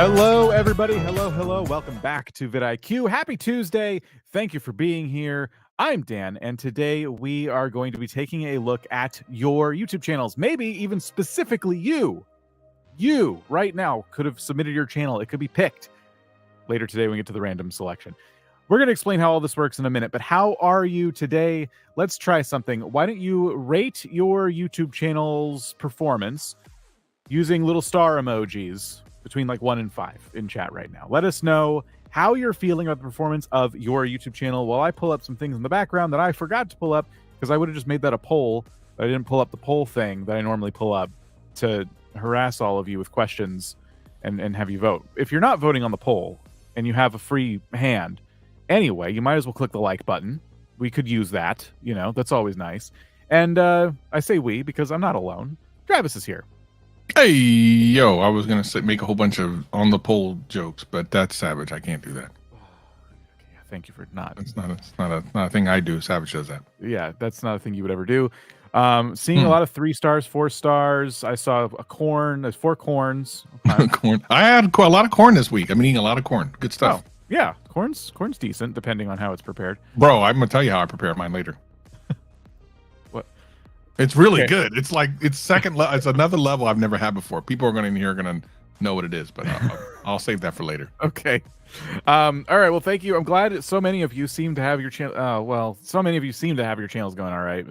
Hello, everybody. Hello. Welcome back to vidIQ. Happy Tuesday. Thank you for being here. I'm Dan, and today we are going to be taking a look at your YouTube channels. Maybe even specifically you. You, right now, could have submitted your channel. It could be picked. Later today, when we get to the random selection. We're going to explain how all this works in a minute, but how are you today? Let's try something. Why don't you rate your YouTube channel's performance using little star emojis between like 1 and 5 in chat right now. Let us know how you're feeling about the performance of your YouTube channel while I pull up some things in the background that I forgot to pull up because I would have just made that a poll. I didn't pull up the poll thing that I normally pull up to harass all of you with questions and have you vote. If you're not voting on the poll and you have a free hand, anyway, you might as well click the like button. We could use that, you know, that's always nice. And I say we because I'm not alone. Travis is here. Hey, yo, I was going to make a whole bunch of on the poll jokes, but that's savage. I can't do that. Okay, thank you for not. It's not a thing I do. Savage does that. Yeah, that's not a thing you would ever do. Seeing a lot of 3 stars, 4 stars. I saw a corn. There's 4 corns. Corn. I had a lot of corn this week. I'm eating a lot of corn. Good stuff. Oh, yeah, corn's decent depending on how it's prepared. Bro, I'm going to tell you how I prepare mine later. It's really good. It's like it's another level I've never had before. People are going to know what it is, but I'll save that for later. Okay. All right. Well, thank you. I'm glad so many of you seem to have your channel. So many of you seem to have your channels going all right.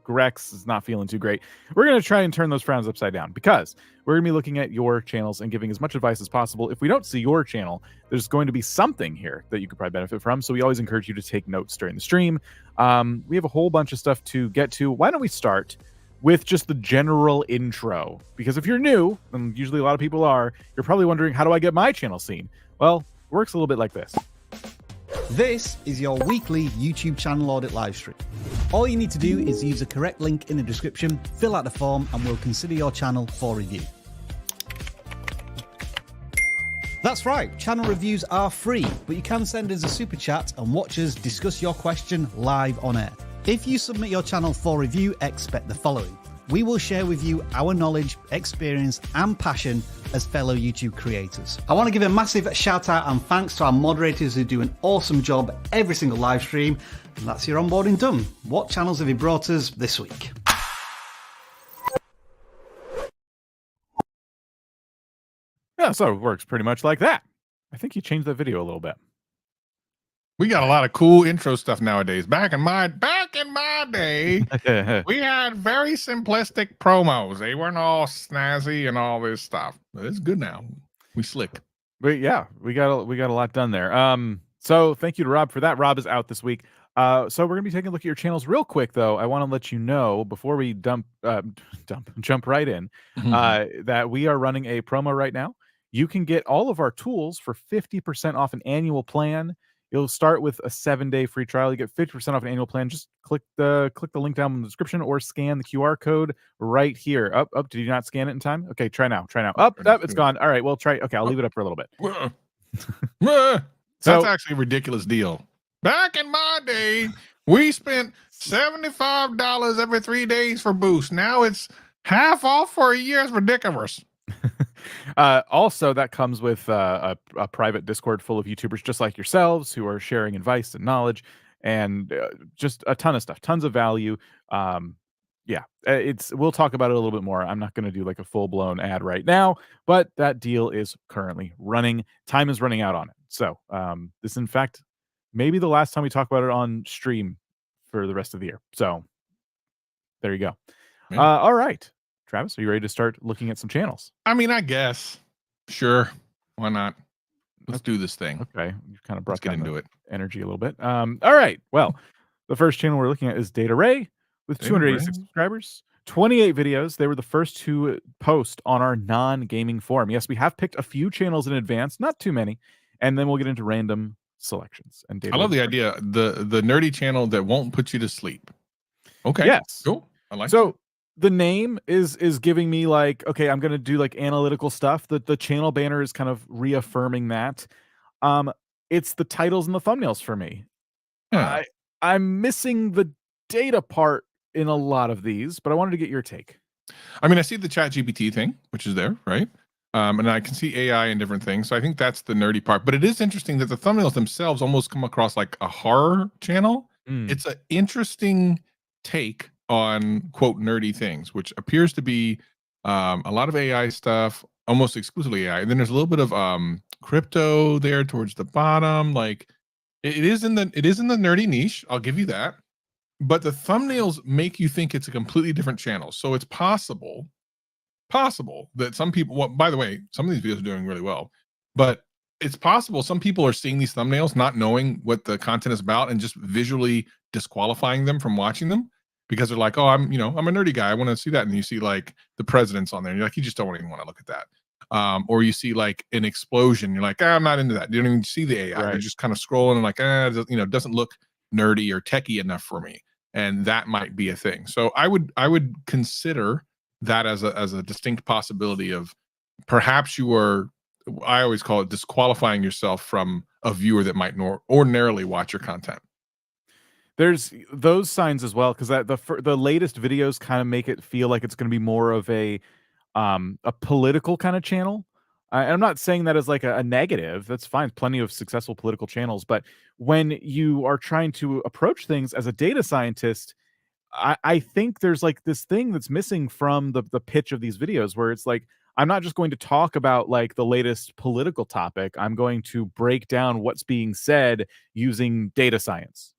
Grex is not feeling too great. We're going to try and turn those frowns upside down because we're going to be looking at your channels and giving as much advice as possible. If we don't see your channel, there's going to be something here that you could probably benefit from. So we always encourage you to take notes during the stream. We have a whole bunch of stuff to get to. Why don't we start with just the general intro? Because if you're new, and usually a lot of people are, you're probably wondering, how do I get my channel seen? Well, it works a little bit like this. This is your weekly YouTube channel audit livestream. All you need to do is use the correct link in the description, fill out the form, and we'll consider your channel for review. That's right, channel reviews are free, but you can send us a super chat and watch us discuss your question live on air. If you submit your channel for review, expect the following. We will share with you our knowledge, experience, and passion as fellow YouTube creators. I want to give a massive shout out and thanks to our moderators who do an awesome job every single live stream. And that's your onboarding done. What channels have you brought us this week? Yeah, so it works pretty much like that. I think you changed that video a little bit. We got a lot of cool intro stuff nowadays. Back in my day, we had very simplistic promos. They weren't all snazzy and all this stuff. But it's good now. We slick. But yeah, we got a lot done there. So thank you to Rob for that. Rob is out this week. So we're gonna be taking a look at your channels real quick, though. I want to let you know before we jump right in that we are running a promo right now. You can get all of our tools for 50% off an annual plan. You'll start with a 7-day free trial. You get 50% off an annual plan. Just click the link down in the description or scan the QR code right here. Up. Did you not scan it in time? Okay, try now. Up. It's gone. All right, well, try. Okay, I'll leave it up for a little bit. That's actually a ridiculous deal. Back in my day, we spent $75 every 3 days for Boost. Now it's half off for a year. It's ridiculous. Also, that comes with a private Discord full of YouTubers just like yourselves who are sharing advice and knowledge and just a ton of stuff, tons of value. Yeah, we'll talk about it a little bit more. I'm not going to do like a full-blown ad right now, but that deal is currently running. Time is running out on it. So this, in fact, maybe the last time we talk about it on stream for the rest of the year. So there you go. Yeah. All right. Travis, are you ready to start looking at some channels? I mean, I guess. Sure. Why not? Let's do this thing. Okay. You kind of brought get into it. Energy a little bit. All right. Well, the first channel we're looking at is Data Ray with 286 subscribers, 28 videos. They were the first to post on our non-gaming forum. Yes, we have picked a few channels in advance, not too many, and then we'll get into random selections. And I love the idea, the nerdy channel that won't put you to sleep. Okay. Yes. Cool. I like so. The name is giving me like, okay, I'm gonna do like analytical stuff. The channel banner is kind of reaffirming that. It's the titles and the thumbnails for me. Yeah. I'm missing the data part in a lot of these, but I wanted to get your take. I mean, I see the ChatGPT thing, which is there, right? And I can see AI and different things. So I think that's the nerdy part. But it is interesting that the thumbnails themselves almost come across like a horror channel. It's an interesting take on quote nerdy things, which appears to be a lot of AI stuff, almost exclusively AI. And then there's a little bit of crypto there towards the bottom. Like it is in the nerdy niche. I'll give you that. But the thumbnails make you think it's a completely different channel. So it's possible that some people, well, by the way, some of these videos are doing really well, but it's possible some people are seeing these thumbnails not knowing what the content is about and just visually disqualifying them from watching them because they're like, oh, I'm a nerdy guy, I want to see that. And you see like the president's on there and you're like, you just don't even want to look at that. Or you see like an explosion, you're like, I'm not into that. You don't even see the AI. Right. You're just kind of scrolling and like, it doesn't look nerdy or techie enough for me. And that might be a thing. So I would consider that as a distinct possibility of perhaps you are, I always call it disqualifying yourself from a viewer that might ordinarily watch your content. There's those signs as well, because the latest videos kind of make it feel like it's going to be more of a political kind of channel. I'm not saying that as like a negative. That's fine. Plenty of successful political channels. But when you are trying to approach things as a data scientist, I think there's like this thing that's missing from the pitch of these videos where it's like, I'm not just going to talk about like the latest political topic. I'm going to break down what's being said using data science,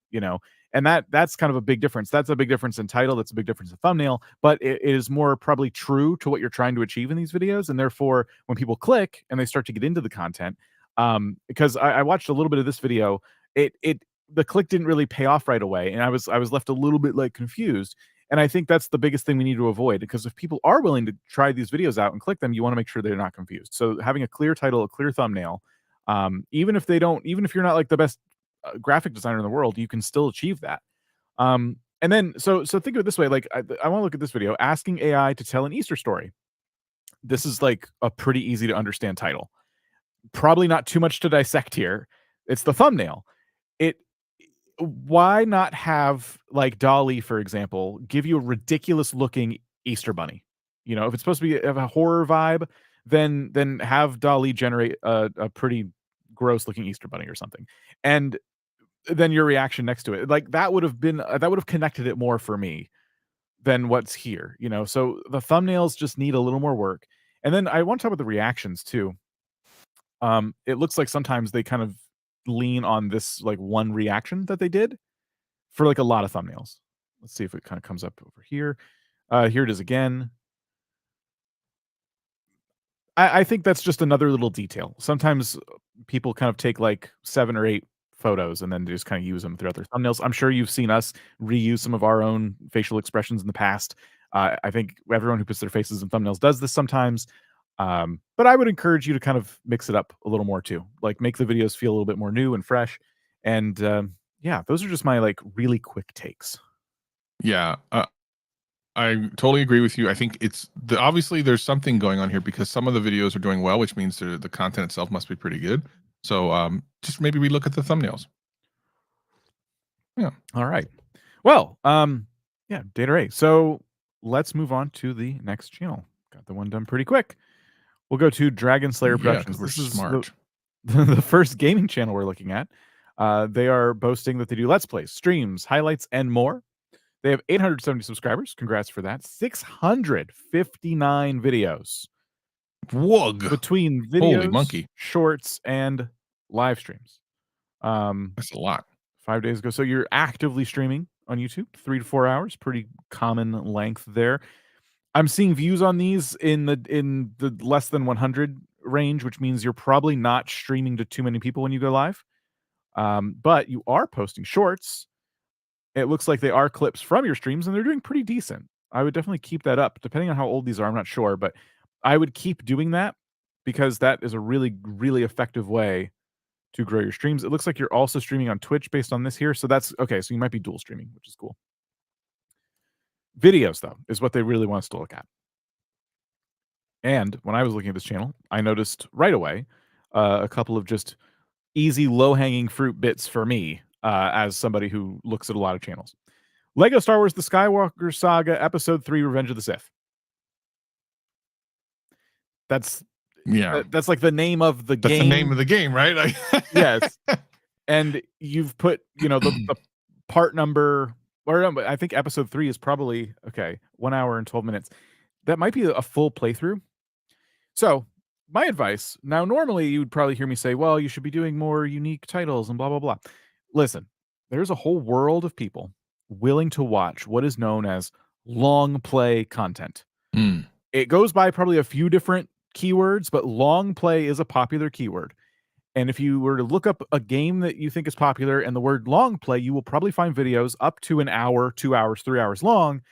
and that's kind of a big difference. That's a big difference in title. That's a big difference in thumbnail, but it is more probably true to what you're trying to achieve in these videos. And therefore, when people click and they start to get into the content, because I watched a little bit of this video, the click didn't really pay off right away, and I was left a little bit like confused. And I think that's the biggest thing we need to avoid, because if people are willing to try these videos out and click them, you want to make sure they're not confused. So having a clear title, a clear thumbnail, even if you're not like the best graphic designer in the world, you can still achieve that. And then so think of it this way: like I want to look at this video, asking AI to tell an Easter story. This is like a pretty easy to understand title. Probably not too much to dissect here. It's the thumbnail. Why not have like DALL-E, for example, give you a ridiculous looking Easter bunny? If it's supposed to have a horror vibe, then have DALL-E generate a pretty gross looking Easter bunny or something. And then your reaction next to it, like that would have connected it more for me than what's here, So the thumbnails just need a little more work. And then I want to talk about the reactions too. It looks like sometimes they kind of lean on this like one reaction that they did for like a lot of thumbnails. Let's see if it kind of comes up over here. Here it is again. I think that's just another little detail. Sometimes people kind of take like 7 or 8 photos and then they just kind of use them throughout their thumbnails. I'm sure you've seen us reuse some of our own facial expressions in the past. I think everyone who puts their faces in thumbnails does this sometimes. But I would encourage you to kind of mix it up a little more too, like make the videos feel a little bit more new and fresh. And yeah, those are just my like really quick takes. Yeah, I totally agree with you. I think obviously there's something going on here because some of the videos are doing well, which means the content itself must be pretty good. So just maybe we look at the thumbnails. Yeah. All right. Well, yeah, data array. So let's move on to the next channel. Got the one done pretty quick. We'll go to DragonSlayer Productions. We're this is smart. The first gaming channel we're looking at. They are boasting that they do Let's Plays, streams, highlights, and more. They have 870 subscribers. Congrats for that. 659 videos. Whoog. Between videos, holy monkey, shorts, and live streams. That's a lot. 5 days ago. So you're actively streaming on YouTube, 3 to 4 hours. Pretty common length there. I'm seeing views on these in the less than 100 range, which means you're probably not streaming to too many people when you go live. But you are posting shorts. It looks like they are clips from your streams, and they're doing pretty decent. I would definitely keep that up. Depending on how old these are, I'm not sure, but I would keep doing that because that is a really, really effective way to grow your streams. It looks like you're also streaming on Twitch based on this here. So that's okay. So you might be dual streaming, which is cool. Videos, though, is what they really want us to look at. And when I was looking at this channel, I noticed right away a couple of just easy, low-hanging fruit bits for me as somebody who looks at a lot of channels. Lego Star Wars The Skywalker Saga Episode 3 Revenge of the Sith. That's Yeah. That's like the name of the That's game. the name of the game, right? Like Yes. And you've put, the part number, or I think episode 3 is probably, 1 hour and 12 minutes. That might be a full playthrough. So my advice, now normally you would probably hear me say, well, you should be doing more unique titles and blah, blah, blah. Listen, there's a whole world of people willing to watch what is known as long play content. Mm. It goes by probably a few different keywords, but long play is a popular keyword. And if you were to look up a game that you think is popular and the word long play, you will probably find videos up to an hour, 2 hours, 3 hours long,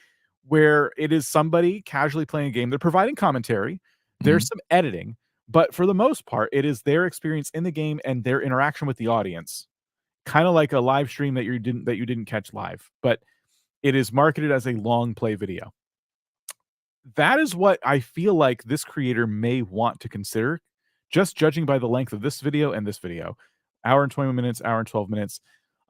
where it is somebody casually playing a game. They're providing commentary. There's some editing, but for the most part, it is their experience in the game and their interaction with the audience. Kind of like a live stream that you didn't catch live, but it is marketed as a long play video. That is what I feel like this creator may want to consider, just judging by the length of this video and this video. Hour and 20 minutes, hour and 12 minutes.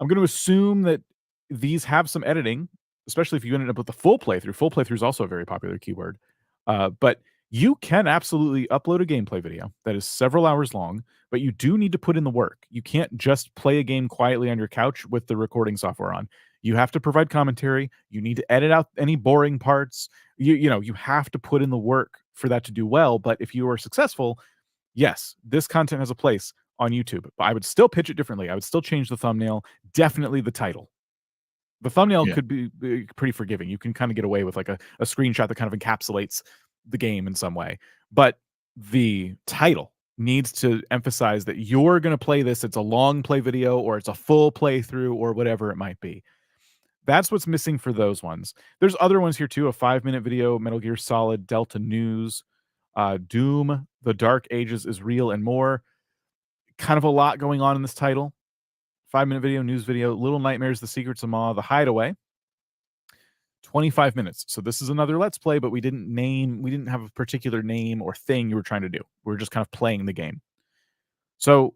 I'm going to assume that these have some editing, especially if you ended up with the full playthrough. Full playthrough is also a very popular keyword. But you can absolutely upload a gameplay video that is several hours long, but you do need to put in the work. You can't just play a game quietly on your couch with the recording software on. You have to provide commentary. You need to edit out any boring parts. You have to put in the work for that to do well. But if you are successful, yes, this content has a place on YouTube. But I would still pitch it differently. I would still change the thumbnail. Definitely the title. The thumbnail could be pretty forgiving. You can kind of get away with like a screenshot that kind of encapsulates the game in some way. But the title needs to emphasize that you're going to play this. It's a long play video or it's a full playthrough or whatever it might be. That's what's missing for those ones. There's other ones here too. A 5-minute video, Metal Gear Solid, Delta News, Doom, The Dark Ages is Real, and more. Kind of a lot going on in this title. 5-minute video, news video, Little Nightmares, The Secrets of Ma, The Hideaway. 25 minutes. So this is another Let's Play, but we didn't have a particular name or thing you were trying to do. We were just kind of playing the game. So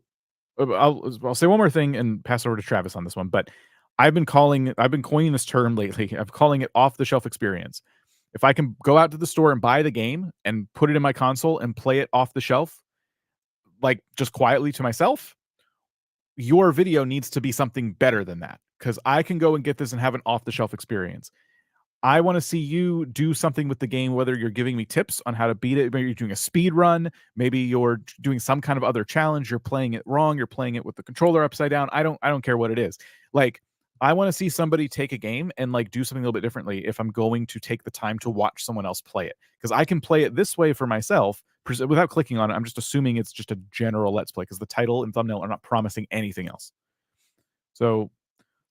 I'll say one more thing and pass over to Travis on this one, but I've been coining this term lately. I'm calling it off the shelf experience. If I can go out to the store and buy the game and put it in my console and play it off the shelf, like just quietly to myself, your video needs to be something better than that, because I can go and get this and have an off the shelf experience. I want to see you do something with the game, whether you're giving me tips on how to beat it, maybe you're doing a speed run, maybe you're doing some kind of other challenge, you're playing it wrong, you're playing it with the controller upside down. I don't care what it is. Like, I want to see somebody take a game and like do something a little bit differently if I'm going to take the time to watch someone else play it. Because I can play it this way for myself without clicking on it. I'm just assuming it's just a general Let's Play because the title and thumbnail are not promising anything else. So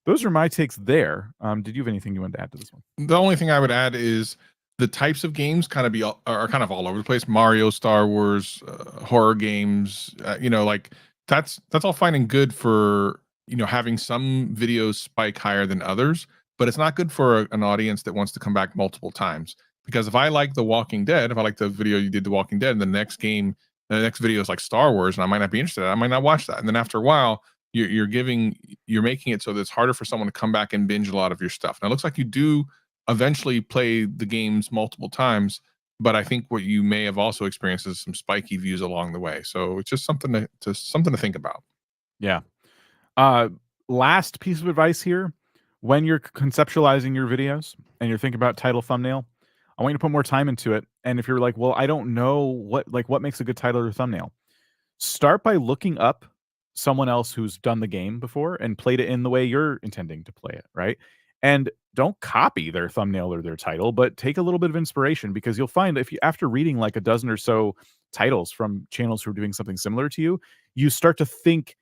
those are my takes there. Did you have anything you wanted to add to this one? The only thing I would add is the types of games are kind of all over the place. Mario, Star Wars, horror games, like that's all fine and good for, having some videos spike higher than others, but it's not good for an audience that wants to come back multiple times. Because if I like The Walking Dead, if I like the video you did, The Walking Dead, and the next video is like Star Wars, and I might not be interested, I might not watch that. And then after a while, you're making it so that it's harder for someone to come back and binge a lot of your stuff. Now, it looks like you do eventually play the games multiple times, but I think what you may have also experienced is some spiky views along the way. So it's just something to think about. Yeah. Last piece of advice here: when you're conceptualizing your videos and you're thinking about title, thumbnail, I want you to put more time into it. And if you're like, well, I don't know what makes a good title or thumbnail, start by looking up someone else who's done the game before and played it in the way you're intending to play it, right? And don't copy their thumbnail or their title, but take a little bit of inspiration, because you'll find if you, after reading like a dozen or so titles from channels who are doing something similar to you, you start to think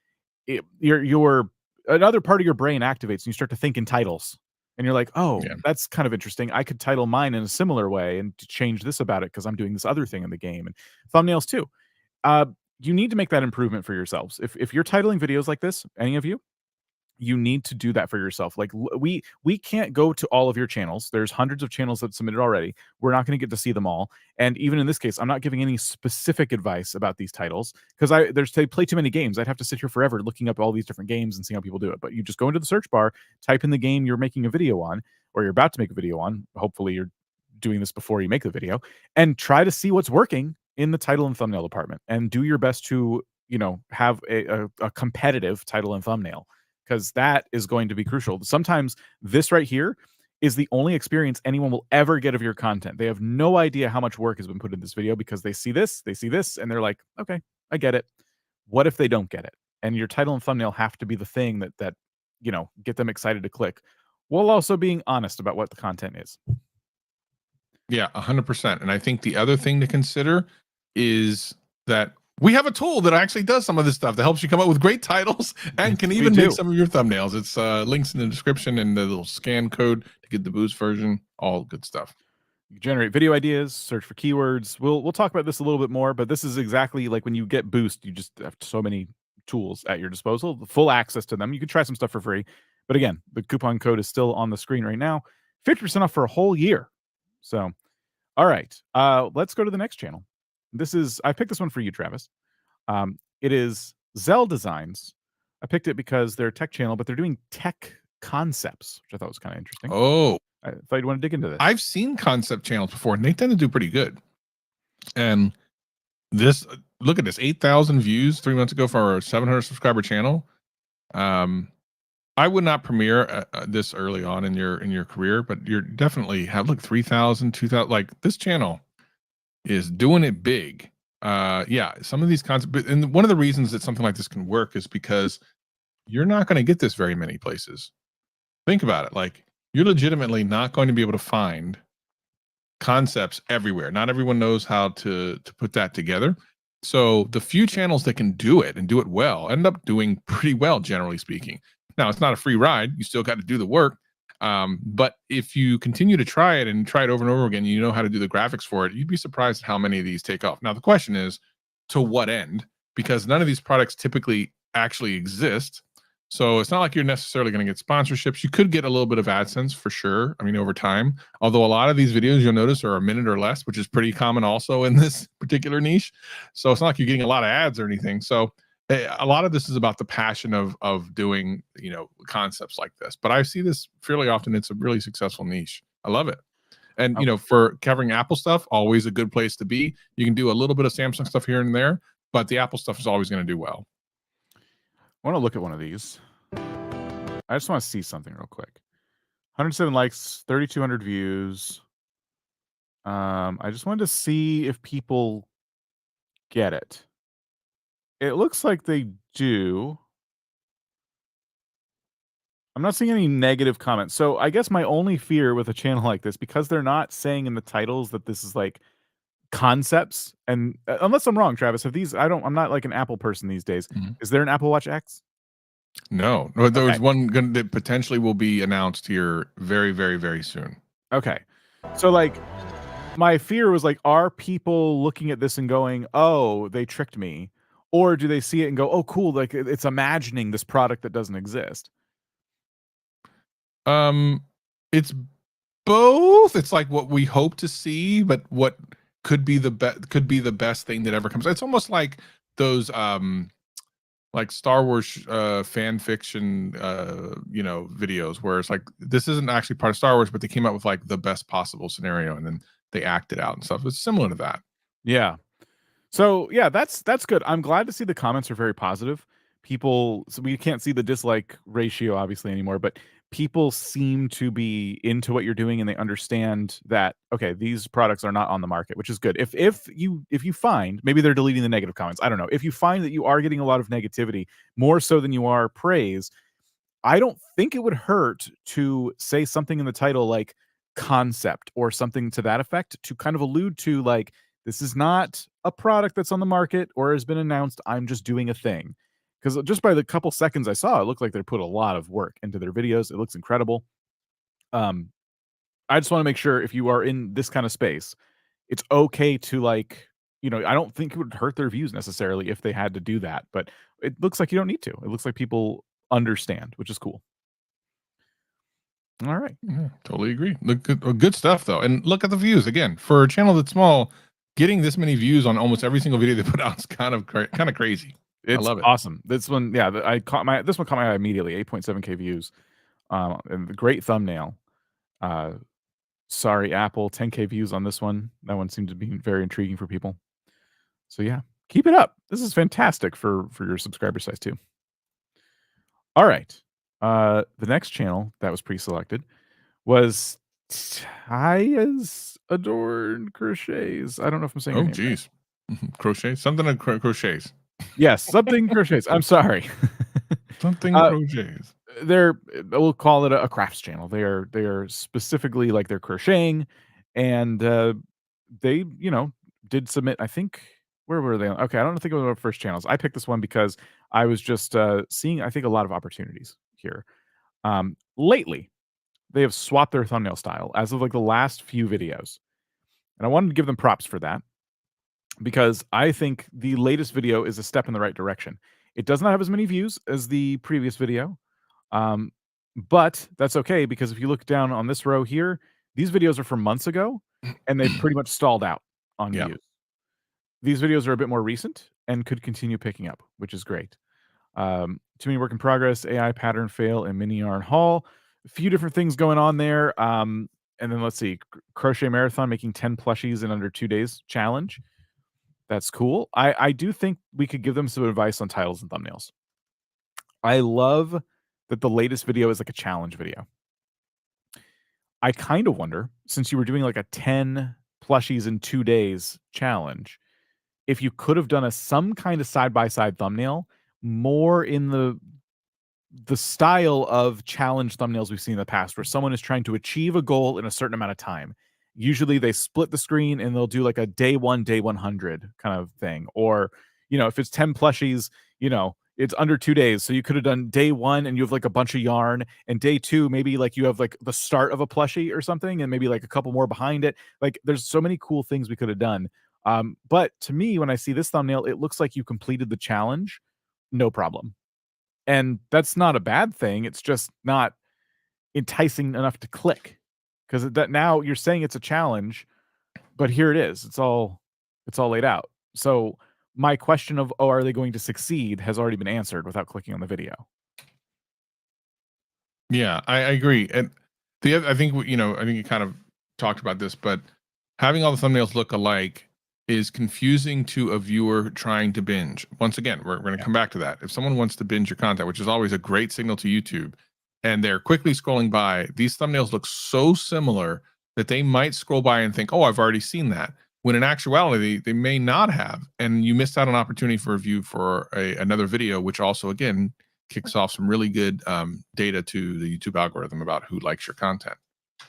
your another part of your brain activates and you start to think in titles. And you're like, oh, that's kind of interesting. I could title mine in a similar way and change this about it because I'm doing this other thing in the game. And thumbnails too. You need to make that improvement for yourselves. If you're titling videos like this, any of you, you need to do that for yourself. Like we can't go to all of your channels. There's hundreds of channels that submitted already. We're not going to get to see them all. And even in this case, I'm not giving any specific advice about these titles because they play too many games. I'd have to sit here forever looking up all these different games and see how people do it. But you just go into the search bar, type in the game you're making a video on, or you're about to make a video on. Hopefully you're doing this before you make the video, and try to see what's working in the title and thumbnail department and do your best to, have a competitive title and thumbnail, because that is going to be crucial. Sometimes this right here is the only experience anyone will ever get of your content. They have no idea how much work has been put in this video because they see this, and they're like, okay, I get it. What if they don't get it? And your title and thumbnail have to be the thing that get them excited to click, while also being honest about what the content is. Yeah, 100%. And I think the other thing to consider is that we have a tool that actually does some of this stuff that helps you come up with great titles and can even make some of your thumbnails. It's links in the description and the little scan code to get the boost version. All good stuff. You generate video ideas, search for keywords. We'll talk about this a little bit more, but this is exactly like when you get Boost, you just have so many tools at your disposal, full access to them. You can try some stuff for free. But again, the coupon code is still on the screen right now. 50% off for a whole year. So, all right, let's go to the next channel. I picked this one for you, Travis. It is zelldesigns. I picked it because they're a tech channel, but they're doing tech concepts, which I thought was kind of interesting. Oh, I thought you'd want to dig into this. I've seen concept channels before, and they tend to do pretty good. And this, look at this, 8,000 views 3 months ago for our 700 subscriber channel. I would not premiere this early on in your career, but you're definitely have 3,000, 2,000. Like, this channel is doing it big. Yeah, some of these concepts, and one of the reasons that something like this can work is because you're not going to get this very many places. Think about it. Like, you're legitimately not going to be able to find concepts everywhere. Not everyone knows how to put that together. So the few channels that can do it and do it well end up doing pretty well, generally speaking. Now, it's not a free ride. You still got to do the work. But if you continue to try it and try it over and over again, you know how to do the graphics for it, you'd be surprised at how many of these take off. Now, the question is, to what end? Because none of these products typically actually exist. So it's not like you're necessarily going to get sponsorships. You could get a little bit of AdSense for sure. I mean, over time, although a lot of these videos you'll notice are a minute or less, which is pretty common also in this particular niche. So it's not like you're getting a lot of ads or anything. So a lot of this is about the passion of doing, concepts like this. But I see this fairly often. It's a really successful niche. I love it. And, for covering Apple stuff, always a good place to be. You can do a little bit of Samsung stuff here and there, but the Apple stuff is always going to do well. I want to look at one of these. I just want to see something real quick. 107 likes, 3,200 views. I just wanted to see if people get it. It looks like they do. I'm not seeing any negative comments. So I guess my only fear with a channel like this, because they're not saying in the titles that this is like concepts, and unless I'm wrong, Travis, I'm not like an Apple person these days. Mm-hmm. Is there an Apple Watch X? No, there's one that potentially will be announced here very, very, very soon. Okay. So like my fear was like, are people looking at this and going, oh, they tricked me? Or do they see it and go, oh, cool, like it's imagining this product that doesn't exist? It's both. It's like what we hope to see, but what could be the best thing that ever comes. It's almost like those like Star Wars fan fiction videos where it's like, this isn't actually part of Star Wars, but they came up with like the best possible scenario and then they act it out and stuff. It's similar to that. Yeah. So yeah, that's good. I'm glad to see the comments are very positive. So we can't see the dislike ratio obviously anymore, but people seem to be into what you're doing and they understand that, okay, these products are not on the market, which is good. If you find, maybe they're deleting the negative comments, I don't know. If you find that you are getting a lot of negativity, more so than you are praise, I don't think it would hurt to say something in the title like concept or something to that effect, to kind of allude to like, this is not a product that's on the market or has been announced. I'm just doing a thing. Because just by the couple seconds I saw, it looked like they put a lot of work into their videos. It looks incredible. I just want to make sure if you are in this kind of space, it's okay to like, I don't think it would hurt their views necessarily if they had to do that. But it looks like you don't need to. It looks like people understand, which is cool. All right. Yeah, totally agree. Look, good stuff, though. And look at the views. Again, for a channel that's small, getting this many views on almost every single video they put out is kind of crazy. It's I love it. Awesome. This one, yeah, this one caught my eye immediately. 8.7K views, and the great thumbnail. Sorry, Apple. 10K views on this one. That one seemed to be very intriguing for people. So yeah, keep it up. This is fantastic for your subscriber size too. All right. The next channel that was pre-selected was Tiya's Adorned Crochets. I don't know if I'm saying your Oh, name right. geez. Crochet? Something of crochets. Yes, something crochets. I'm sorry. Something crochets. We'll call it a crafts channel. They are specifically like they're crocheting, and they did submit. I think where were they? Okay, I don't think it was our first channels. I picked this one because I was just seeing I think a lot of opportunities here. Lately, they have swapped their thumbnail style as of like the last few videos, and I wanted to give them props for that because I think the latest video is a step in the right direction. It does not have as many views as the previous video, um, but that's okay because if you look down on this row here, these videos are from months ago, and they've pretty much stalled out on Yeah. views. These videos are a bit more recent and could continue picking up, which is great. Too many work in progress, AI pattern fail, and mini yarn haul. A few different things going on there. And then let's see, crochet marathon making 10 plushies in under 2 days challenge. That's cool. I do think we could give them some advice on titles and thumbnails. I love that the latest video is like a challenge video. I kind of wonder, since you were doing like a 10 plushies in 2 days challenge, if you could have done some kind of side-by-side thumbnail more in the style of challenge thumbnails we've seen in the past, where someone is trying to achieve a goal in a certain amount of time. Usually they split the screen and they'll do like a day 1, day 100 kind of thing. Or, if it's 10 plushies, it's under 2 days. So you could have done day 1 and you have like a bunch of yarn, and day 2, maybe like you have like the start of a plushie or something, and maybe like a couple more behind it. Like there's so many cool things we could have done. But to me, when I see this thumbnail, it looks like you completed the challenge, no problem. And that's not a bad thing. It's just not enticing enough to click, because that now you're saying it's a challenge, but here it is. It's all laid out. So my question of, are they going to succeed, has already been answered without clicking on the video. Yeah, I agree. And the other, I think I think you kind of talked about this, but having all the thumbnails look alike is confusing to a viewer trying to binge. Once again, we're going to come back to that. If someone wants to binge your content, which is always a great signal to YouTube, and they're quickly scrolling by, these thumbnails look so similar that they might scroll by and think, oh, I've already seen that. When in actuality, they may not have. And you missed out on an opportunity for a view for another video, which also, again, kicks off some really good data to the YouTube algorithm about who likes your content.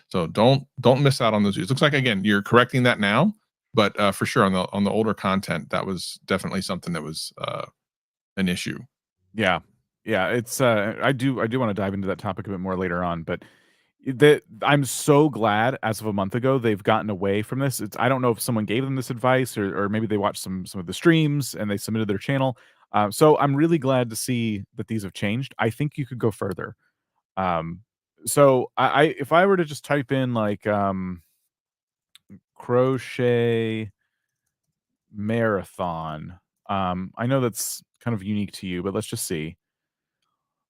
So don't miss out on those views. Looks like, again, you're correcting that now. But for sure, on the older content, that was definitely something that was an issue. Yeah, it's I do want to dive into that topic a bit more later on, but I'm so glad as of a month ago they've gotten away from this. I don't know if someone gave them this advice or maybe they watched some of the streams and they submitted their channel. So I'm really glad to see that these have changed. I think you could go further. So if I were to just type in like crochet marathon, I know that's kind of unique to you, but let's just see.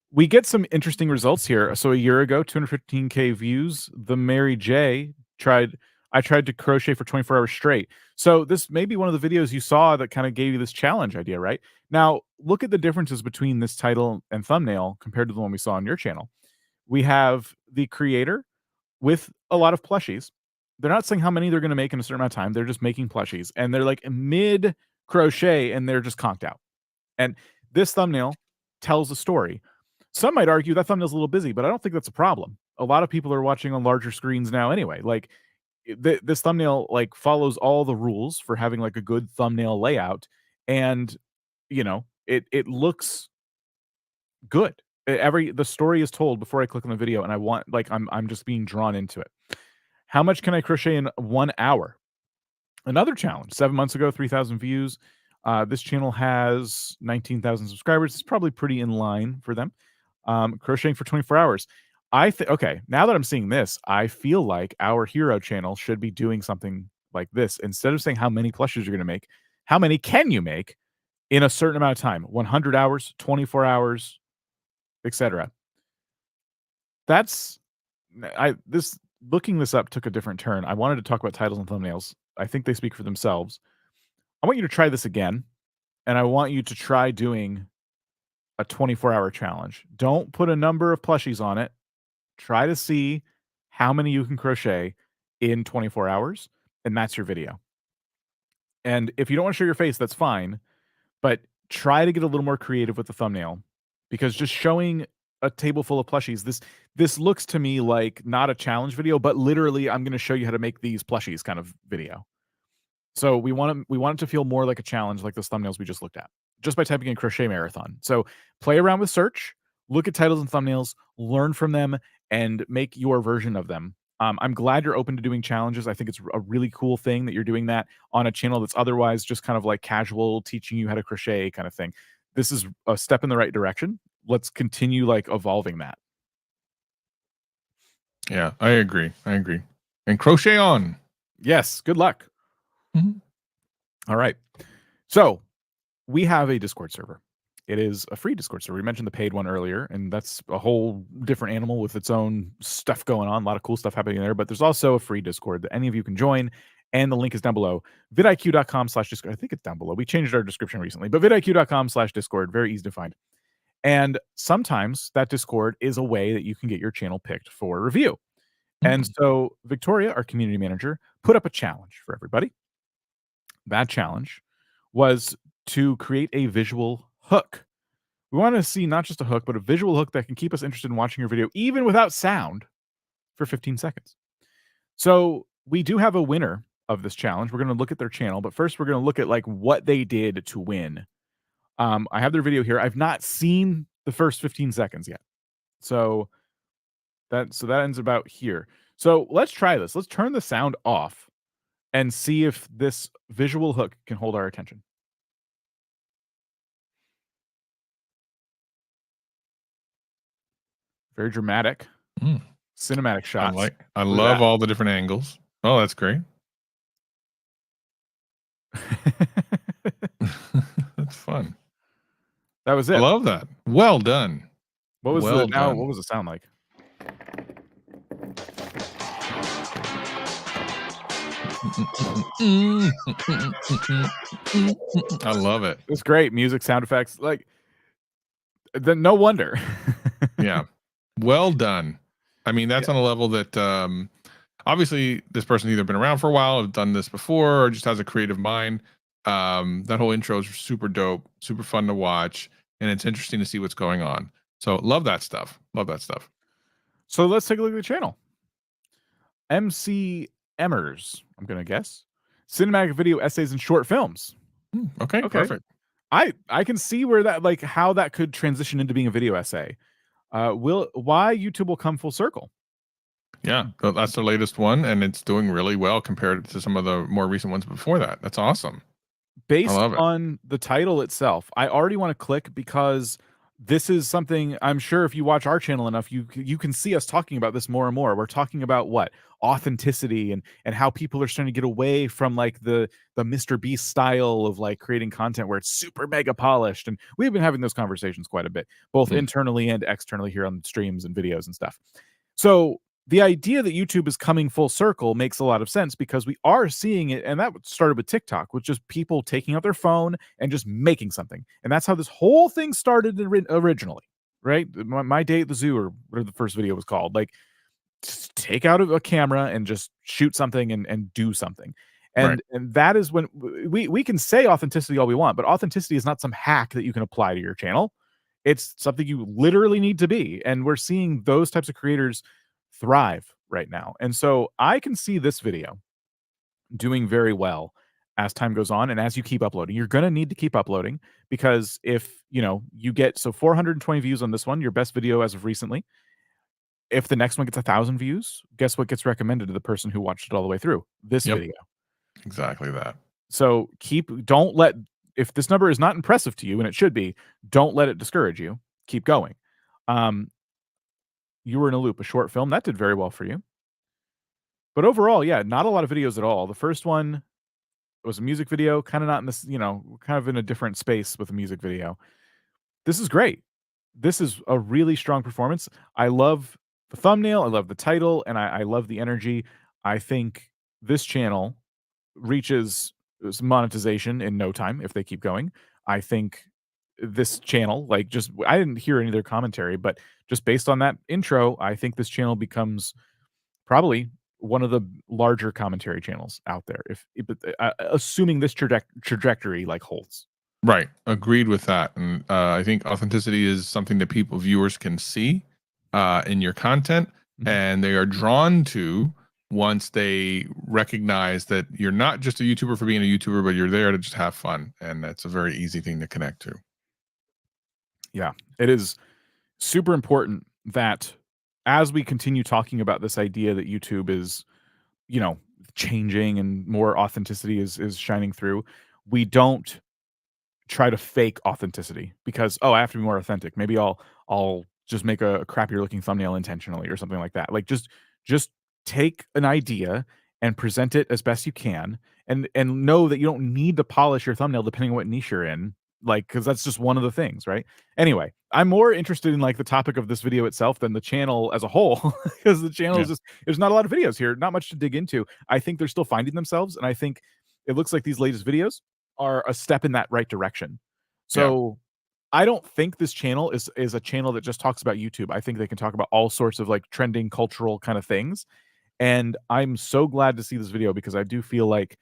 We get some interesting results here. So a year ago, 215K views. The Mary J I tried to crochet for 24 hours straight. So this may be one of the videos you saw that kind of gave you this challenge idea, right? Now, look at the differences between this title and thumbnail compared to the one we saw on your channel. We have the creator with a lot of plushies. They're not saying how many they're going to make in a certain amount of time. They're just making plushies, and they're like mid crochet and they're just conked out. And this thumbnail tells a story. Some might argue that thumbnail's a little busy, but I don't think that's a problem. A lot of people are watching on larger screens now anyway. Like this thumbnail like follows all the rules for having like a good thumbnail layout, and it looks good. The story is told before I click on the video, and I want like I'm just being drawn into it. How much can I crochet in 1 hour? Another challenge. 7 months ago, 3,000 views. This channel has 19,000 subscribers. It's probably pretty in line for them. Crocheting for 24 hours. Okay, now that I'm seeing this, I feel like our hero channel should be doing something like this. Instead of saying how many plushes you're going to make, how many can you make in a certain amount of time? 100 hours, 24 hours, etc. Looking this up took a different turn. I wanted to talk about titles and thumbnails. I think they speak for themselves. I want you to try this again, and I want you to try doing a 24-hour challenge. Don't put a number of plushies on it. Try to see how many you can crochet in 24 hours, and that's your video. And if you don't want to show your face, that's fine, but try to get a little more creative with the thumbnail, because just showing a table full of plushies, this looks to me like not a challenge video, but literally I'm going to show you how to make these plushies kind of video. So we want it to feel more like a challenge, like those thumbnails we just looked at, just by typing in crochet marathon. So play around with search, look at titles and thumbnails, learn from them, and make your version of them. I'm glad you're open to doing challenges. I think it's a really cool thing that you're doing that on a channel that's otherwise just kind of like casual, teaching you how to crochet kind of thing. This is a step in the right direction. Let's continue like evolving that. Yeah, I agree. And crochet on. Yes. Good luck. All right. So we have a Discord server. It is a free Discord server. We mentioned the paid one earlier, and that's a whole different animal with its own stuff going on. A lot of cool stuff happening there, but there's also a free Discord that any of you can join, and the link is down below. vidiq.com/Discord. I think it's down below. We changed our description recently, but vidiq.com/Discord. Very easy to find. And sometimes that Discord is a way that you can get your channel picked for review. And so Victoria, our community manager, put up a challenge for everybody. That challenge was to create a visual hook. We want to see not just a hook, but a visual hook that can keep us interested in watching your video, even without sound, for 15 seconds. So we do have a winner of this challenge. We're going to look at their channel, but first we're going to look at like what they did to win. I have their video here. I've not seen the first 15 seconds yet. So that ends about here. So let's try this. Let's turn the sound off and see if this visual hook can hold our attention. Very dramatic, cinematic shots. I love all the different angles. Oh, that's great. That's fun. That was it. I love that. Well done. What was what was the sound like? I love it. It's great. Music, sound effects, like then no wonder. Yeah. Well done. I mean, that's on a level that obviously this person's either been around for a while, have done this before, or just has a creative mind. That whole intro is super dope, super fun to watch, and it's interesting to see what's going on. So love that stuff. Love that stuff. So let's take a look at the channel. mcemmerz, I'm gonna guess. Cinematic video essays and short films. Okay, perfect. I can see where that, like, how that could transition into being a video essay. Why YouTube will come full circle. Yeah, that's the latest one, and it's doing really well compared to some of the more recent ones before that. That's awesome. Based on the title itself, I already want to click, because this is something I'm sure if you watch our channel enough, you can see us talking about this more and more. We're talking about what? Authenticity and how people are starting to get away from like the Mr. Beast style of like creating content where it's super mega polished. And we've been having those conversations quite a bit, both internally and externally here on streams and videos and stuff. So the idea that YouTube is coming full circle makes a lot of sense, because we are seeing it, and that started with TikTok, with just people taking out their phone and just making something. And that's how this whole thing started originally, right? My Day at the Zoo, or whatever the first video was called, like just take out a camera and just shoot something and do something. And that is when we can say authenticity all we want, but authenticity is not some hack that you can apply to your channel. It's something you literally need to be. And we're seeing those types of creators thrive right now. And so I can see this video doing very well as time goes on, and as you keep uploading. You're going to need to keep uploading, because if you get 420 views on this one, your best video as of recently, if the next one gets 1,000 views, guess what gets recommended to the person who watched it all the way through? This video. Exactly that. So don't let, if this number is not impressive to you, and it should be, don't let it discourage you. Keep going. You Were in a Loop, a short film that did very well for you. But overall, yeah, not a lot of videos at all. The first one was a music video, kind of not in this, kind of in a different space with a music video. This is great. This is a really strong performance. I love the thumbnail, I love the title, and I love the energy. I think this channel reaches monetization in no time if they keep going. I think this channel, like, just I didn't hear any of their commentary, but just based on that intro, I think this channel becomes probably one of the larger commentary channels out there. Assuming this trajectory like holds. Right. Agreed with that. And I think authenticity is something that viewers can see in your content, and they are drawn to once they recognize that you're not just a YouTuber for being a YouTuber, but you're there to just have fun. And that's a very easy thing to connect to. Yeah, it is super important that as we continue talking about this idea that YouTube is, changing and more authenticity is shining through, we don't try to fake authenticity because, I have to be more authentic. Maybe I'll just make a crappier looking thumbnail intentionally or something like that. Like just take an idea and present it as best you can, and know that you don't need to polish your thumbnail depending on what niche you're in, like, because that's just one of the things, right? Anyway, I'm more interested in like the topic of this video itself than the channel as a whole, because the channel is just, there's not a lot of videos here, not much to dig into. I think they're still finding themselves, and I think it looks like these latest videos are a step in that right direction. So I don't think this channel is a channel that just talks about YouTube. I think they can talk about all sorts of like trending cultural kind of things. And I'm so glad to see this video, because I do feel like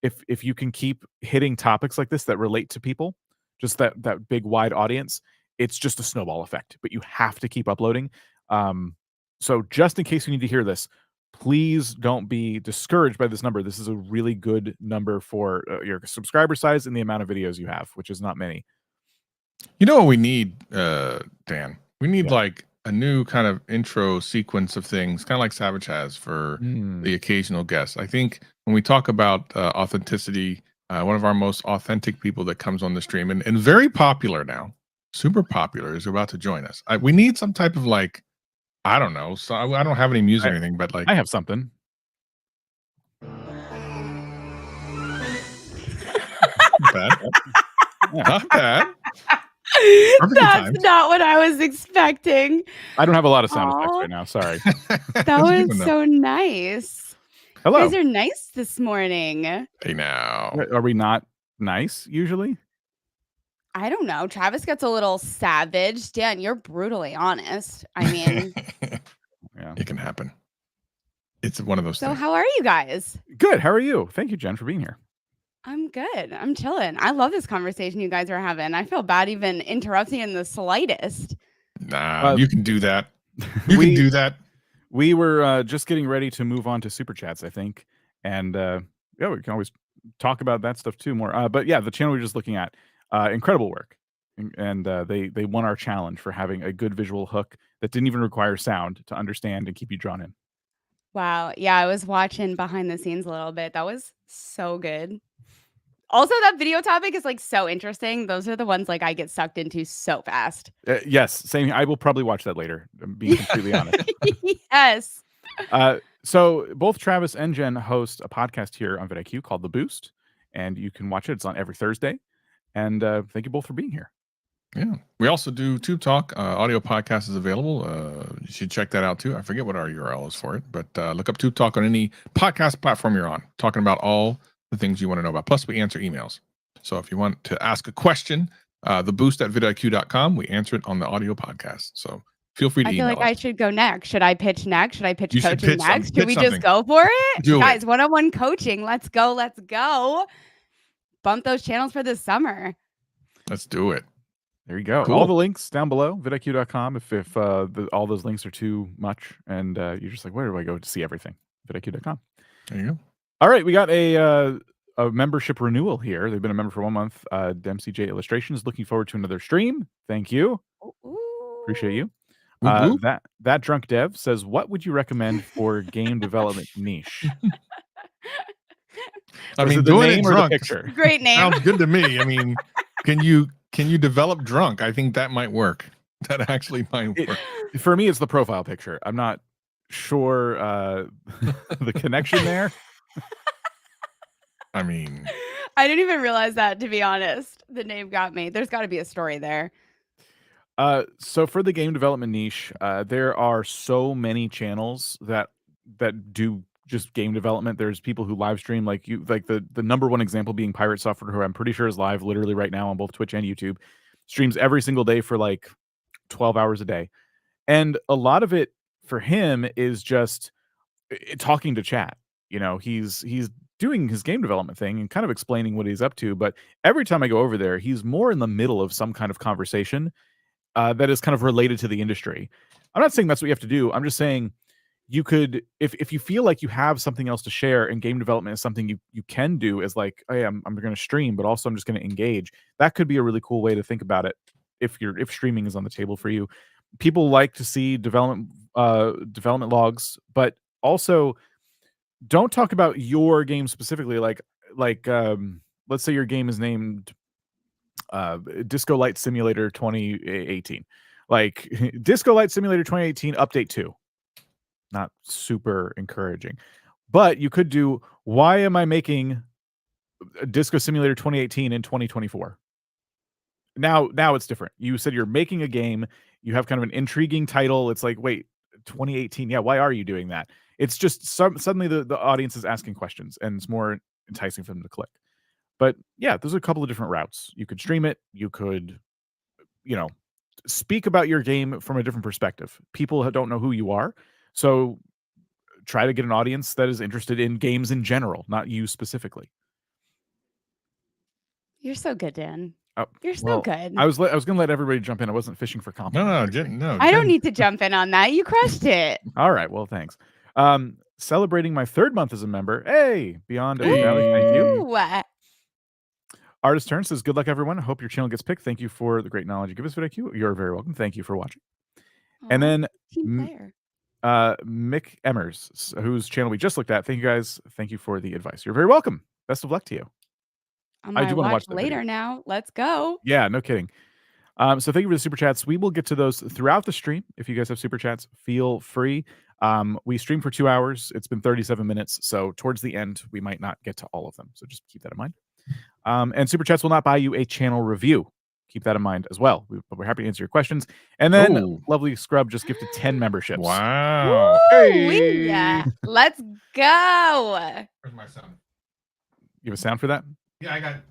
if you can keep hitting topics like this that relate to people, just that big wide audience, it's just a snowball effect. But you have to keep uploading. So just in case you need to hear this, please don't be discouraged by this number. This is a really good number for your subscriber size and the amount of videos you have, which is not many. You know what we need, Dan? We need like a new kind of intro sequence of things, kind of like Savage has for the occasional guest. I think when we talk about authenticity, one of our most authentic people that comes on the stream and very popular now, super popular, is about to join us. We need some type of like, I don't know. So I don't have any music or anything, but like I have something. Not bad. That's not what I was expecting. I don't have a lot of sound effects right now. Sorry. That was so nice. Hello. You guys are nice this morning. Hey now. Are we not nice usually? I don't know. Travis gets a little savage. Dan, you're brutally honest. I mean, it can happen. It's one of those things. So how are you guys? Good. How are you? Thank you, Jen, for being here. I'm good. I'm chilling. I love this conversation you guys are having. I feel bad even interrupting in the slightest. Nah, you can do that. You can do that. We were just getting ready to move on to super chats, I think. And we can always talk about that stuff too more. But yeah, the channel we're just looking at, incredible work. And they won our challenge for having a good visual hook that didn't even require sound to understand and keep you drawn in. Wow. Yeah, I was watching behind the scenes a little bit. That was so good. Also, that video topic is like so interesting. Those are the ones like I get sucked into so fast. Yes, same. I will probably watch that later. I'm being completely honest. Yes. So both Travis and Jen host a podcast here on vidIQ called The Boost, and you can watch it. It's on every Thursday. And thank you both for being here. Yeah. We also do Tube Talk. Audio podcast is available. You should check that out too. I forget what our URL is for it, but look up Tube Talk on any podcast platform you're on, talking about all the things you want to know about. Plus, we answer emails. So if you want to ask a question, theboost@vidiq.com, we answer it on the audio podcast. So feel free to email us. I feel like I should go next. Should I pitch next? Should I pitch coaching next? Should we just go for it? Guys, one-on-one coaching. Let's go. Let's go. Bump those channels for this summer. Let's do it. There you go. Cool. All the links down below, vidiq.com. If all those links are too much and you're just like, where do I go to see everything? vidiq.com. There you go. All right, we got a membership renewal here. They've been a member for 1 month. Dempsey J Illustrations. Looking forward to another stream. Thank you. Appreciate you. That drunk dev says, what would you recommend for game development niche? I mean, doing it drunk. Picture? Great name. Sounds good to me. I mean, can you develop drunk? I think that might work. That actually might work. For me, it's the profile picture. I'm not sure the connection there. I mean, I didn't even realize that, to be honest. The name got me. There's got to be a story there. So for the game development niche, there are so many channels that do just game development. There's people who live stream like the number one example being Pirate Software, who I'm pretty sure is live literally right now on both Twitch and YouTube. Streams every single day for like 12 hours a day. And a lot of it for him is just talking to chat. You know, he's doing his game development thing and kind of explaining what he's up to. But every time I go over there, he's more in the middle of some kind of conversation that is kind of related to the industry. I'm not saying that's what you have to do. I'm just saying you could, if you feel like you have something else to share and game development is something you can do as like, hey, I'm going to stream, but also I'm just going to engage. That could be a really cool way to think about it if streaming is on the table for you. People like to see development logs, but also don't talk about your game specifically. Like let's say your game is named Disco Light Simulator 2018. Like Disco Light Simulator 2018 Update 2. Not super encouraging. But you could do, why am I making Disco Simulator 2018 in 2024? Now it's different. You said you're making a game. You have kind of an intriguing title. It's like, wait, 2018. Yeah, why are you doing that? It's just suddenly the audience is asking questions and it's more enticing for them to click. But yeah, there's a couple of different routes. You could stream it. You could, speak about your game from a different perspective. People don't know who you are. So try to get an audience that is interested in games in general, not you specifically. You're so good, Dan. Oh, You're so good. I was going to let everybody jump in. I wasn't fishing for compliments. No. I don't need to jump in on that. You crushed it. All right. Well, thanks. Celebrating my 3rd month as a member. Hey, Beyond Valley. Thank you. Artist Turn says, good luck, everyone. I hope your channel gets picked. Thank you for the great knowledge you give us, VidIQ. You're very welcome. Thank you for watching. Aww, and then mcemmerz, whose channel we just looked at. Thank you guys. Thank you for the advice. You're very welcome. Best of luck to you. I do want to watch later now. Let's go. Yeah, no kidding. So thank you for the super chats. We will get to those throughout the stream. If you guys have super chats, feel free. We stream for 2 hours. It's been 37 minutes. So towards the end, we might not get to all of them. So just keep that in mind. And super chats will not buy you a channel review. Keep that in mind as well. We're happy to answer your questions. And then Lovely Scrub just gifted 10 memberships. Wow. Hey. Let's go. Where's my sound? You have a sound for that? Yeah, I got it.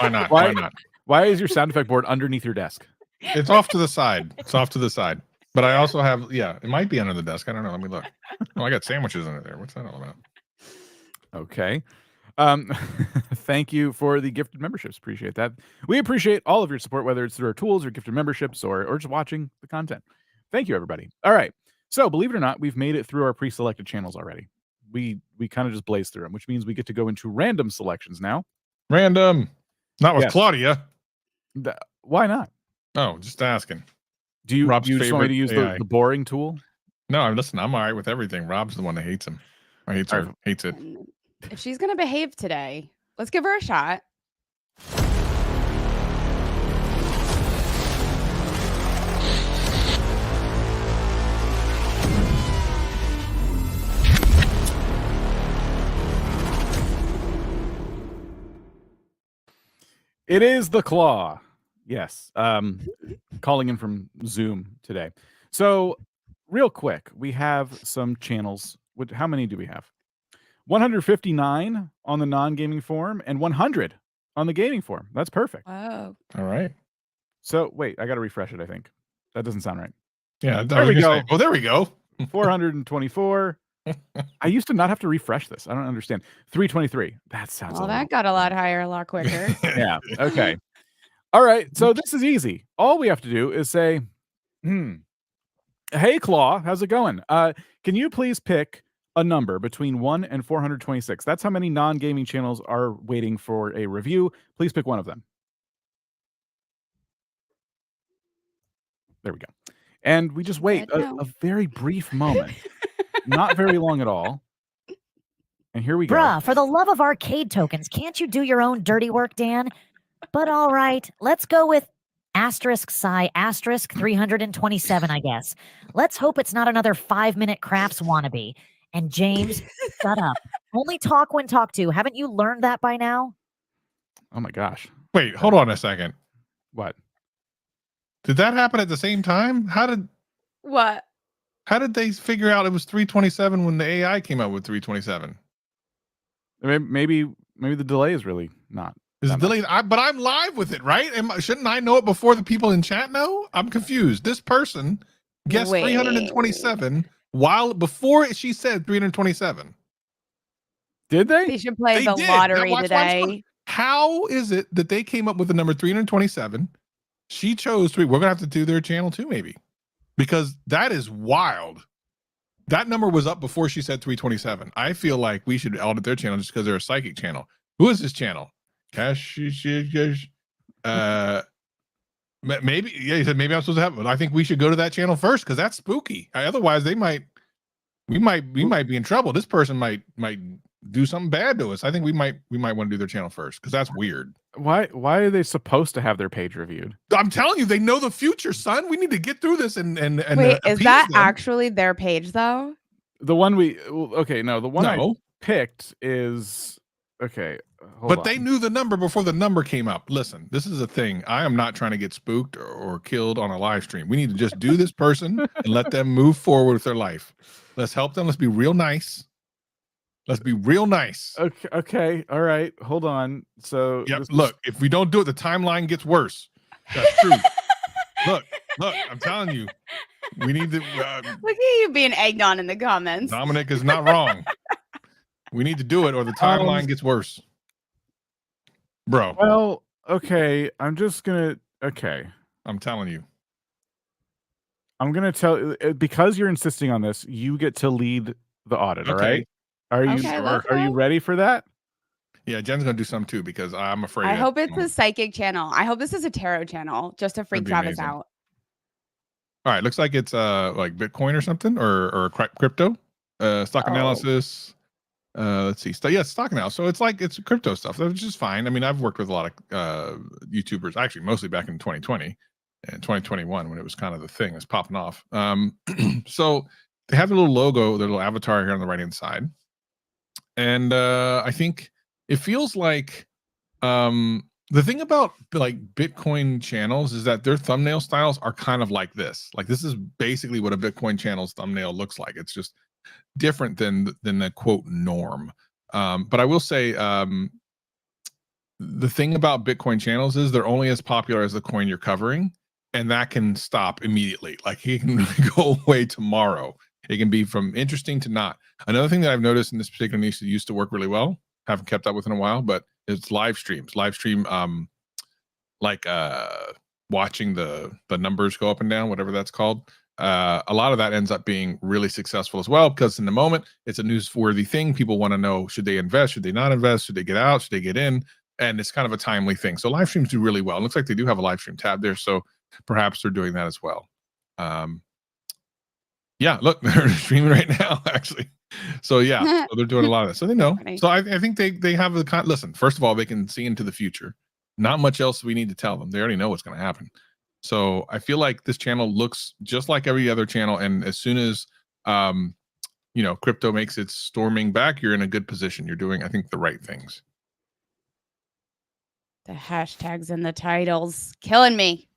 Why not? Why not? Why is your sound effect board underneath your desk? It's off to the side. It's off to the side. But I also have, it might be under the desk. I don't know. Let me look. Oh, I got sandwiches under there. What's that all about? Okay. Thank you for the gifted memberships. Appreciate that. We appreciate all of your support, whether it's through our tools or gifted memberships or just watching the content. Thank you, everybody. All right. So believe it or not, we've made it through our pre-selected channels already. We kind of just blaze through them, which means we get to go into random selections now. Random. Not with Claudia. Why not? Oh, just asking. Do you just want me to use the boring tool? No, listen, I'm all right with everything. Rob's the one that hates him. Or hates her. Hates it. If she's going to behave today, let's give her a shot. It is the CLAAAW. Yes. Calling in from Zoom today. So real quick, we have some channels. How many do we have? 159 on the non-gaming forum and 100 on the gaming forum. That's perfect. Wow. All right. So wait, I got to refresh it, I think. That doesn't sound right. Yeah, there we go. Oh, there we go. 424. I used to not have to refresh this. I don't understand. 323. That sounds that got a lot higher a lot quicker. Yeah. Okay. All right. So this is easy. All we have to do is say, hey, CLAAAW, how's it going? Can you please pick a number between 1 and 426? That's how many non-gaming channels are waiting for a review. Please pick one of them. There we go. And we just wait a very brief moment. Not very long at all. And here we go. Bruh, for the love of arcade tokens, can't you do your own dirty work, Dan? But all right, let's go with *psi *327, I guess. Let's hope it's not another 5-minute crafts wannabe. And James, shut up. Only talk when talked to. Haven't you learned that by now? Oh my gosh. Wait, hold on a second. What? Did that happen at the same time? How did... What? How did they figure out it was 327 when the AI came out with 327? Maybe the delay is really not. Is it delayed? But I'm live with it, right? Shouldn't I know it before the people in chat know? I'm confused. This person guessed 327 while before she said 327. Did they? They should play the lottery today. How is it that they came up with the number 327? She chose 3. We're gonna have to do their channel too, maybe, because that is wild. That number was up before she said 327. I feel like we should audit their channel just because they're a psychic channel. Who is this channel? kAShFK. Maybe, yeah, he said maybe I'm supposed to have it, but I think we should go to that channel first because that's spooky. Otherwise, we might be in trouble. This person might do something bad to us. I think we might want to do their channel first because that's weird. Why are they supposed to have their page reviewed? I'm telling you, they know the future, son. We need to get through this and wait, is that actually their page though? The one the one I picked is okay. But they knew the number before the number came up. Listen, this is a thing. I am not trying to get spooked or killed on a live stream. We need to just do this person and let them move forward with their life. Let's help them. Let's be real nice. Let's be real nice. Okay. All right. Hold on. So look, if we don't do it, the timeline gets worse. That's true. look, I'm telling you, we need to. Look at you being egged on in the comments. Dominic is not wrong. We need to do it or the timeline gets worse. Bro. Well, okay. I'm just going to. Okay. I'm telling you. I'm going to tell because you're insisting on this, you get to lead the audit. Okay. All right. Are you ready for that? Yeah, Jen's gonna do some too because I'm afraid. I hope it's a psychic channel. I hope this is a tarot channel just to freak Travis out. All right, looks like it's like Bitcoin or something or crypto. Stock analysis. Let's see. Stock analysis. So it's crypto stuff, which is fine. I mean, I've worked with a lot of YouTubers, actually mostly back in 2020 and 2021 when it was kind of the thing that's popping off. So they have a little logo, their little avatar here on the right hand side. And I think it feels like the thing about like Bitcoin channels is that their thumbnail styles are kind of like this. Like this is basically what a Bitcoin channel's thumbnail looks like. It's just different than the quote norm. But I will say the thing about Bitcoin channels is they're only as popular as the coin you're covering, and that can stop immediately. Like it can go away tomorrow. It can be from interesting to not. Another thing that I've noticed in this particular niche that used to work really well, haven't kept up with in a while, but it's live streams. Live stream, like watching the numbers go up and down, whatever that's called. A lot of that ends up being really successful as well because in the moment, it's a newsworthy thing. People want to know, should they invest? Should they not invest? Should they get out? Should they get in? And it's kind of a timely thing. So live streams do really well. It looks like they do have a live stream tab there. So perhaps they're doing that as well. Yeah, look, they're streaming right now, actually. So yeah, so they're doing a lot of that. So they know. So I think they have the listen. First of all, they can see into the future. Not much else we need to tell them. They already know what's going to happen. So I feel like this channel looks just like every other channel. And as soon as crypto makes its storming back, you're in a good position. You're doing, I think, the right things. The hashtags and the titles killing me.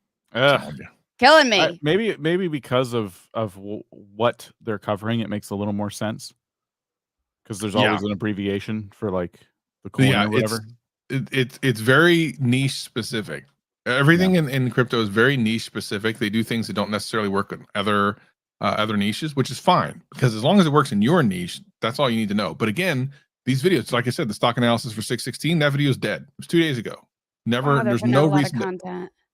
Killing me. Maybe because of what they're covering, it makes a little more sense. Because there's always an abbreviation for like the coin or whatever. It's very niche specific. Everything in crypto is very niche specific. They do things that don't necessarily work in other niches, which is fine because as long as it works in your niche, that's all you need to know. But again, these videos, like I said, the stock analysis for 616, that video is dead. It was 2 days ago. Never. There's no reason.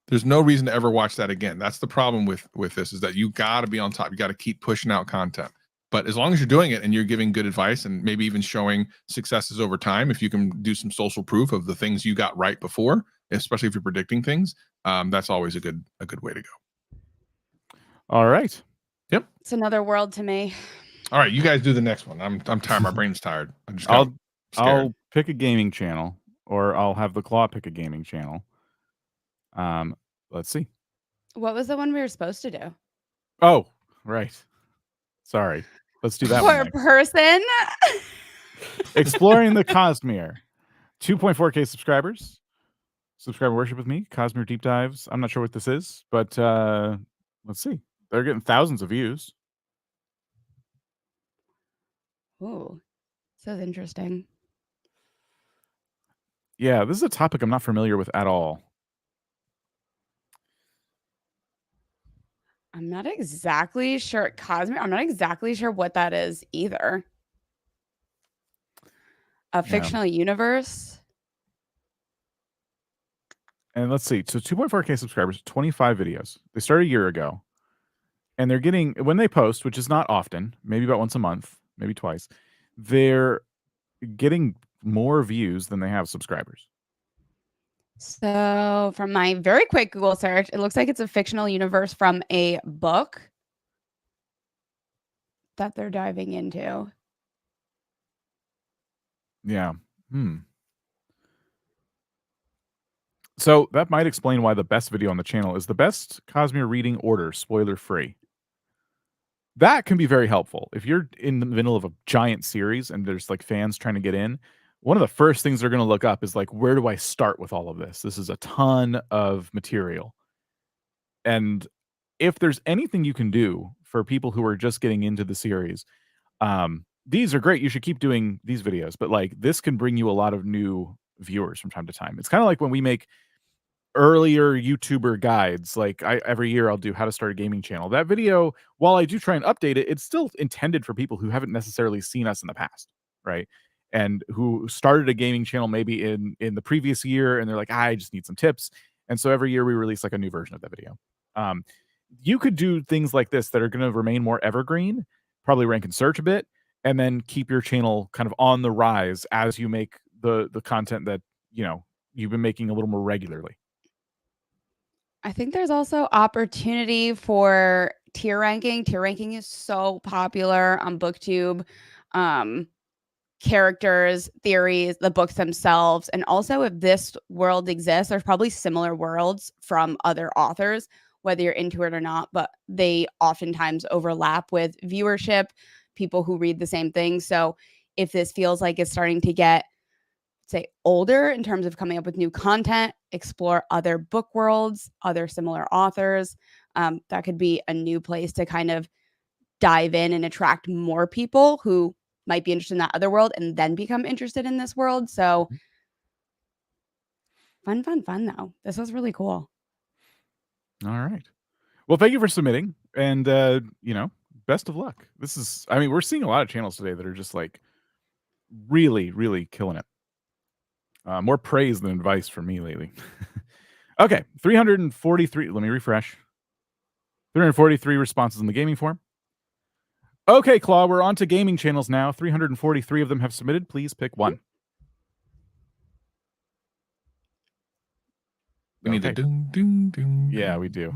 There's no reason to ever watch that again. That's the problem with this is that you got to be on top. You got to keep pushing out content. But as long as you're doing it and you're giving good advice and maybe even showing successes over time, if you can do some social proof of the things you got right before, especially if you're predicting things, that's always a good way to go. All right. Yep. It's another world to me. All right, you guys do the next one. I'm tired. My brain's tired. I'll pick a gaming channel, or I'll have the CLAAAW pick a gaming channel. Let's see. What was the one we were supposed to do? Oh, right. Sorry. Let's do that one. For person. Exploring the Cosmere. 2.4K subscribers. Subscriber worship with me. Cosmere deep dives. I'm not sure what this is, but let's see. They're getting thousands of views. Ooh, this is interesting. Yeah, this is a topic I'm not familiar with at all. I'm not exactly sure. Cosmere, I'm not exactly sure what that is either. A fictional universe? And let's see. So 2.4K subscribers, 25 videos. They started a year ago. And they're getting, when they post, which is not often, maybe about once a month, maybe twice, they're getting more views than they have subscribers. So, from my very quick Google search, it looks like it's a fictional universe from a book that they're diving into. Yeah. So that might explain why the best video on the channel is the best Cosmere reading order, spoiler free. That can be very helpful. If you're in the middle of a giant series and there's like fans trying to get in, one of the first things they're going to look up is like, where do I start with all of this? This is a ton of material. And if there's anything you can do for people who are just getting into the series, these are great. You should keep doing these videos, but like this can bring you a lot of new viewers from time to time. It's kind of like when we make earlier YouTuber guides. Like every year I'll do how to start a gaming channel. That video, while I do try and update it, it's still intended for people who haven't necessarily seen us in the past, right? And who started a gaming channel maybe in the previous year, and they're like, I just need some tips. And so every year we release like a new version of that video. You could do things like this that are going to remain more evergreen, probably rank in search a bit, and then keep your channel kind of on the rise as you make the content that, you know, you've been making a little more regularly. I think there's also opportunity for tier ranking. Tier ranking is so popular on BookTube. Characters, theories, the books themselves. And also, if this world exists, there's probably similar worlds from other authors, whether you're into it or not, but they oftentimes overlap with viewership, people who read the same thing. So if this feels like it's starting to get, say, older in terms of coming up with new content, explore other book worlds, other similar authors, that could be a new place to kind of dive in and attract more people who might be interested in that other world and then become interested in this world. So fun though. This was really cool. All right. Well, thank you for submitting, and you know, best of luck. This is, I mean, we're seeing a lot of channels today that are just like really, really killing it. More praise than advice for me lately. Okay, 343. Let me refresh. 343 responses in the gaming forum. Okay, CLAAAW, we're on to gaming channels now. 343 of them have submitted. Please pick one. We need a doom, doom, doom. Yeah, we do.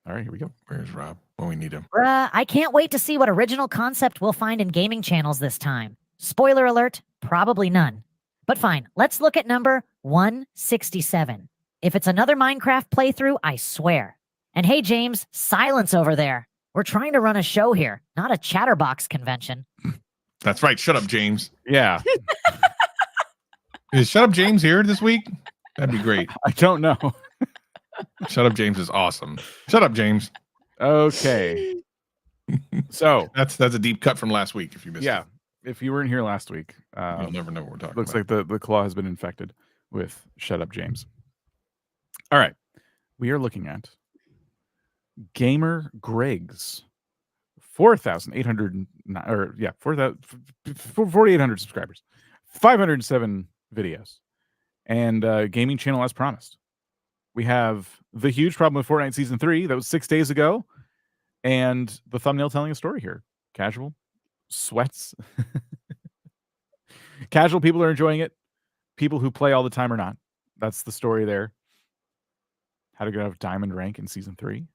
All right, here we go. Where's Rob when we need him? I can't wait to see what original concept we'll find in gaming channels this time. Spoiler alert, probably none. But fine, let's look at number 167. If it's another Minecraft playthrough, I swear. And hey, James, silence over there. We're trying to run a show here, not a chatterbox convention. That's right. Shut up, James. Yeah. Is Shut Up James here this week? That'd be great. I don't know. Shut Up James is awesome. Shut up, James. Okay. So that's a deep cut from last week. If you missed it. If you weren't here last week, you'll never know what we're talking looks about. like the CLAAAW has been infected with Shut Up James. All right. We are looking at GamerGriggs. 4,800 or yeah, 4,800 subscribers, 507 videos, and gaming channel as promised. We have the huge problem with Fortnite Season 3. That was 6 days ago. And the thumbnail telling a story here. Casual. Sweats. Casual people are enjoying it. People who play all the time are not. That's the story there. How to get out of diamond rank in Season 3.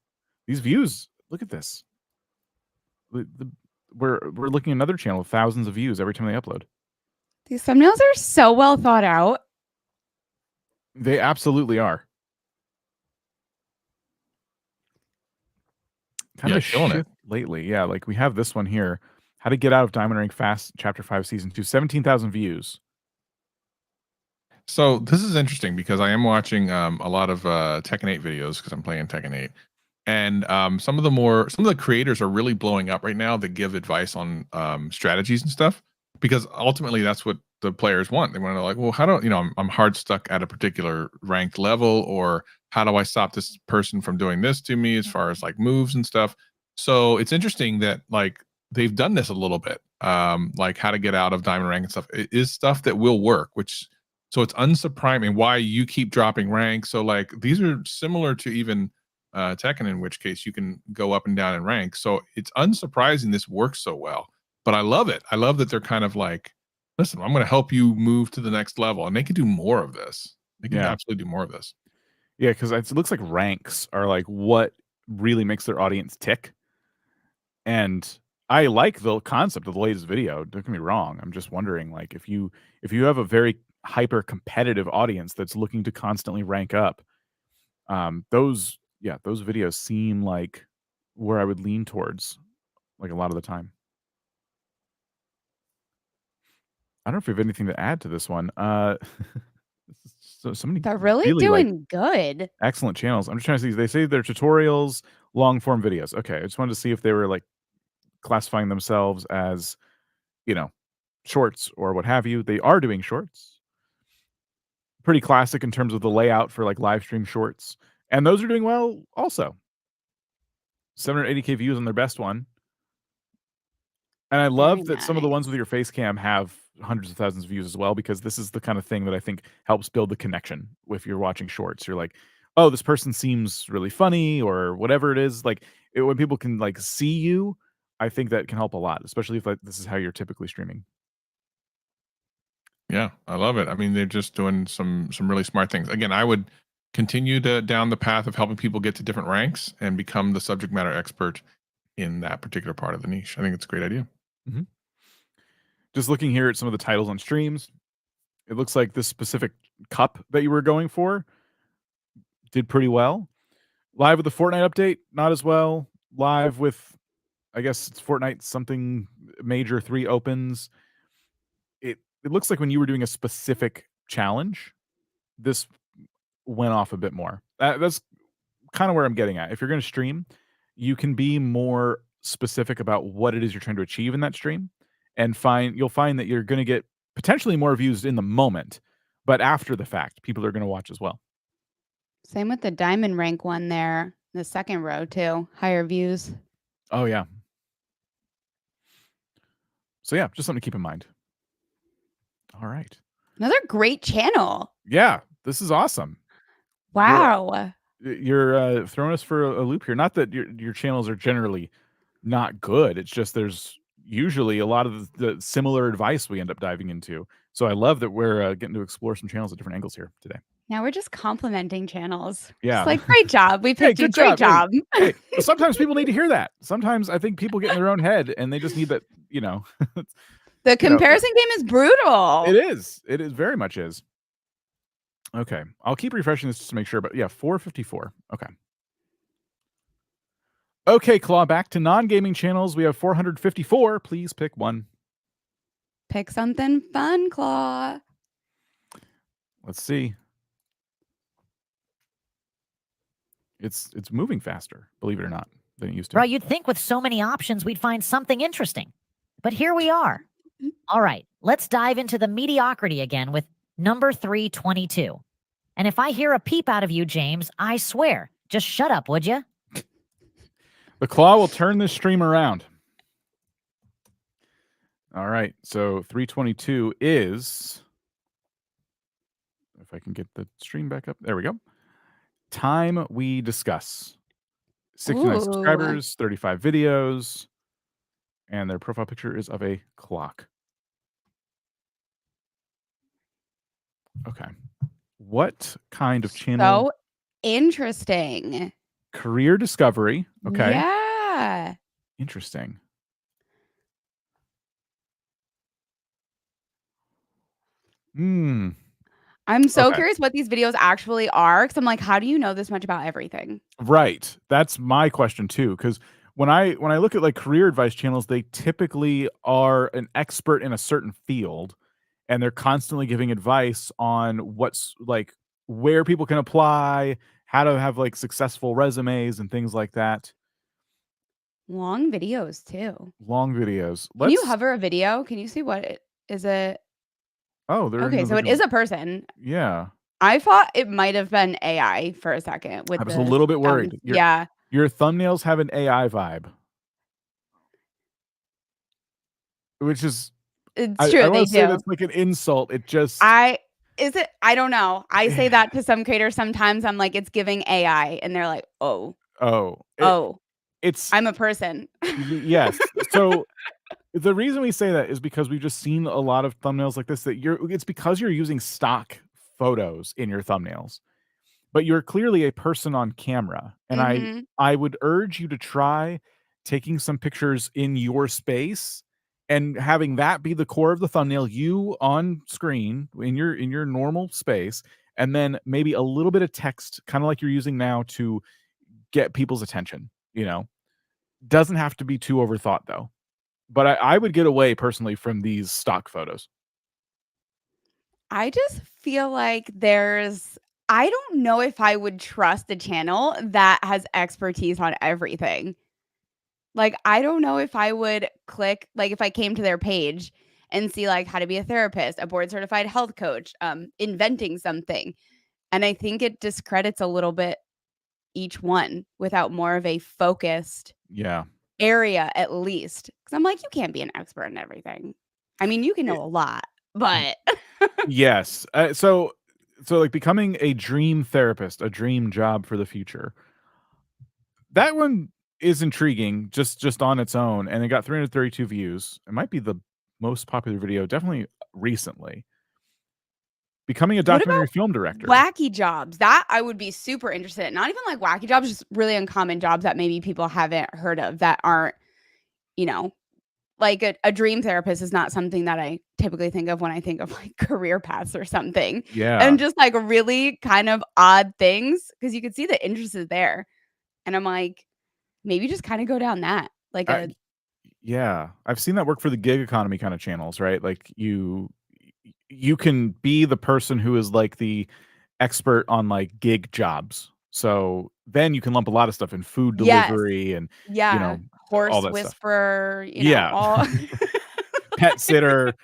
These views, look at this. We're looking at another channel with thousands of views every time they upload. These thumbnails are so well thought out. They absolutely are. Kind of killing it lately. Yeah, like we have this one here. How to get out of diamond rank fast, chapter 5, season 2, 17,000 views. So this is interesting because I am watching a lot of Tekken 8 videos because I'm playing Tekken 8. And some of the creators are really blowing up right now that give advice on strategies and stuff, because ultimately that's what the players want. They want to know, like, well, how do I'm hard stuck at a particular ranked level, or how do I stop this person from doing this to me as far as like moves and stuff. So it's interesting that like they've done this a little bit, like how to get out of diamond rank and stuff. It is stuff that will work, which so it's unsurprising why you keep dropping rank. So like these are similar to even Tekken, in which case you can go up and down in rank. So it's unsurprising this works so well. But I love it. I love that they're kind of like, listen, I'm going to help you move to the next level, and they can do more of this. They can absolutely do more of this. Yeah, because it looks like ranks are like what really makes their audience tick. And I like the concept of the latest video. Don't get me wrong. I'm just wondering, like, if you have a very hyper competitive audience that's looking to constantly rank up, those videos seem like where I would lean towards, like, a lot of the time. I don't know if we have anything to add to this one. So many They're really like, doing good. excellent channels. I'm just trying to see. They say they're tutorials, long form videos. Okay, I just wanted to see if they were like classifying themselves as, shorts or what have you. They are doing shorts. Pretty classic in terms of the layout for like live stream shorts, and those are doing well also. 780K views on their best one. And I love that some of the ones with your face cam have hundreds of thousands of views as well, because this is the kind of thing that I think helps build the connection. If you're watching shorts, you're like, oh, this person seems really funny, or whatever it is. Like when people can like see you, I think that can help a lot, especially if like this is how you're typically streaming. Yeah, I love it. I mean, they're just doing some really smart things. Again, I would continue down the path of helping people get to different ranks and become the subject matter expert in that particular part of the niche. I think it's a great idea. Mm-hmm. Just looking here at some of the titles on streams, it looks like this specific cup that you were going for did pretty well. Live with the Fortnite update, not as well. Live with, I guess it's Fortnite something major 3 opens. It looks like when you were doing a specific challenge, this went off a bit more. That's kind of where I'm getting at. If you're going to stream, you can be more specific about what it is you're trying to achieve in that stream, and you'll find that you're going to get potentially more views in the moment, but after the fact, people are going to watch as well. Same with the diamond rank one there, the second row too, higher views. Oh yeah. So yeah, just something to keep in mind. All right. Another great channel. Yeah, this is awesome. Wow. You're throwing us for a loop here. Not that your channels are generally not good. It's just there's usually a lot of the similar advice we end up diving into. So I love that we're getting to explore some channels at different angles here today. Now we're just complimenting channels. Yeah. It's like, great job. We picked you. Good Great job. Hey, sometimes people need to hear that. Sometimes I think people get in their own head and they just need that, The comparison game is brutal. It is. It is very much is. Okay. I'll keep refreshing this just to make sure, but yeah, 454. Okay. Okay, CLAAAW, back to non-gaming channels. We have 454. Please pick one. Pick something fun, CLAAAW. Let's see. It's moving faster, believe it or not, than it used to. Bro, you'd think with so many options we'd find something interesting. But here we are. All right, let's dive into the mediocrity again with number 322. And if I hear a peep out of you, James, I swear, just shut up, would you? The CLAAAW will turn this stream around. All right, so 322 is, if I can get the stream back up, there we go. Time we discuss. 69 subscribers, 35 videos, and their profile picture is of a clock. Okay. What kind of channel? So interesting. Career discovery. Okay. Yeah. Interesting. I'm so curious what these videos actually are, because I'm like, how do you know this much about everything? Right. That's my question too. Because when I look at like career advice channels, they typically are an expert in a certain field, and they're constantly giving advice on what's like where people can apply, how to have like successful resumes and things like that. Long videos too. Long videos. Can you hover a video? Can you see what it is? It Oh, there. okay. So it is a person. Yeah. I thought it might have been AI for a second. With I was a little bit worried. Yeah. Your thumbnails have an AI vibe, which is it's true. I They want to say do. that's like an insult. It just I don't know. I say that to some creators sometimes. I'm like, it's giving AI, and they're like, oh, it's I'm a person. yes. So the reason we say that is because we've just seen a lot of thumbnails like this that it's because you're using stock photos in your thumbnails, but you're clearly a person on camera. And I would urge you to try taking some pictures in your space and having that be the core of the thumbnail, you on screen in your normal space, and then maybe a little bit of text, kind of like you're using now, to get people's attention. Doesn't have to be too overthought though. But I would get away personally from these stock photos. I just feel like I don't know if I would trust a channel that has expertise on everything. Like, I don't know if I would click, like, if I came to their page and see, like, how to be a therapist, a board certified health coach, inventing something. And I think it discredits a little bit each one without more of a focused area, at least. Because I'm like, you can't be an expert in everything. I mean, you can know a lot, but yes. So like becoming a dream therapist, a dream job for the future. That one is intriguing just on its own, and it got 332 views. It might be the most popular video, definitely recently. Becoming a documentary film director. Wacky jobs. That I would be super interested in. Not even like wacky jobs, just really uncommon jobs that maybe people haven't heard of, that aren't, like a dream therapist is not something that I typically think of when I think of like career paths or something. Yeah. And just like really kind of odd things, because you could see the interest is there. And I'm like, maybe just kind of go down that. Like yeah. I've seen that work for the gig economy kind of channels, right? Like you can be the person who is like the expert on like gig jobs. So then you can lump a lot of stuff in, food delivery and horse all that whisperer, stuff. all pet sitter.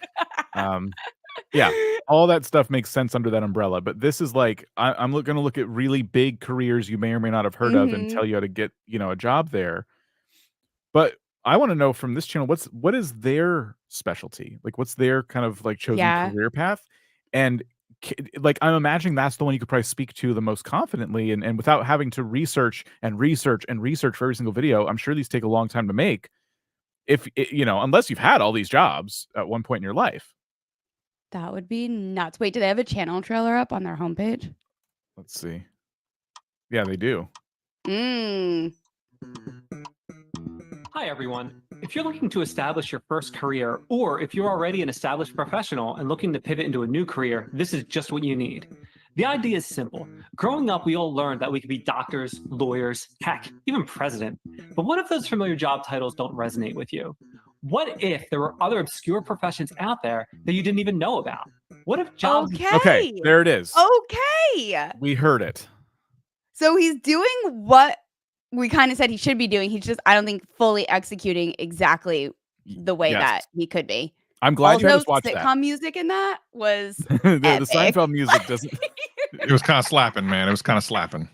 Yeah, all that stuff makes sense under that umbrella. But this is like, I'm going to look at really big careers you may or may not have heard of and tell you how to get, a job there. But I want to know from this channel, what is their specialty? Like, what's their kind of like chosen career path? And like, I'm imagining that's the one you could probably speak to the most confidently, and without having to research for every single video. I'm sure these take a long time to make, unless you've had all these jobs at one point in your life. That would be nuts. Wait, do they have a channel trailer up on their homepage? Let's see. Yeah, they do. Hi, everyone. If you're looking to establish your first career, or if you're already an established professional and looking to pivot into a new career, this is just what you need. The idea is simple. Growing up, we all learned that we could be doctors, lawyers, heck, even president. But what if those familiar job titles don't resonate with you? What if there were other obscure professions out there that you didn't even know about? What if jobs... Okay, there it is. Okay. We heard it. So he's doing what we kind of said he should be doing. He's just, I don't think, fully executing exactly the way that he could be. I'm glad you had us watch sitcom that. Sitcom music in that was the Seinfeld music doesn't... It was kind of slapping, man. It was kind of slapping.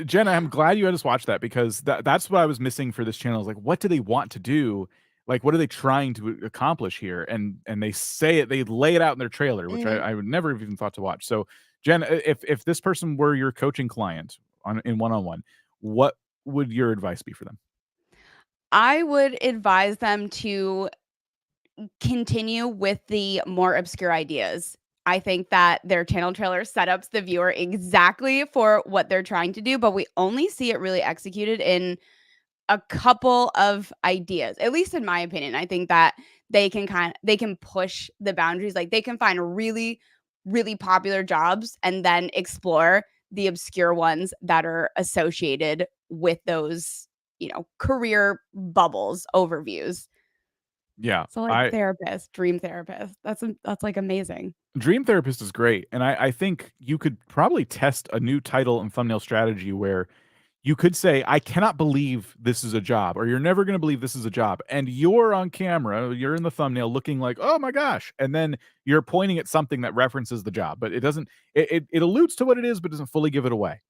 Jenna, I'm glad you had us watch that, because that's what I was missing for this channel. Is like, what do they want to do? Like, what are they trying to accomplish here? And they say it, they lay it out in their trailer, which I would never have even thought to watch. So, Jen, if this person were your coaching client in one-on-one, what would your advice be for them? I would advise them to continue with the more obscure ideas. I think that their channel trailer setups the viewer exactly for what they're trying to do, but we only see it really executed in a couple of ideas, at least in my opinion. I think that they can push the boundaries. Like, they can find really, really popular jobs and then explore the obscure ones that are associated with those, career bubbles, overviews. Yeah. So like therapist, dream therapist. That's like amazing. Dream Therapist is great, and I think you could probably test a new title and thumbnail strategy where you could say, I cannot believe this is a job, or you're never going to believe this is a job. And you're on camera, you're in the thumbnail looking like, oh my gosh. And then you're pointing at something that references the job, but it doesn't, it alludes to what it is, but doesn't fully give it away.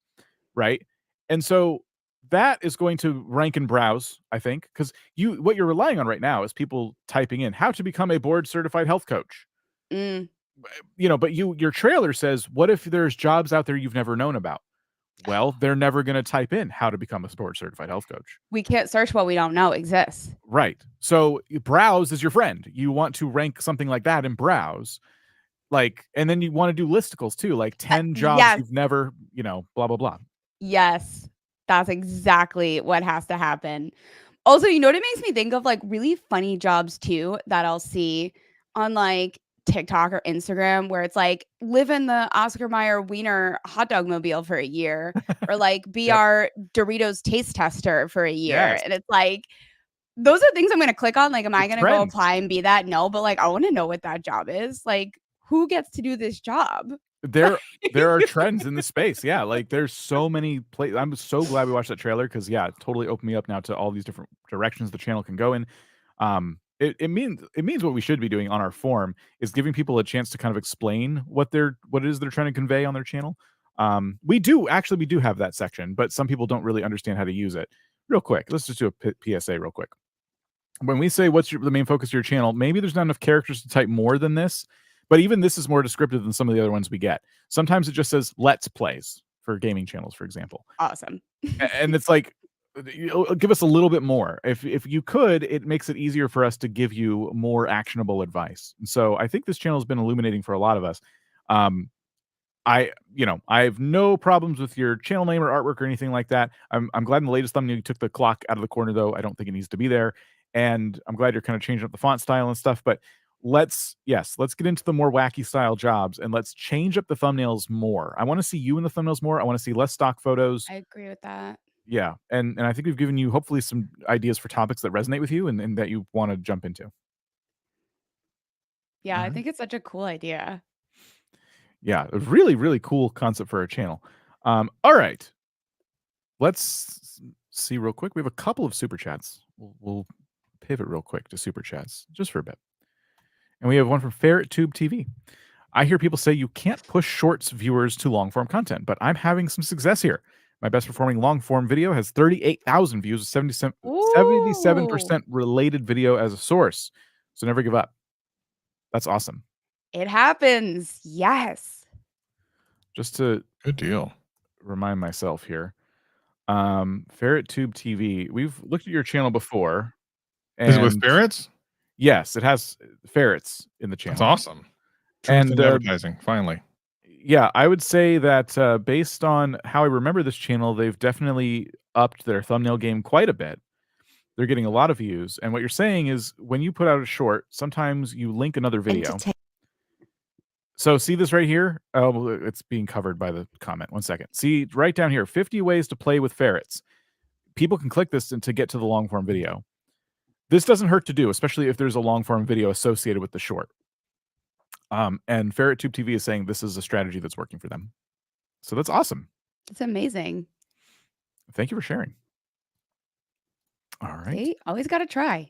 Right. And so that is going to rank and browse, I think, because what you're relying on right now is people typing in how to become a board certified health coach. Mm. But your trailer says, what if there's jobs out there you've never known about? Well, they're never going to type in how to become a board certified health coach. We can't search what we don't know exists. Right. So browse is your friend. You want to rank something like that and browse. And then you want to do listicles too, like 10 jobs you've never, blah, blah, blah. Yes, that's exactly what has to happen. Also, you know what it makes me think of? Like really funny jobs too that I'll see on like TikTok or Instagram where it's like live in the Oscar Mayer Wiener hot dog mobile for a year or like be our Doritos taste tester for a year. Yes. And it's like, those are things I'm going to click on. Like, am I going to go apply and be that? No, but like, I want to know what that job is. Like, who gets to do this job? There are trends in the space. Yeah. Like there's so many places. I'm so glad we watched that trailer because it totally opened me up now to all these different directions the channel can go in. It means what we should be doing on our forum is giving people a chance to kind of explain what it is they're trying to convey on their channel. We do have that section, but some people don't really understand how to use it. Real quick, let's just do a PSA real quick. When we say what's the main focus of your channel, maybe there's not enough characters to type more than this, but even this is more descriptive than some of the other ones we get. Sometimes it just says let's plays for gaming channels, for example. Awesome. And it's like, give us a little bit more. If you could, it makes it easier for us to give you more actionable advice. And so I think this channel has been illuminating for a lot of us. I have no problems with your channel name or artwork or anything like that. I'm glad in the latest thumbnail you took the clock out of the corner, though. I don't think it needs to be there. And I'm glad you're kind of changing up the font style and stuff. But let's get into the more wacky style jobs and let's change up the thumbnails more. I want to see you in the thumbnails more. I want to see less stock photos. I agree with that. Yeah. And I think we've given you hopefully some ideas for topics that resonate with you and that you want to jump into. Yeah, I think it's such a cool idea. Yeah, a really, really cool concept for our channel. All right. Let's see real quick. We have a couple of super chats. We'll pivot real quick to super chats just for a bit. And we have one from FerretTube TV. I hear people say you can't push shorts viewers to long form content, but I'm having some success here. My best performing long form video has 38,000 views with 77% related video as a source. So never give up. That's awesome. It happens. Yes. Just to good deal. Remind myself here. FerretTube TV. We've looked at your channel before. Is it with ferrets? Yes, it has ferrets in the channel. That's awesome. And advertising, finally. Yeah, I would say that based on how I remember this channel, they've definitely upped their thumbnail game quite a bit. They're getting a lot of views. And what you're saying is when you put out a short, sometimes you link another video. So see this right here? Oh, it's being covered by the comment. 1 second. See right down here, 50 ways to play with ferrets. People can click this to get to the long form video. This doesn't hurt to do, especially if there's a long form video associated with the short. And FerretTube TV is saying this is a strategy that's working for them. So that's awesome. It's amazing. Thank you for sharing. All right. See? Always got to try.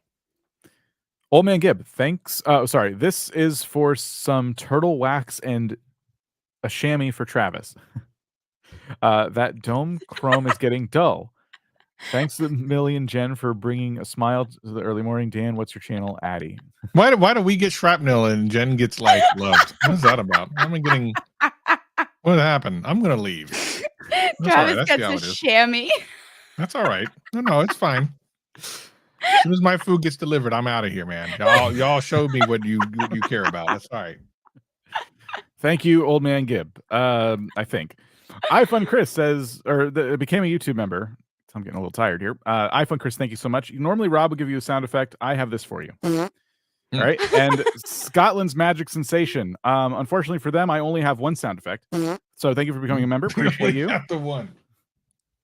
Old Man Gib, thanks. Sorry. This is for some turtle wax and a chamois for Travis. That dome chrome is getting dull. Thanks a million, Jen, for bringing a smile to the early morning. Dan, what's your channel? Addy. Why do we get shrapnel and Jen gets like loved? What is that about? What happened? I'm gonna leave. Travis gets a chamois. That's all right. No, it's fine. As soon as my food gets delivered, I'm out of here, man. Y'all showed me what you care about. That's all right. Thank you, Old Man Gib. I think iFun Chris says, became a YouTube member. I'm getting a little tired here. iPhone Chris, thank you so much. Normally, Rob will give you a sound effect. I have this for you. All right. And Scotland's Magic Sensation. Unfortunately for them, I only have one sound effect. So thank you for becoming a member. Appreciate you. Got the one.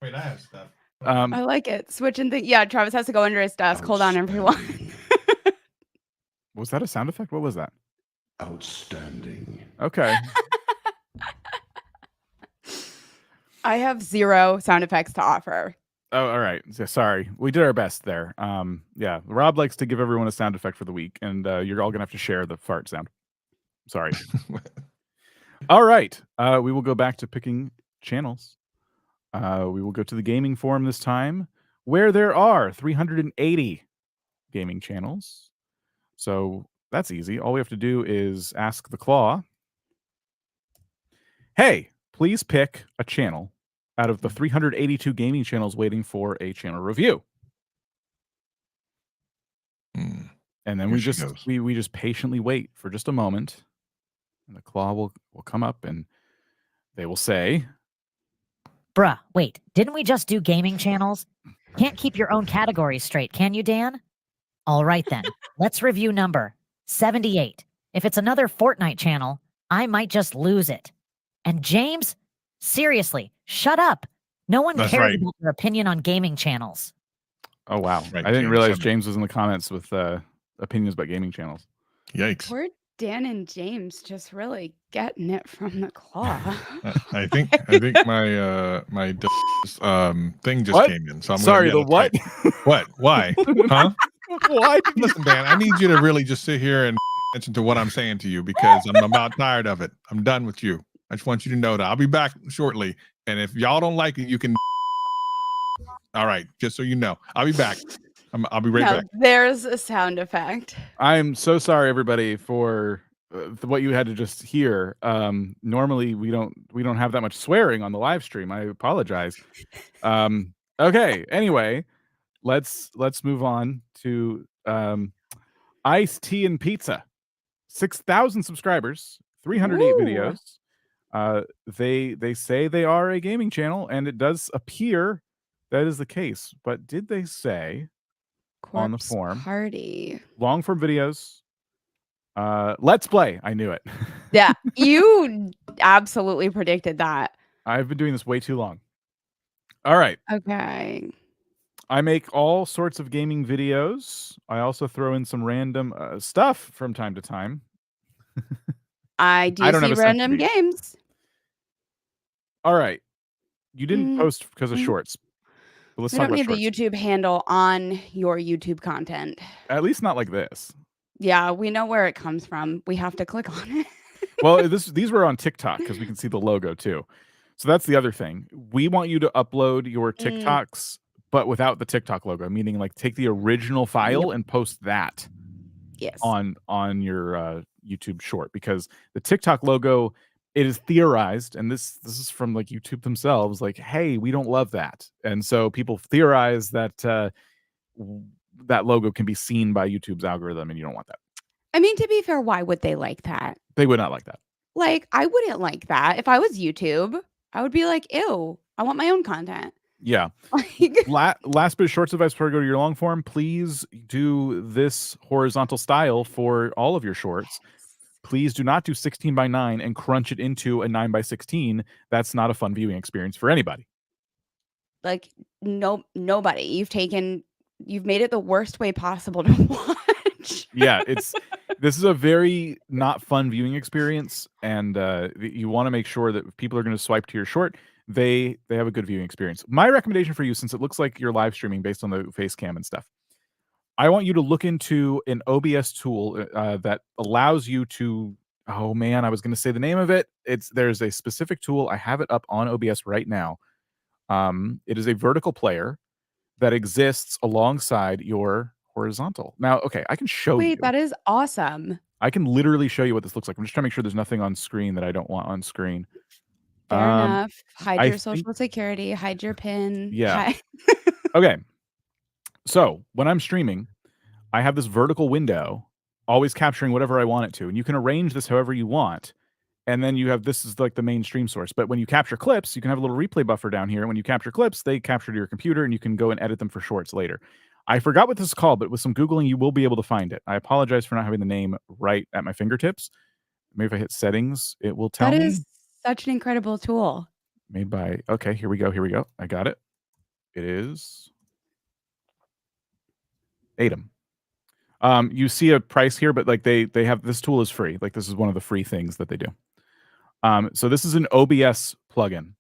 Wait, I have stuff. I like it. Switching things. Yeah, Travis has to go under his desk. Hold on, everyone. Was that a sound effect? What was that? Outstanding. Okay. I have 0 sound effects to offer. Oh, all right. Sorry. We did our best there. Yeah. Rob likes to give everyone a sound effect for the week, and you're all gonna have to share the fart sound. Sorry. All right. We will go back to picking channels. We will go to the gaming forum this time, where there are 380 gaming channels. So that's easy. All we have to do is ask the CLAAAW, hey, please pick a channel out of the 382 gaming channels waiting for a channel review. And then we just patiently wait for just a moment, and the CLAAAW will come up and they will say, Bruh, wait, didn't we just do gaming channels? Can't keep your own categories straight, can you, Dan? All right then, let's review number 78. If it's another Fortnite channel, I might just lose it. And James, seriously, shut up. No one cares about your opinion on gaming channels. Oh, wow. Right, I didn't realize James was in the comments with opinions about gaming channels. Yikes. Poor Dan and James just really getting it from the CLAAAW. I think my thing just came in. So I'm sorry, the what? What? Why? Huh? Why? Listen, Dan, I need you to really just sit here and attention to what I'm saying to you, because I'm about tired of it. I'm done with you. I just want you to know that I'll be back shortly. And if y'all don't like it, you can. All right, just so you know, I'll be back. I'll be right back. There's a sound effect. I'm so sorry, everybody, for what you had to just hear. Normally, we don't have that much swearing on the live stream. I apologize. Okay. Anyway, let's move on to IceteaNPizza. 6,000 subscribers, 308 videos. They say they are a gaming channel, and it does appear that is the case. But did they say on the forum party long form videos? Let's play. I knew it. Yeah, you absolutely predicted that. I've been doing this way too long. All right. Okay. I make all sorts of gaming videos. I also throw in some random stuff from time to time. I don't see random games. All right. You didn't post because of shorts. But let's talk about shorts. The YouTube handle on your YouTube content. At least not like this. Yeah, we know where it comes from. We have to click on it. Well, these were on TikTok because we can see the logo too. So that's the other thing. We want you to upload your TikToks, but without the TikTok logo, meaning like take the original file and post that. Yes. On your YouTube short, because the TikTok logo, it is theorized, and this is from like YouTube themselves, like, hey, we don't love that. And so people theorize that that logo can be seen by YouTube's algorithm, and you don't want that. I mean, to be fair, why would they like that? They would not like that. Like, I wouldn't like that. If I was YouTube, I would be like, ew, I want my own content. Yeah. Last bit of shorts advice before I go to your long form. Please do this horizontal style for all of your shorts. Please do not do 16:9 and crunch it into a 9:16. That's not a fun viewing experience for anybody. Like, nobody. You've made it the worst way possible to watch. Yeah, this is a very not fun viewing experience, and you want to make sure that if people are going to swipe to your short, they have a good viewing experience. My recommendation for you, since it looks like you're live streaming based on the face cam and stuff, I want you to look into an OBS tool that allows you to, oh man, I was going to say the name of it. There's a specific tool. I have it up on OBS right now. It is a vertical player that exists alongside your horizontal. Now, okay, I can show you. Wait, that is awesome. I can literally show you what this looks like. I'm just trying to make sure there's nothing on screen that I don't want on screen. Fair enough. Hide your social security. Hide your PIN. Yeah. Okay. So when I'm streaming, I have this vertical window, always capturing whatever I want it to. And you can arrange this however you want. And then you have, this is like the main stream source. But when you capture clips, you can have a little replay buffer down here. And when you capture clips, they capture to your computer and you can go and edit them for shorts later. I forgot what this is called, but with some Googling, you will be able to find it. I apologize for not having the name right at my fingertips. Maybe if I hit settings, it will tell me. That is such an incredible tool. Made by, okay, here we go. I got it. It is Atom. You see a price here, but like they have, this tool is free. Like this is one of the free things that they do. So this is an OBS plugin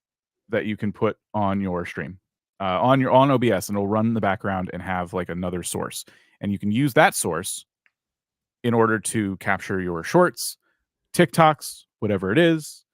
that you can put on your stream, on OBS, and it'll run in the background and have like another source, and you can use that source in order to capture your shorts, TikToks, whatever it is.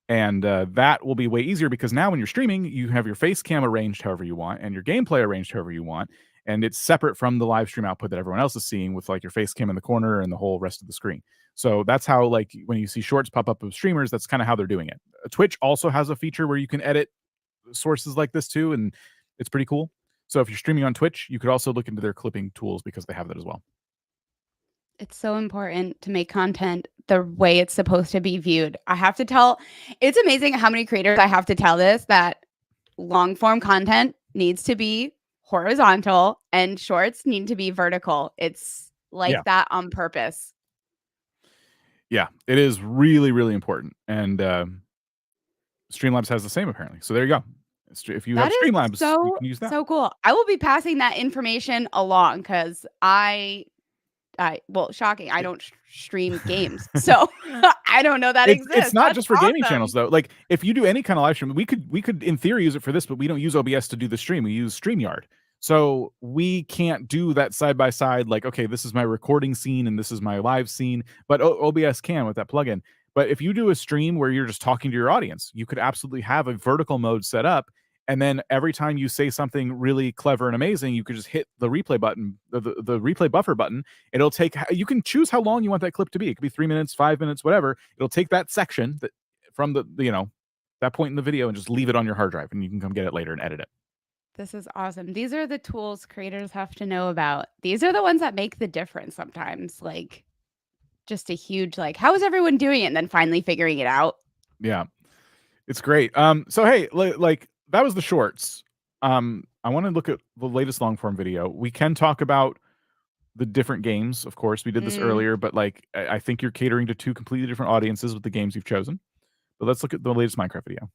And that will be way easier because now when you're streaming, you have your face cam arranged however you want and your gameplay arranged however you want. And it's separate from the live stream output that everyone else is seeing with like your face cam in the corner and the whole rest of the screen. So that's how, like, when you see shorts pop up of streamers, that's kind of how they're doing it. Twitch also has a feature where you can edit sources like this too, and it's pretty cool. So if you're streaming on Twitch, you could also look into their clipping tools because they have that as well. It's so important to make content the way it's supposed to be viewed. I have to tell, it's amazing how many creators I have to tell this, that long form content needs to be horizontal and shorts need to be vertical. It's like that on purpose. Yeah, it is really, really important. And Streamlabs has the same apparently. So there you go. If you have Streamlabs, you can use that. So cool. I will be passing that information along because well, shocking, I don't stream games, so I don't know that exists. It's not That's just for awesome. gaming channels though. Like if you do any kind of live stream, we could in theory use it for this, but we don't use OBS to do the stream. We use StreamYard. So we can't do that side by side. Like, okay, this is my recording scene and this is my live scene, but OBS can with that plugin. But if you do a stream where you're just talking to your audience, you could absolutely have a vertical mode set up. And then every time you say something really clever and amazing, you could just hit the replay button, the replay buffer button. It'll take, you can choose how long you want that clip to be. It could be 3 minutes, 5 minutes, whatever. It'll take that section that from the that point in the video and just leave it on your hard drive, and you can come get it later and edit it. This is awesome. These are the tools creators have to know about. These are the ones that make the difference sometimes. Like just a huge, like, how is everyone doing it? And then finally figuring it out. Yeah, it's great. So hey, like that was the shorts. I want to look at the latest long form video. We can talk about the different games. Of course, we did this earlier, but like I think you're catering to two completely different audiences with the games you've chosen. But let's look at the latest Minecraft video.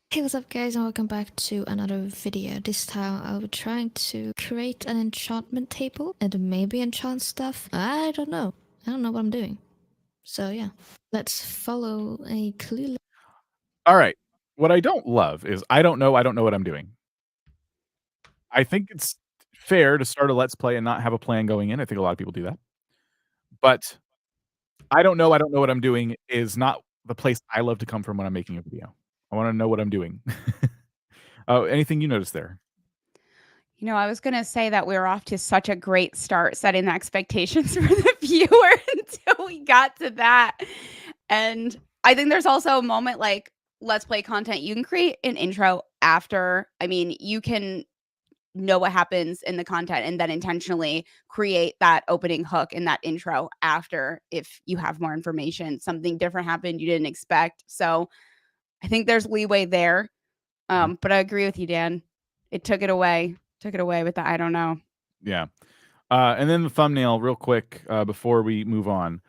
Hey, what's up guys, and welcome back to another video. This time I'll be trying to create an enchantment table and maybe enchant stuff. I don't know what I'm doing. So yeah, let's follow a clue. All right. What I don't love is I don't know what I'm doing. I think it's fair to start a Let's Play and not have a plan going in. I think a lot of people do that. But I don't know what I'm doing is not the place I love to come from when I'm making a video. I want to know what I'm doing. Oh, anything you noticed there? You know, I was going to say that we were off to such a great start setting the expectations for the viewer until we got to that. And I think there's also a moment like Let's Play content. You can create an intro after. I mean, you can know what happens in the content and then intentionally create that opening hook in that intro after if you have more information. Something different happened you didn't expect. So I think there's leeway there. But I agree with you, Dan. It took it away. Took it away with the I don't know. Yeah. And then the thumbnail real quick before we move on.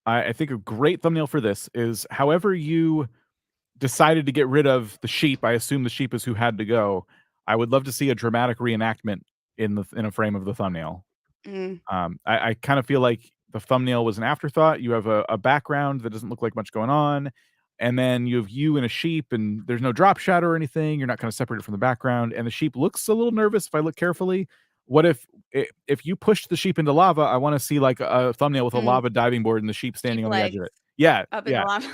I think a great thumbnail for this is however you decided to get rid of the sheep. I assume the sheep is who had to go. I would love to see a dramatic reenactment in a frame of the thumbnail. I kind of feel like the thumbnail was an afterthought. You have a background that doesn't look like much going on. And then you have you and a sheep, and there's no drop shadow or anything. You're not kind of separated from the background. And the sheep looks a little nervous if I look carefully. What if you pushed the sheep into lava? I want to see like a thumbnail with a lava diving board and the sheep standing on the edge of it. Yeah. Up in the lava.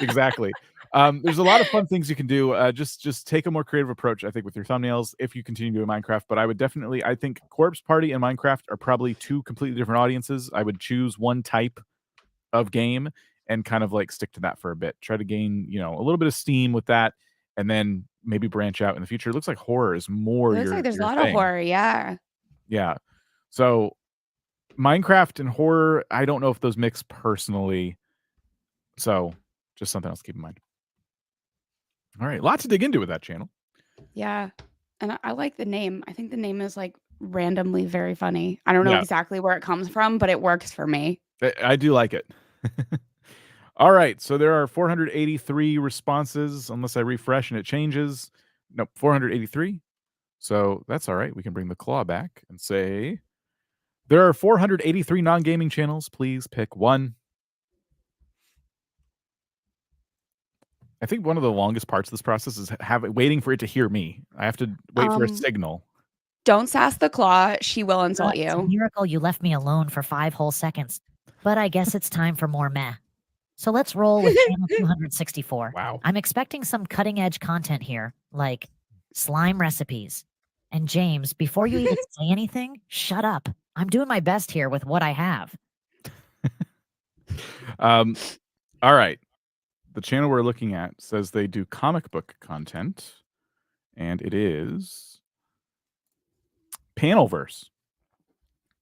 Exactly. There's a lot of fun things you can do. Just take a more creative approach, I think, with your thumbnails if you continue doing Minecraft. But I think Corpse Party and Minecraft are probably two completely different audiences. I would choose one type of game and kind of like stick to that for a bit. Try to gain, a little bit of steam with that, and then maybe branch out in the future. It looks like horror is more. It looks like there's a lot thing. of horror, yeah. Yeah. So Minecraft and horror, I don't know if those mix personally. So just something else to keep in mind. All right, lots to dig into with that channel. Yeah, and I like the name. I think the name is like randomly very funny. I don't know exactly where it comes from, but it works for me. I do like it. All right, so there are 483 responses, unless I refresh and it changes. Nope, 483. So that's all right. We can bring the claw back and say, there are 483 non-gaming channels. Please pick one. I think one of the longest parts of this process is waiting for it to hear me. I have to wait for a signal. Don't sass the claw. She will insult It's a you. miracle you left me alone for 5 whole seconds. But I guess it's time for more meh. So let's roll with channel 264. Wow. I'm expecting some cutting edge content here, like slime recipes. And James, before you even say anything, shut up. I'm doing my best here with what I have. All right. The channel we're looking at says they do comic book content, and it is PanelVerse.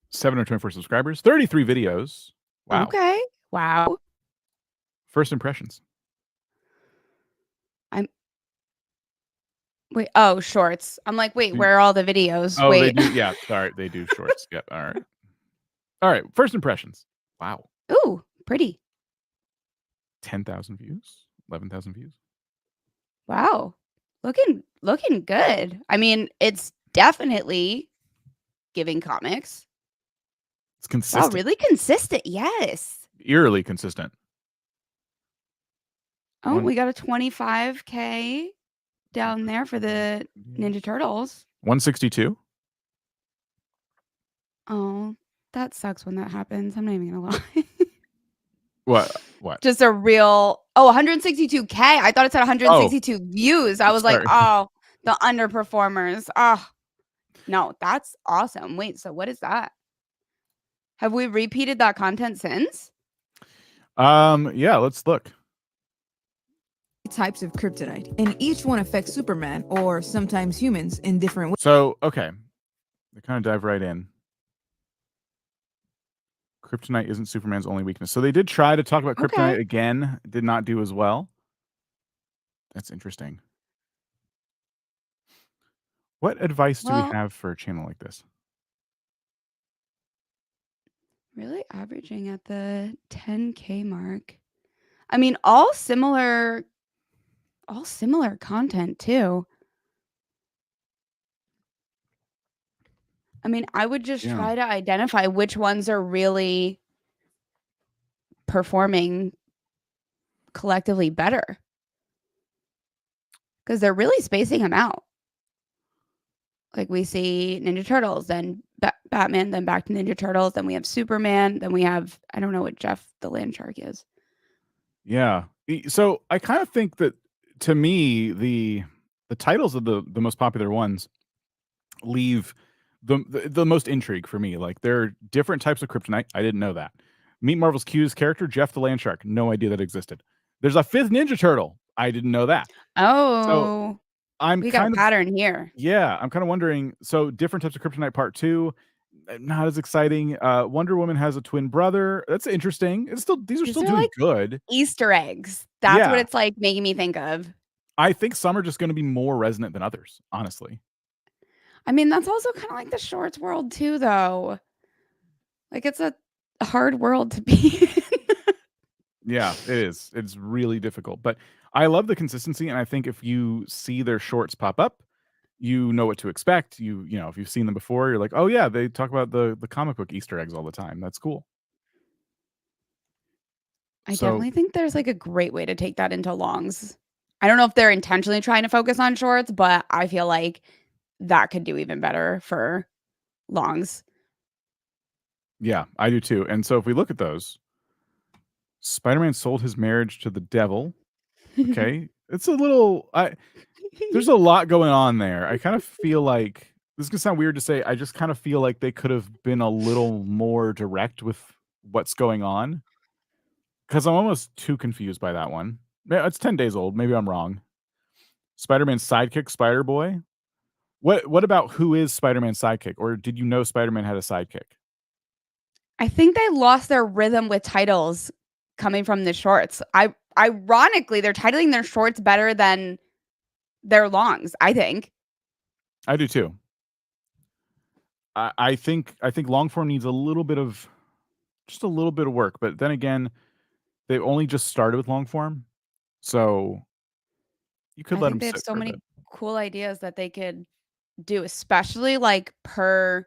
724 subscribers, 33 videos. Wow. Okay. Wow. First impressions. Wait. Oh, shorts. I'm like, wait, where are all the videos? Oh, wait. they do. Yeah. Sorry. They do shorts. Yep. All right. All right. First impressions. Wow. Ooh, pretty. 10,000 views, 11,000 views. Wow. Looking good. I mean, it's definitely giving comics. It's consistent. Wow, really consistent. Yes. Eerily consistent. Oh, we got a 25K down there for the Ninja Turtles. 162. Oh, that sucks when that happens. I'm not even gonna lie. What? Just a real 162K. I thought it said 162 views. I was like, oh, the underperformers. Oh, no, that's awesome. Wait, so what is that? Have we repeated that content since? Yeah, let's look. Types of kryptonite, and each one affects Superman or sometimes humans in different ways. So, okay. They kind of dive right in. Kryptonite isn't Superman's only weakness. So they did try to talk about kryptonite again. Did not do as well. That's interesting. What advice do we have for a channel like this? Really averaging at the 10K mark. I mean, all similar content too. I mean, I would just try to identify which ones are really performing collectively better. Because they're really spacing them out. Like we see Ninja Turtles, then Batman, then back to Ninja Turtles, then we have Superman, then we have, I don't know what Jeff the Land Shark is. Yeah. So I kind of think that, to me, the titles of the most popular ones leave the most intrigue for me. Like, there are different types of kryptonite. I didn't know that. Meet Marvel's Q's character, Jeff the Land Shark. No idea that existed. There's a 5th Ninja Turtle. I didn't know that. Oh, so we got a pattern here. Yeah, I'm kind of wondering. So different types of kryptonite part 2, not as exciting. Wonder Woman has a twin brother. That's interesting. These are still doing good. Easter eggs. That's what it's like making me think of. I think some are just going to be more resonant than others, honestly. I mean, that's also kind of like the shorts world too, though. Like, it's a hard world to be in. Yeah, it is. It's really difficult. But I love the consistency, and I think if you see their shorts pop up, you know what to expect. You know, if you've seen them before, you're like, oh yeah, they talk about the comic book Easter eggs all the time. That's cool. I definitely think there's like a great way to take that into longs. I don't know if they're intentionally trying to focus on shorts, but I feel like that could do even better for longs. Yeah, I do too. And so if we look at those, Spider-Man sold his marriage to the devil. Okay. It's a little, there's a lot going on there. I kind of feel like, this is going to sound weird to say, I just kind of feel like they could have been a little more direct with what's going on. Because I'm almost too confused by that one. It's 10 days old. Maybe I'm wrong. Spider-Man's sidekick, Spider-Boy. What about who is Spider-Man's sidekick? Or did you know Spider-Man had a sidekick? I think they lost their rhythm with titles coming from the shorts. Ironically, they're titling their shorts better than their longs, I think. I do too. I think long form needs just a little bit of work, but then again, they've only just started with long form, so you could let them sit. They have so many cool ideas that they could do, especially like per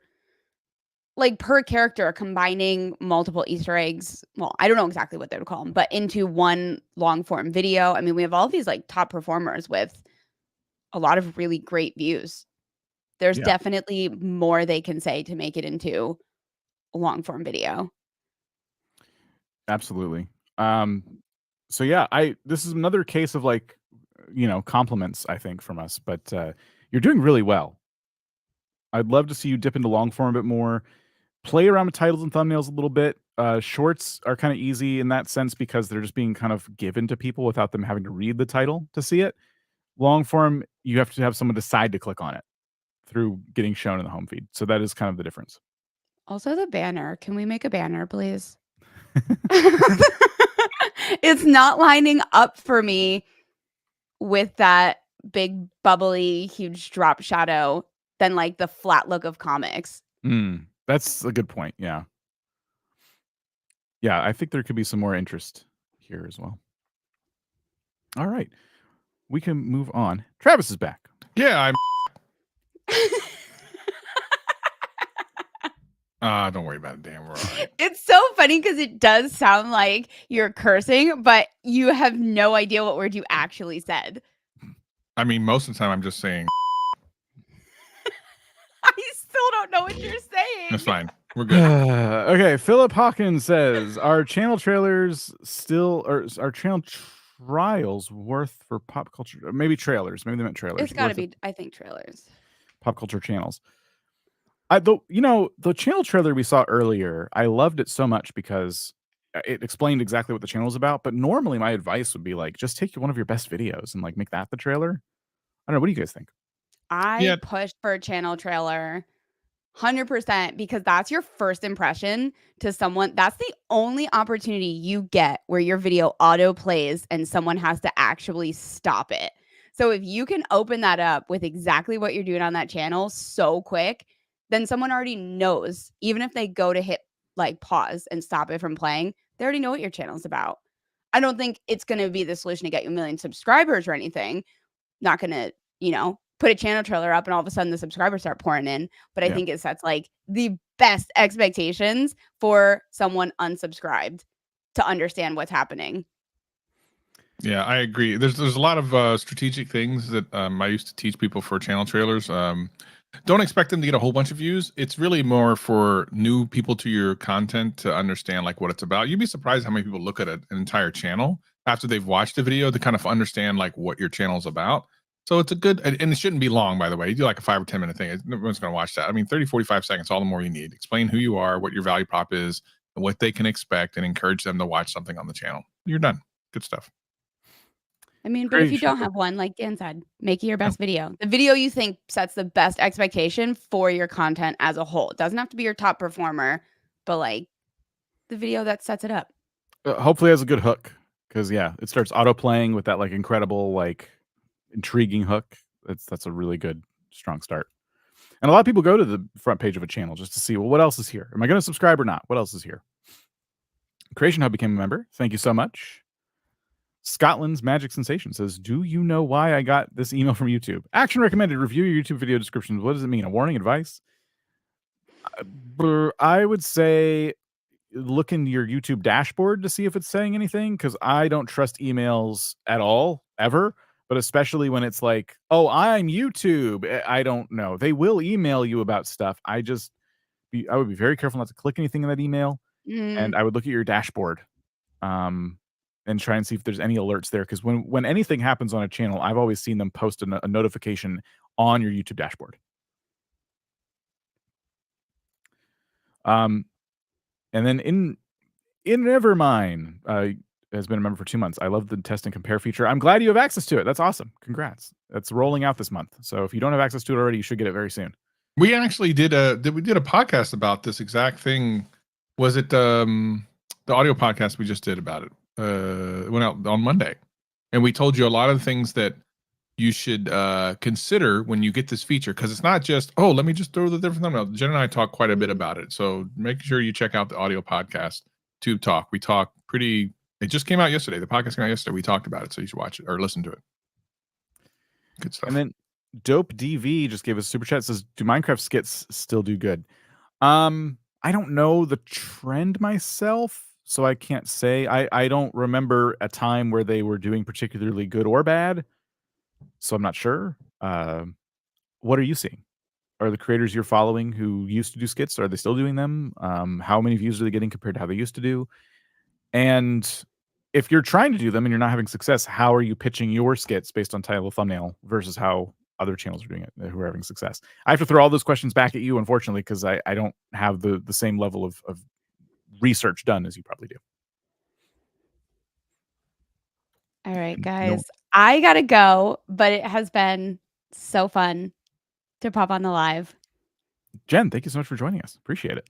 character, combining multiple Easter eggs. Well, I don't know exactly what they would call them, but into one long form video. I mean, we have all these like top performers with a lot of really great views. There's definitely more they can say to make it into a long form video. Absolutely. So yeah, this is another case of like, compliments, I think, from us, but you're doing really well. I'd love to see you dip into long form a bit more. Play around with titles and thumbnails a little bit. Shorts are kind of easy in that sense because they're just being kind of given to people without them having to read the title to see it. Long form, you have to have someone decide to click on it through getting shown in the home feed. So that is kind of the difference. Also, the banner. Can we make a banner, please? It's not lining up for me with that big, bubbly, huge drop shadow than like the flat look of comics. That's a good point. Yeah. Yeah, I think there could be some more interest here as well. All right. We can move on. Travis is back. Yeah, don't worry about it, Dan. We're all right. It's so funny because it does sound like you're cursing, but you have no idea what word you actually said. I mean, most of the time I'm just saying. I still don't know what you're saying. That's fine. We're good. Okay, Philip Hawkins says, "Are channel trailers still, or are channel trials worth for pop culture? Maybe trailers.Maybe they meant trailers. It's got to be, I think, trailers. Pop culture channels. The channel trailer we saw earlier, I loved it so much because it explained exactly what the channel was about. But normally, my advice would be like, just take one of your best videos and like make that the trailer. I don't know. What do you guys think? I push for a channel trailer 100% because that's your first impression to someone. That's the only opportunity you get where your video auto plays and someone has to actually stop it. So if you can open that up with exactly what you're doing on that channel so quick, then someone already knows. Even if they go to hit like pause and stop it from playing, they already know what your channel's about. I don't think it's going to be the solution to get you a million subscribers or anything. Not going to, put a channel trailer up and all of a sudden the subscribers start pouring in. But I think it sets like the best expectations for someone unsubscribed to understand what's happening. Yeah, I agree. There's a lot of strategic things that I used to teach people for channel trailers. Don't expect them to get a whole bunch of views. It's really more for new people to your content to understand like what it's about. You'd be surprised how many people look at an entire channel after they've watched the video to kind of understand like what your channel's about. So it's a good, and it shouldn't be long, by the way. You do like a 5 or 10 minute thing. Everyone's going to watch that. I mean, 30, 45 seconds, all the more you need. Explain who you are, what your value prop is, and what they can expect, and encourage them to watch something on the channel. You're done. Good stuff. I mean, but if you don't have one, like Dan said, make it your best video. The video you think sets the best expectation for your content as a whole. It doesn't have to be your top performer, but like the video that sets it up. Hopefully it has a good hook because it starts auto playing with that like incredible, like intriguing hook. That's a really good, strong start. And a lot of people go to the front page of a channel just to see, well, what else is here? Am I going to subscribe or not? What else is here? Creation Hub became a member. Thank you so much. Scotland's Magic Sensation says, "Do you know why I got this email from YouTube? Action recommended. Review your YouTube video descriptions. What does it mean? A warning, advice?" I would say look into your YouTube dashboard to see if it's saying anything, because I don't trust emails at all, ever. But especially when it's like, "Oh, I'm YouTube." I don't know. They will email you about stuff. I would be very careful not to click anything in that email, and I would look at your dashboard. And try and see if there's any alerts there. Because when anything happens on a channel, I've always seen them post a notification on your YouTube dashboard. And then in Nevermind has been a member for 2 months. I love the test and compare feature. I'm glad you have access to it. That's awesome. Congrats. That's rolling out this month. So if you don't have access to it already, you should get it very soon. We actually did a podcast about this exact thing. Was it the audio podcast we just did about it? Went out on Monday, and we told you a lot of things that you should consider when you get this feature, because it's not just, oh, let me just throw the different thumbnail. Jen and I talk quite a bit about it, so make sure you check out the audio podcast, Tube Talk. We talk it just came out yesterday. The podcast came out yesterday. We talked about it, so you should watch it or listen to it. Good stuff. And then Dope DV just gave us a super chat. Says, "Do Minecraft skits still do good?" I don't know the trend myself, so I can't say. I don't remember a time where they were doing particularly good or bad, so I'm not sure. What are you seeing? Are the creators you're following who used to do skits, are they still doing them? How many views are they getting compared to how they used to do? And if you're trying to do them and you're not having success, how are you pitching your skits based on title, thumbnail versus how other channels are doing it who are having success? I have to throw all those questions back at you, unfortunately, because I don't have the same level of research done as you probably do. All right, guys. I gotta go, but it has been so fun to pop on the live. Jen, thank you so much for joining us. Appreciate it.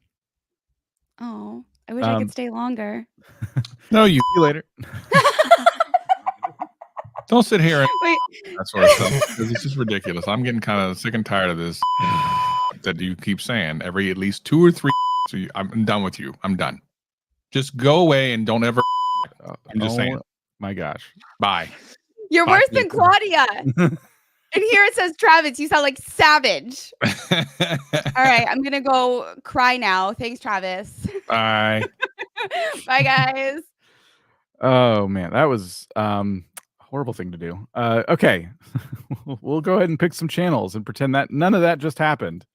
Oh, I wish I could stay longer. No, you. See you later. Don't sit here and Wait. that sort of stuff, because it's just ridiculous. I'm getting kind of sick and tired of this that you keep saying every at least 2 or 3. So I'm done with you. I'm done. Just go away and don't ever. I'm just saying. My gosh. Bye. You're Bye, worse than people. Claudia. And here it says, Travis, you sound like savage. All right, I'm gonna go cry now. Thanks, Travis. Bye. Bye, guys. Oh man, that was horrible thing to do. Okay. We'll go ahead and pick some channels and pretend that none of that just happened.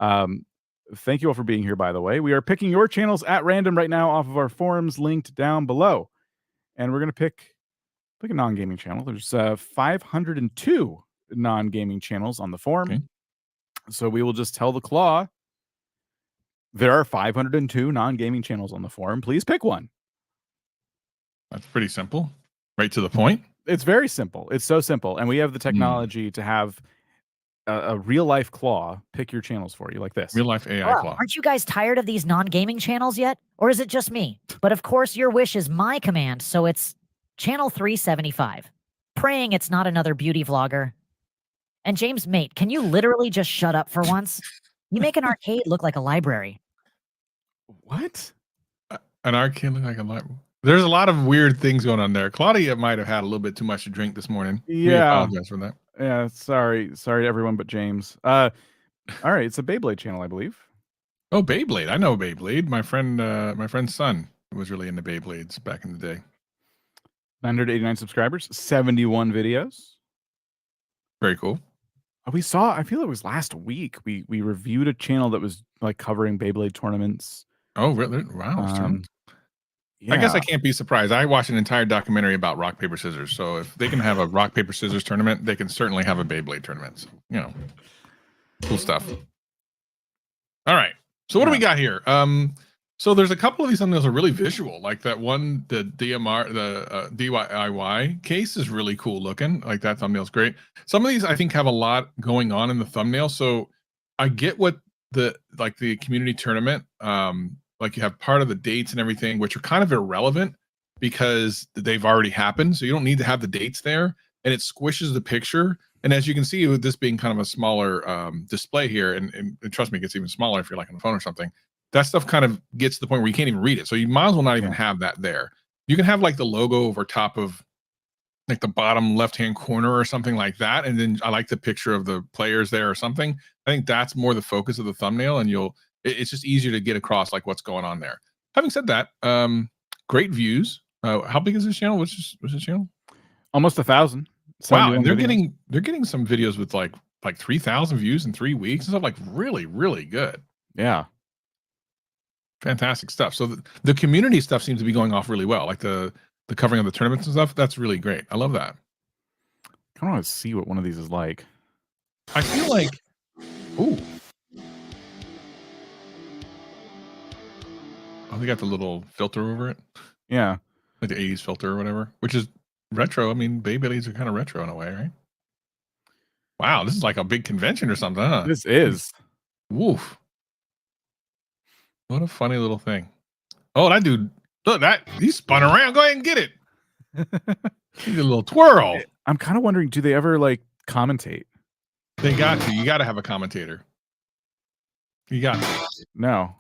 Thank you all for being here, by the way. We are picking your channels at random right now off of our forums linked down below. And we're going to pick a non-gaming channel. There's 502 non-gaming channels on the forum. Okay. So we will just tell the CLAAAW there are 502 non-gaming channels on the forum. Please pick one. That's pretty simple. Right to the point. It's very simple. It's so simple. And we have the technology to have a real-life CLAAW pick your channels for you like this. Real-life AI Well, claw. aren't you guys tired of these non-gaming channels yet? Or is it just me? But of course, your wish is my command, so it's channel 375. Praying it's not another beauty vlogger. And James, mate, can you literally just shut up for once? You make an arcade look like a library. What? An arcade look like a library. There's a lot of weird things going on there. Claudia might have had a little bit too much to drink this morning. We Yeah. apologize for that. Yeah, sorry to everyone but James. All right, it's a BeyBlade channel, I believe. Oh, BeyBlade. I know BeyBlade. My friend's son was really into BeyBlades back in the day. 989 subscribers, 71 videos. Very cool. I feel it was last week. We reviewed a channel that was like covering BeyBlade tournaments. Oh, really? Wow. Yeah. I guess I can't be surprised. I watched an entire documentary about rock, paper, scissors. So if they can have a rock, paper, scissors tournament, they can certainly have a BeyBlade tournament. So, cool stuff. All right. So what do we got here? So there's a couple of these thumbnails that are really visual, like that one, the DIY case is really cool looking. Like that thumbnail's great. Some of these I think have a lot going on in the thumbnail. So I get what the community tournament, like you have part of the dates and everything, which are kind of irrelevant because they've already happened. So you don't need to have the dates there, and it squishes the picture. And as you can see, with this being kind of a smaller display here, and trust me, it gets even smaller if you're like on the phone or something, that stuff kind of gets to the point where you can't even read it. So you might as well not even have that there. You can have like the logo over top of like the bottom left-hand corner or something like that. And then I like the picture of the players there or something. I think that's more the focus of the thumbnail, and it's just easier to get across like what's going on there. Having said that, great views. How big is this channel? What's this channel? Almost 1,000. Wow, and they're getting some videos with like 3,000 views in 3 weeks and stuff, like really, really good. Yeah. Fantastic stuff. So the community stuff seems to be going off really well. Like the covering of the tournaments and stuff. That's really great. I love that. I kind of want to see what one of these is like. I feel like, ooh. Oh, they got the little filter over it. Yeah. Like the 80s filter or whatever, which is retro. I mean, BeyBlades are kind of retro in a way, right? Wow, this is like a big convention or something, huh? This is. Woof. What a funny little thing. Oh, that dude, look, he spun around. Go ahead and get it. He did a little twirl. I'm kind of wondering, do they ever like commentate? They got to. You got to have a commentator. You got to. No.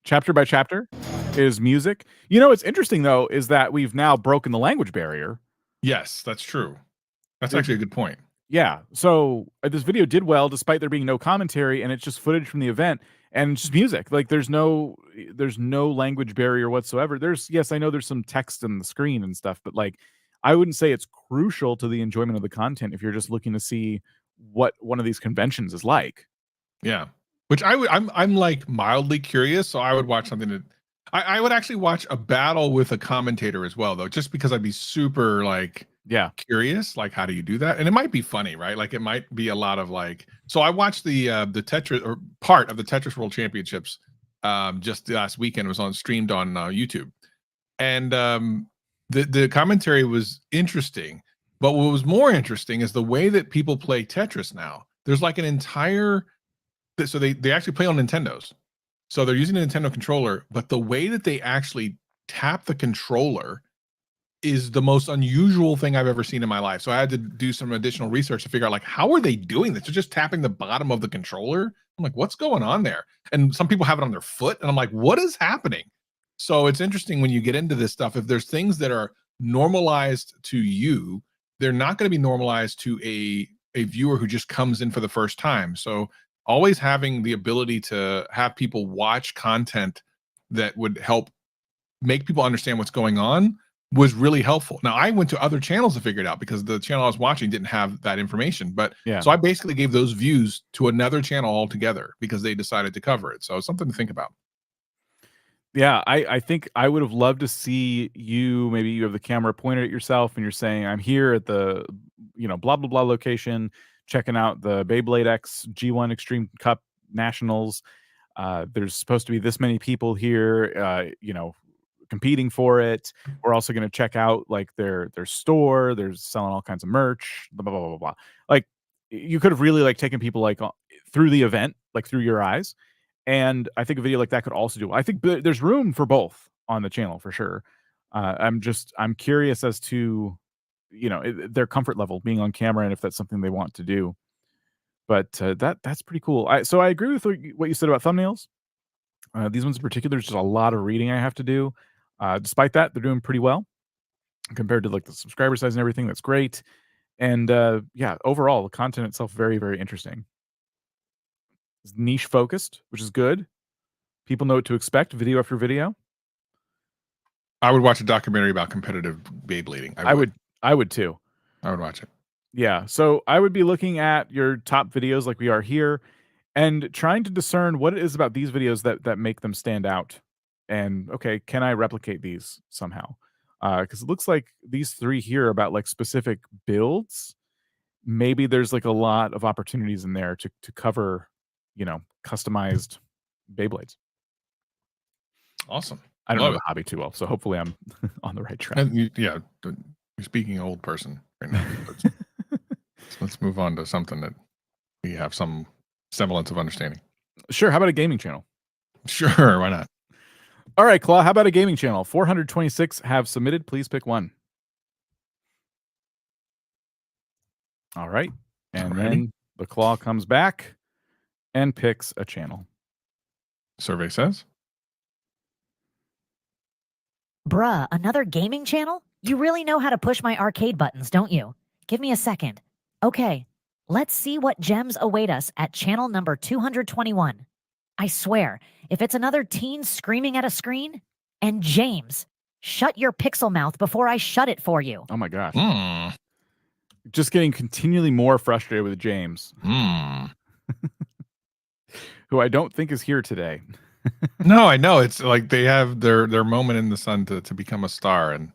Chapter by chapter is music. You know, what's interesting though is that we've now broken the language barrier. Yes, that's true. That's actually a good point. Yeah. So this video did well despite there being no commentary, and it's just footage from the event and it's just music. Like there's no language barrier whatsoever. Yes, I know there's some text in the screen and stuff, but like I wouldn't say it's crucial to the enjoyment of the content if you're just looking to see what one of these conventions is like. Yeah. Which I'm like mildly curious, so I would watch something that I would actually watch a battle with a commentator as well, though, just because I'd be super like curious, like how do you do that? And it might be funny, right? Like it might be a lot of like. So I watched the Tetris or part of the Tetris World Championships just last weekend. It was streamed on YouTube, and the commentary was interesting. But what was more interesting is the way that people play Tetris now. There's like an entire, so they actually play on Nintendos. So they're using a Nintendo controller, but the way that they actually tap the controller is the most unusual thing I've ever seen in my life. So I had to do some additional research to figure out like, how are they doing this? They're just tapping the bottom of the controller. I'm like, what's going on there? And some people have it on their foot, and I'm like, what is happening? So it's interesting when you get into this stuff. If there's things that are normalized to you, they're not going to be normalized to a viewer who just comes in for the first time. So always having the ability to have people watch content that would help make people understand what's going on was really helpful. Now, I went to other channels to figure it out because the channel I was watching didn't have that information. But so I basically gave those views to another channel altogether because they decided to cover it. So it's something to think about. Yeah, I think I would have loved to see you. Maybe you have the camera pointed at yourself and you're saying, I'm here at the, blah, blah, blah location, checking out the BeyBlade X G1 Extreme Cup Nationals. There's supposed to be this many people here, competing for it. We're also going to check out like their store. They're selling all kinds of merch, blah, blah, blah, blah, blah. Like you could have really like taken people like through the event, like through your eyes. And I think a video like that could also do. I think there's room for both on the channel for sure. I'm curious as to, their comfort level being on camera and if that's something they want to do. But that's pretty cool. So I agree with what you said about thumbnails. These ones in particular, there's just a lot of reading I have to do. Despite that, they're doing pretty well compared to like the subscriber size and everything. That's great. And overall, the content itself very, very interesting. It's niche focused, which is good. People know what to expect video after video. I would watch a documentary about competitive Beyblading. I would too. I would watch it. Yeah. So I would be looking at your top videos like we are here and trying to discern what it is about these videos that make them stand out. And okay, can I replicate these somehow? Because it looks like these three here are about like specific builds. Maybe there's like a lot of opportunities in there to cover, customized Beyblades. Awesome. I don't know the hobby too well, so hopefully I'm on the right track. You're speaking old person right now. Let's move on to something that we have some semblance of understanding. Sure. How about a gaming channel? Sure. Why not? All right, CLAAAW. How about a gaming channel? 426 have submitted. Please pick one. All right. And then the CLAAAW comes back and picks a channel. Survey says. Bruh, another gaming channel? You really know how to push my arcade buttons, don't you? Give me a second. Okay, let's see what gems await us at channel number 221. I swear, if it's another teen screaming at a screen, and James, shut your pixel mouth before I shut it for you. Oh my gosh. Just getting continually more frustrated with James. Who I don't think is here today. No, I know. It's like they have their moment in the sun to become a star, and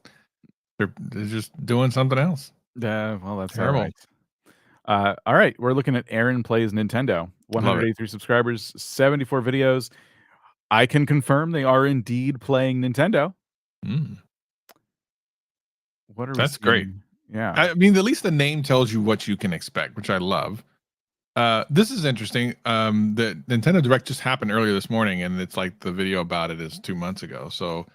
they're just doing something else. Well, that's terrible. All right. All right, we're looking at Aaron Plays Nintendo. 183 subscribers, 74 videos. I can confirm they are indeed playing Nintendo. What are That's great. Yeah. I mean, at least the name tells you what you can expect, which I love. This is interesting. The Nintendo Direct just happened earlier this morning, and it's like the video about it is 2 months ago. So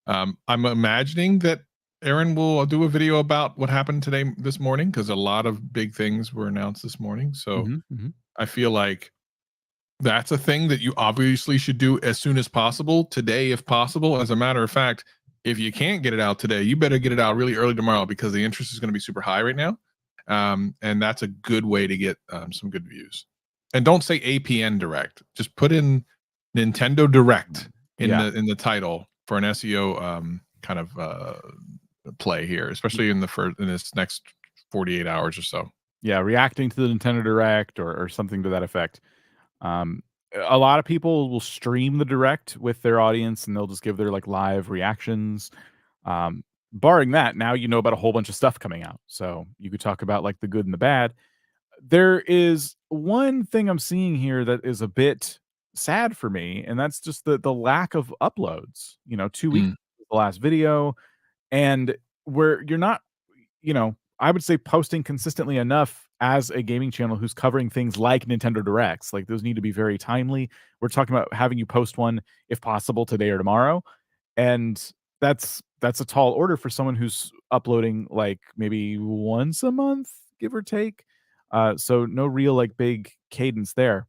I'm imagining that Aaron will do a video about what happened this morning, because a lot of big things were announced this morning. So I feel like that's a thing that you obviously should do as soon as possible, today if possible. As a matter of fact, if you can't get it out today, you better get it out really early tomorrow, because the interest is going to be super high right now. And that's a good way to get some good views. And don't say APN Direct. Just put in Nintendo Direct in the title for an SEO kind of play here, especially in this next 48 hours or so. Yeah, reacting to the Nintendo Direct or something to that effect. A lot of people will stream the Direct with their audience, and they'll just give their like live reactions. Barring that, now you know about a whole bunch of stuff coming out, so you could talk about like the good and the bad. There is one thing I'm seeing here that is a bit sad for me, and that's just the lack of uploads. 2 weeks was the last video, and where you're not, I would say posting consistently enough as a gaming channel who's covering things like Nintendo Directs. Like those need to be very timely. We're talking about having you post one if possible today or tomorrow, and that's a tall order for someone who's uploading like maybe once a month, give or take. So no real like big cadence there.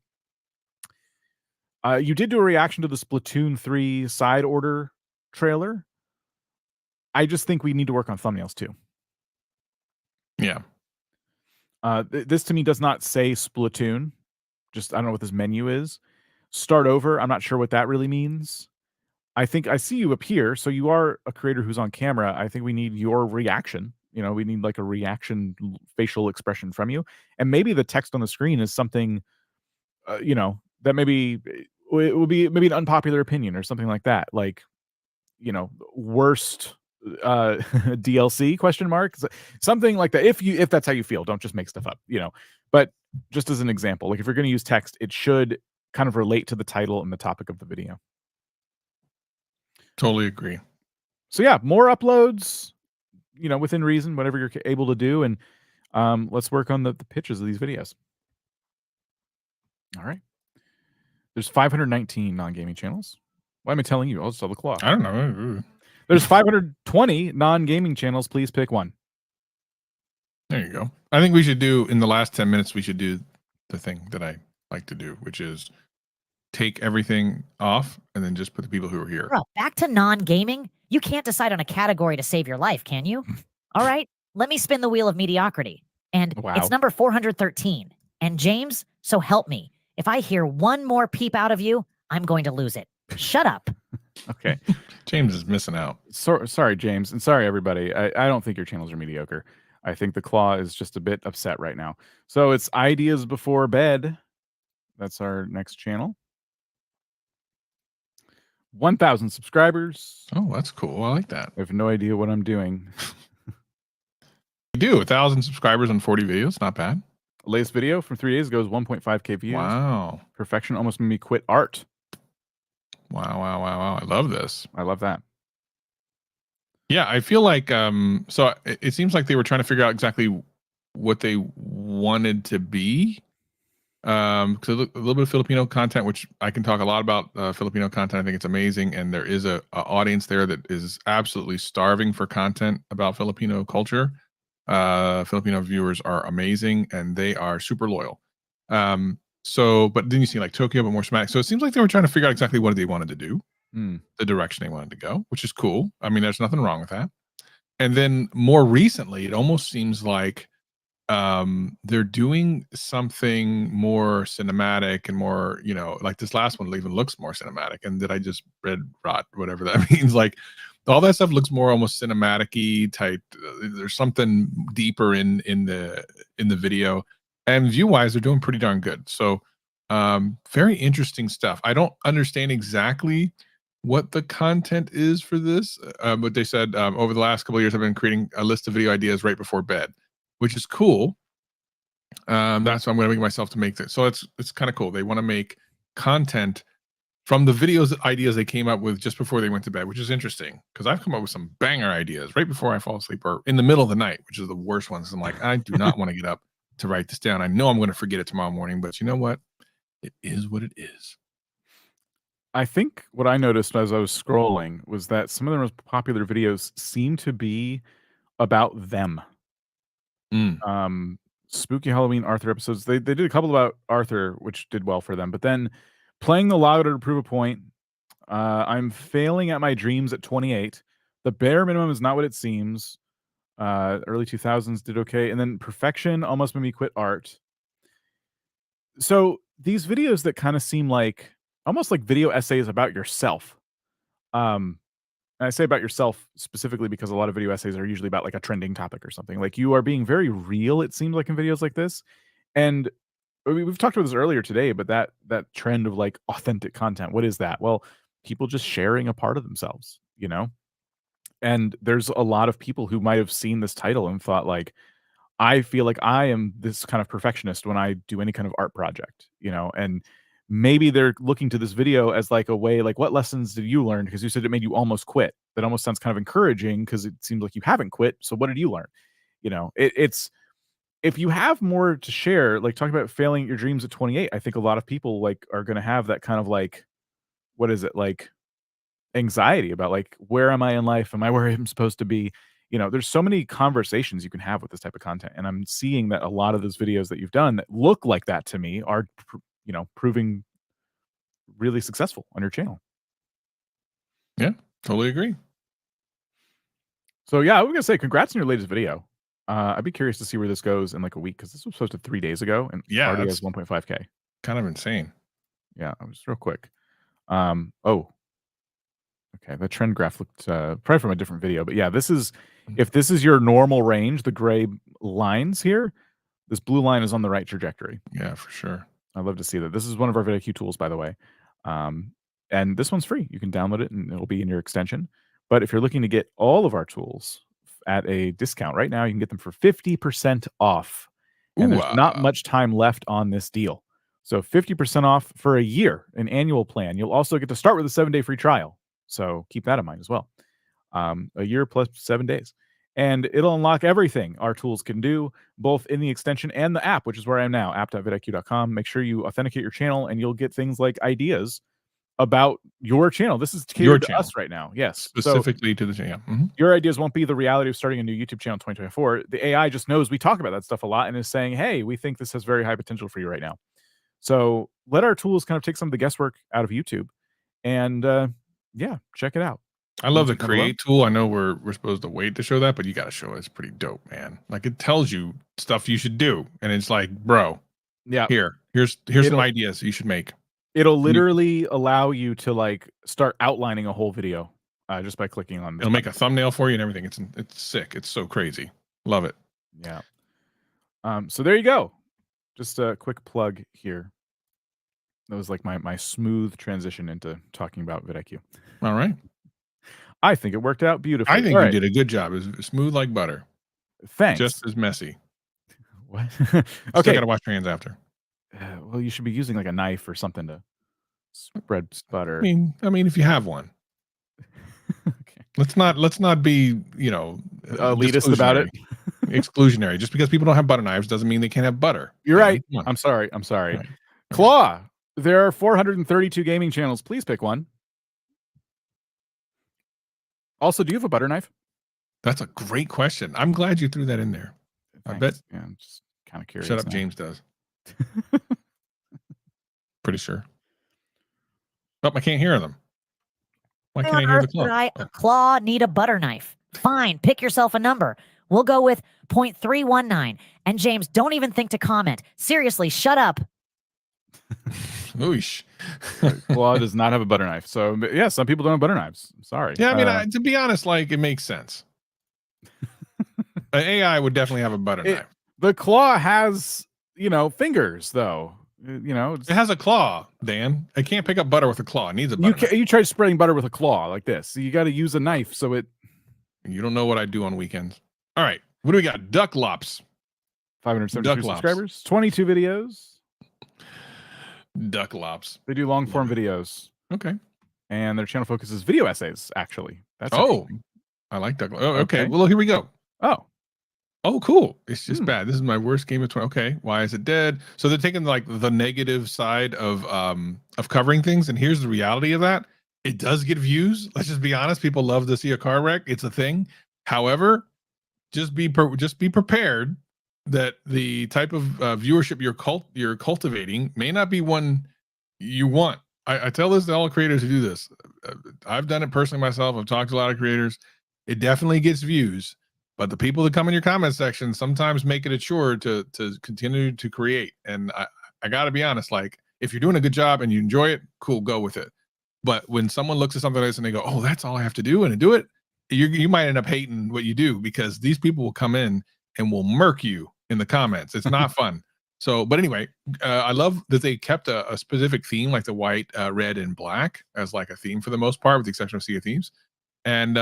You did do a reaction to the Splatoon 3 side order trailer. I just think we need to work on thumbnails too. Yeah. This to me does not say Splatoon. Just I don't know what this menu is. Start over. I'm not sure what that really means. I think I see you up here. So you are a creator who's on camera. I think we need your reaction. We need like a reaction facial expression from you. And maybe the text on the screen is something, that maybe it would be maybe an unpopular opinion or something like that. Like, worst DLC question mark, something like that. If that's how you feel, don't just make stuff up, but just as an example, like if you're going to use text, it should kind of relate to the title and the topic of the video. Totally agree. So yeah, more uploads, within reason, whatever you're able to do. And let's work on the pitches of these videos. All right. There's 519 non-gaming channels. Why am I telling you? I'll just tell the CLAAAW. I don't know. There's 520 non-gaming channels. Please pick one. There you go. I think we should do, in the last 10 minutes, we should do the thing that I like to do, which is take everything off and then just put the people who are here. Bro, back to non-gaming? You can't decide on a category to save your life, can you? All right, let me spin the wheel of mediocrity. And it's number 413. And James, so help me. If I hear one more peep out of you, I'm going to lose it. Shut up. Okay. James is missing out. Sorry, James. And sorry, everybody. I don't think your channels are mediocre. I think the CLAAAW is just a bit upset right now. So it's Ideas Before Bed. That's our next channel. 1,000 subscribers. Oh, that's cool. I like that. I have no idea what I'm doing. You do 1,000 subscribers on 40 videos. Not bad. Latest video from 3 days ago is 1.5K views. Wow. Perfection almost made me quit art. Wow. I love this. I love that. Yeah, I feel like so it seems like they were trying to figure out exactly what they wanted to be. Because a little bit of Filipino content, which I can talk a lot about Filipino content. I think it's amazing, and there is a audience there that is absolutely starving for content about Filipino culture. Filipino viewers are amazing, and they are super loyal. But then you see like Tokyo, but more schematic. So it seems like they were trying to figure out exactly what they wanted to do, the direction they wanted to go, which is cool. I mean, there's nothing wrong with that. And then more recently, it almost seems like they're doing something more cinematic and more, like this last one even looks more cinematic. And did I just read rot, whatever that means? Like all that stuff looks more almost cinematic-y type. There's something deeper in the video, and view-wise, they're doing pretty darn good. So very interesting stuff. I don't understand exactly what the content is for this, but they said over the last couple of years, I've been creating a list of video ideas right before bed, which is cool. That's what I'm going to make myself to make this. So it's kind of cool. They want to make content from the videos ideas they came up with just before they went to bed, which is interesting because I've come up with some banger ideas right before I fall asleep or in the middle of the night, which is the worst ones. I'm like, I do not want to get up to write this down. I know I'm going to forget it tomorrow morning, but you know what? It is what it is. I think what I noticed as I was scrolling was that some of the most popular videos seem to be about them. Spooky Halloween Arthur episodes. They did a couple about Arthur, which did well for them. But then playing the lotto to prove a point. I'm failing at my dreams at 28. The bare minimum is not what it seems. Early 2000s did okay, and then Perfection almost made me quit art. So these videos that kind of seem like almost like video essays about yourself. And I say about yourself specifically because a lot of video essays are usually about like a trending topic or something. Like you are being very real, it seems like in videos like this. And we've talked about this earlier today, but that trend of like authentic content, what is that? Well, people just sharing a part of themselves, you know? And there's a lot of people who might have seen this title and thought like, I feel like I am this kind of perfectionist when I do any kind of art project, you know, and maybe they're looking to this video as like a way, like, what lessons did you learn? Because you said it made you almost quit. That almost sounds kind of encouraging because it seems like you haven't quit. So what did you learn? You know, it's if you have more to share, like talking about failing at your dreams at 28, I think a lot of people like are going to have that kind of like, what is it like? Anxiety about like, where am I in life? Am I where I'm supposed to be? You know, there's so many conversations you can have with this type of content, and I'm seeing that a lot of those videos that you've done that look like that to me are proving really successful on your channel. Yeah, totally agree. So yeah, I was gonna say congrats on your latest video. I'd be curious to see where this goes in like a week, because this was posted 3 days ago and Yeah, already that's has 1.5K. kind of insane. Yeah, just real quick. Oh, okay, the trend graph looked probably from a different video, but yeah, this is, if this is your normal range, the gray lines here, this blue line is on the right trajectory. Yeah, for sure. I'd love to see that. This is one of our VidIQ tools, by the way. And this one's free. You can download it and it'll be in your extension. But if you're looking to get all of our tools at a discount right now, you can get them for 50% off. And Ooh, there's not much time left on this deal. So 50% off for a year, an annual plan. You'll also get to start with a 7-day free trial. So keep that in mind as well. A year plus 7 days. And it'll unlock everything our tools can do, both in the extension and the app, which is where I am now, app.vidiq.com. Make sure you authenticate your channel and you'll get things like ideas about your channel. This is catered to us right now. Yes. Specifically to the channel. Mm-hmm. Your ideas won't be the reality of starting a new YouTube channel in 2024. The AI just knows we talk about that stuff a lot and is saying, hey, we think this has very high potential for you right now. So let our tools kind of take some of the guesswork out of YouTube. And yeah, check it out. I love the create tool. I know we're supposed to wait to show that, but you got to show it. It's pretty dope, man. Like it tells you stuff you should do, and it's like, bro, yeah, here's some ideas you should make. It'll literally allow you to like start outlining a whole video just by clicking on. It'll make a thumbnail for you and everything. It's sick. It's so crazy. Love it. Yeah. So there you go. Just a quick plug here. That was like my smooth transition into talking about vidIQ. All right. I think it worked out beautifully. I think you did a good job. It was smooth like butter. Thanks. Just as messy. What? Okay. Got to wash your hands after. Well, you should be using like a knife or something to spread butter. I mean, if you have one. Okay. Let's not be, elitist about it. Exclusionary. Just because people don't have butter knives doesn't mean they can't have butter. You're right. I'm sorry. Right. CLAAAW. There are 432 gaming channels. Please pick one. Also, do you have a butter knife? That's a great question. I'm glad you threw that in there. Thanks. I bet. Yeah, I'm just kind of curious. Shut up, James does. Pretty sure. Oh, I can't hear them. Why can't I hear the CLAAAW? A CLAAAW need a butter knife. Fine, pick yourself a number. We'll go with 0.319. And James, don't even think to comment. Seriously, shut up. Oosh. CLAAAW does not have a butter knife. So yeah, some people don't have butter knives. I'm sorry. Yeah, I mean, to be honest, like it makes sense. An AI would definitely have a butter knife. The CLAAAW has, fingers though. It has a claw, Dan. I can't pick up butter with a claw. It needs a butter knife. You tried spreading butter with a claw like this. So you got to use a knife so it. You don't know what I do on weekends. All right. What do we got? Ducklops. 572 subscribers. 22 videos. Ducklops. They do long form videos. Okay. And their channel focuses video essays, actually. That's I like Ducklops. Oh, okay. Well, here we go. Oh, cool. It's just bad. This is my worst game of 20. Okay. Why is it dead? So they're taking like the negative side of covering things. And here's the reality of that. It does get views. Let's just be honest. People love to see a car wreck. It's a thing. However, just be prepared that the type of viewership you're cultivating may not be one you want. I tell this to all creators who do this. I've done it personally myself. I've talked to a lot of creators. It definitely gets views, But the people that come in your comment section sometimes make it a chore to continue to create. And I got to be honest, like if you're doing a good job and you enjoy it, cool, go with it. But when someone looks at something like this and they go, oh, that's all I have to do and do it, you might end up hating what you do, because these people will come in and will murk you in the comments. It's not fun. So, but anyway, I love that they kept a specific theme, like the white, red, and black as like a theme for the most part, with the exception of Sea of Thieves. And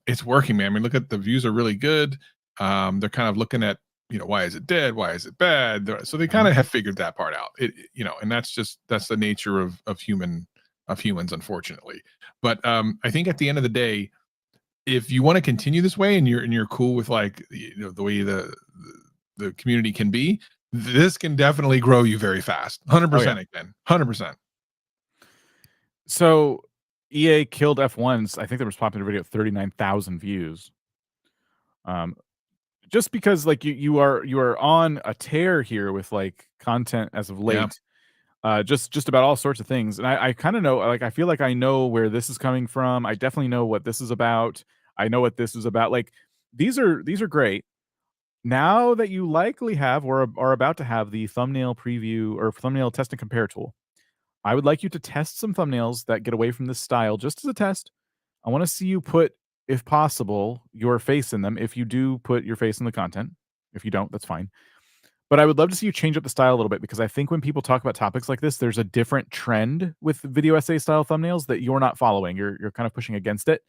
it's working, man. I mean, look at the views are really good. They're kind of looking at, you know, why is it dead? Why is it bad? So they kind of have figured that part out. You know, and that's the nature of humans, unfortunately. But I think at the end of the day, if you want to continue this way and you're cool with, like, you know, the way the community can be, this can definitely grow you very fast. 100% it can. 100%. So EA killed F1's. I think there was popular video 39,000 views. Just because, like, you are on a tear here with, like, content as of late. Just about all sorts of things. And I kind of know, like, I feel like I know where this is coming from. I definitely know what this is about. I know what this is about. Like, these are great. Now that you likely have or are about to have the thumbnail preview or thumbnail test and compare tool, I would like you to test some thumbnails that get away from this style just as a test. I want to see you put, if possible, your face in them. If you do put your face in the content, if you don't, that's fine. But I would love to see you change up the style a little bit, because I think when people talk about topics like this, there's a different trend with video essay style thumbnails that you're not following. You're kind of pushing against it.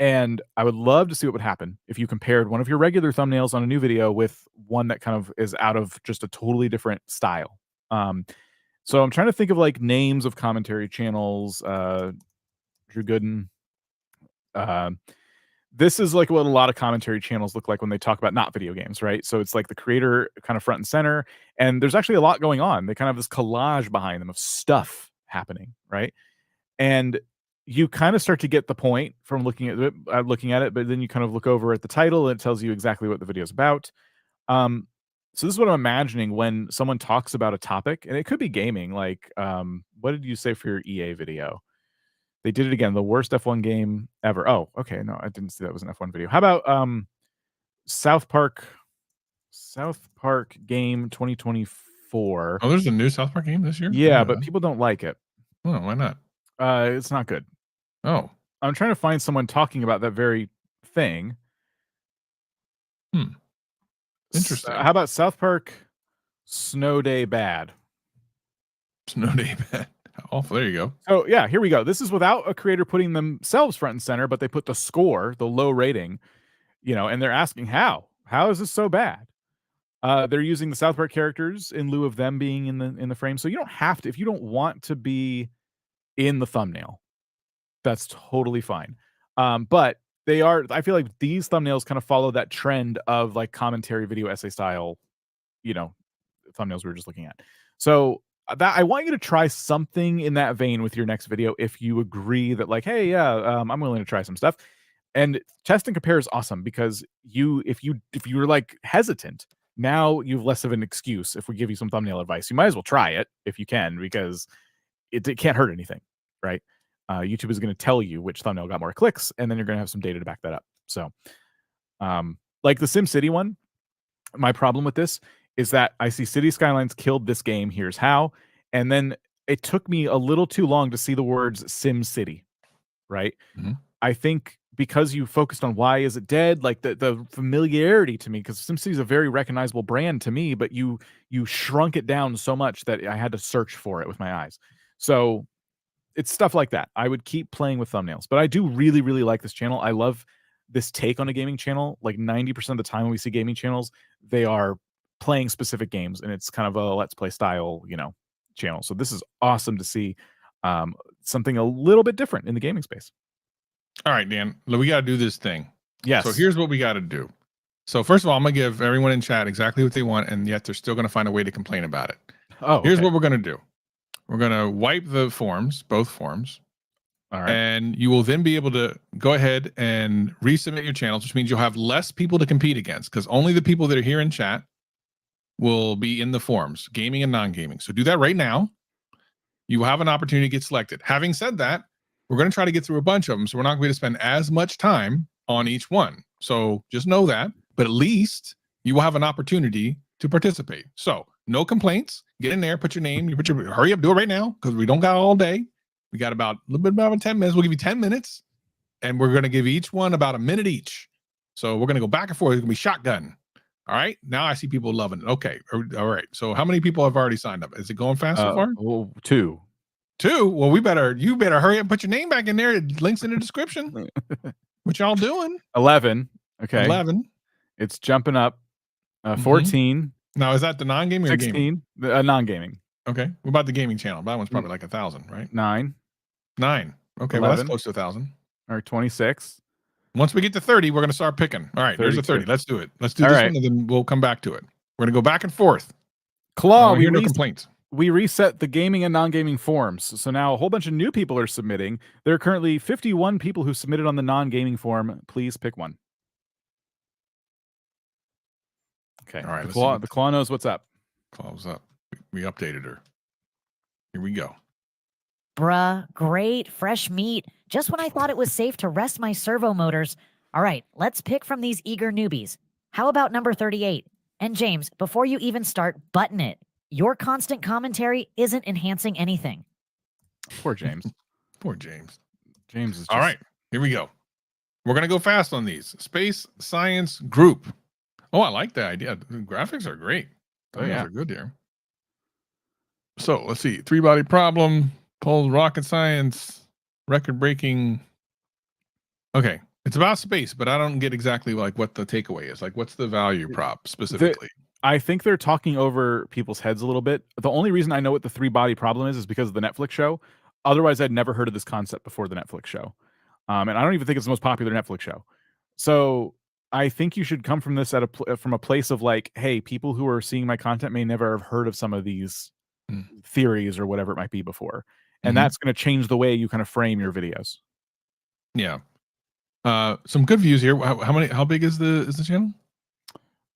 And I would love to see what would happen if you compared one of your regular thumbnails on a new video with one that kind of is out of just a totally different style. So I'm trying to think of, like, names of commentary channels. Drew Gooden. This is like what a lot of commentary channels look like when they talk about not video games, right? So it's like the creator kind of front and center, and there's actually a lot going on. They kind of have this collage behind them of stuff happening, right? And you kind of start to get the point from looking at it, but then you kind of look over at the title and it tells you exactly what the video is about. So this is what I'm imagining when someone talks about a topic, and it could be gaming. Like, what did you say for your EA video? They did it again. The worst F1 game ever. Oh, okay. No, I didn't see that was an F1 video. How about South Park game 2024? Oh, there's a new South Park game this year? Yeah, but people don't like it. Oh, why not? It's not good. Oh. I'm trying to find someone talking about that very thing. Interesting. How about South Park Snow Day Bad? Snow Day Bad. Oh, there you go. Oh, yeah, here we go. This is without a creator putting themselves front and center, but they put the score, the low rating, you know, and they're asking how is this so bad? They're using the South Park characters in lieu of them being in the frame. So you don't have to, if you don't want to be in the thumbnail, that's totally fine. But they are, I feel like these thumbnails kind of follow that trend of, like, commentary video essay style, you know, thumbnails we were just looking at. So that I want you to try something in that vein with your next video if you agree that, like, hey, yeah, I'm willing to try some stuff. And test and compare is awesome, because if you're like hesitant, now you have less of an excuse. If we give you some thumbnail advice, you might as well try it if you can, because it can't hurt anything, right? YouTube is going to tell you which thumbnail got more clicks, and then you're going to have some data to back that up. So, like the SimCity one, my problem with this is that I see City Skylines killed this game, here's how, and then it took me a little too long to see the words Sim City, right? Mm-hmm. I think because you focused on why is it dead, like the familiarity to me, because SimCity is a very recognizable brand to me, but you shrunk it down so much that I had to search for it with my eyes. So it's stuff like that. I would keep playing with thumbnails, but I do really, really like this channel. I love this take on a gaming channel. Like 90% of the time when we see gaming channels, they are playing specific games, and it's kind of a let's play style, you know, channel. So this is awesome to see something a little bit different in the gaming space. All right, Dan, we got to do this thing. Yes. So here's what we got to do. So first of all, I'm going to give everyone in chat exactly what they want, and yet they're still going to find a way to complain about it. Oh, here's what we're going to do. We're going to wipe the forms, both forms. All right. And you will then be able to go ahead and resubmit your channels, which means you'll have less people to compete against, because only the people that are here in chat will be in the forms, gaming and non-gaming. So do that right now. You will have an opportunity to get selected. Having said that, we're going to try to get through a bunch of them, so we're not going to spend as much time on each one. So just know that. but at least you will have an opportunity to participate. So no complaints. Get in there, put your name, hurry up, do it right now because we don't got all day. We got about a little bit about 10 minutes. We'll give you 10 minutes, and we're going to give each one about a minute each. So we're going to go back and forth. It's going to be shotgun. All right. Now I see people loving it. Okay. All right. So how many people have already signed up? Is it going fast so far? Well, 2. 2. Well, you better hurry up and put your name back in there. Links in the description. What y'all doing? 11. Okay. 11. It's jumping up. 14. Now, is that the non-gaming 16. or gaming? Non-gaming. Okay. What about the gaming channel? That one's probably like 1,000, right? 9. 9. Okay. 11. Well, that's close to 1,000. Or 26. Once we get to 30, we're going to start picking. All right. 32. There's a 30. Let's do it. Let's do this one, and then we'll come back to it. We're going to go back and forth. CLAAAW, no complaints. We reset the gaming and non-gaming forms. So now a whole bunch of new people are submitting. There are currently 51 people who submitted on the non-gaming form. Please pick one. Okay. All right. The CLAAAW knows what's up. CLAAAW's up. We updated her. Here we go. Bruh, great, fresh meat. Just when I thought it was safe to rest my servo motors. All right, let's pick from these eager newbies. How about number 38? And James, before you even start, button it. Your constant commentary isn't enhancing anything. Poor James. Poor James. James is just... All right, here we go. We're going to go fast on these. Space Science Group. Oh, I like that idea. The graphics are great. Oh, yeah. Are good here. So let's see. 3-body problem. Polls rocket science. Record-breaking. Okay. It's about space, but I don't get exactly like what the takeaway is. Like, what's the value prop specifically? I think they're talking over people's heads a little bit. The only reason I know what the 3-body problem is because of the Netflix show. Otherwise, I'd never heard of this concept before the Netflix show. And I don't even think it's the most popular Netflix show. So I think you should come from this from a place of like, hey, people who are seeing my content may never have heard of some of these theories or whatever it might be before. And that's going to change the way you kind of frame your videos. Yeah. Some good views here. How big is the channel?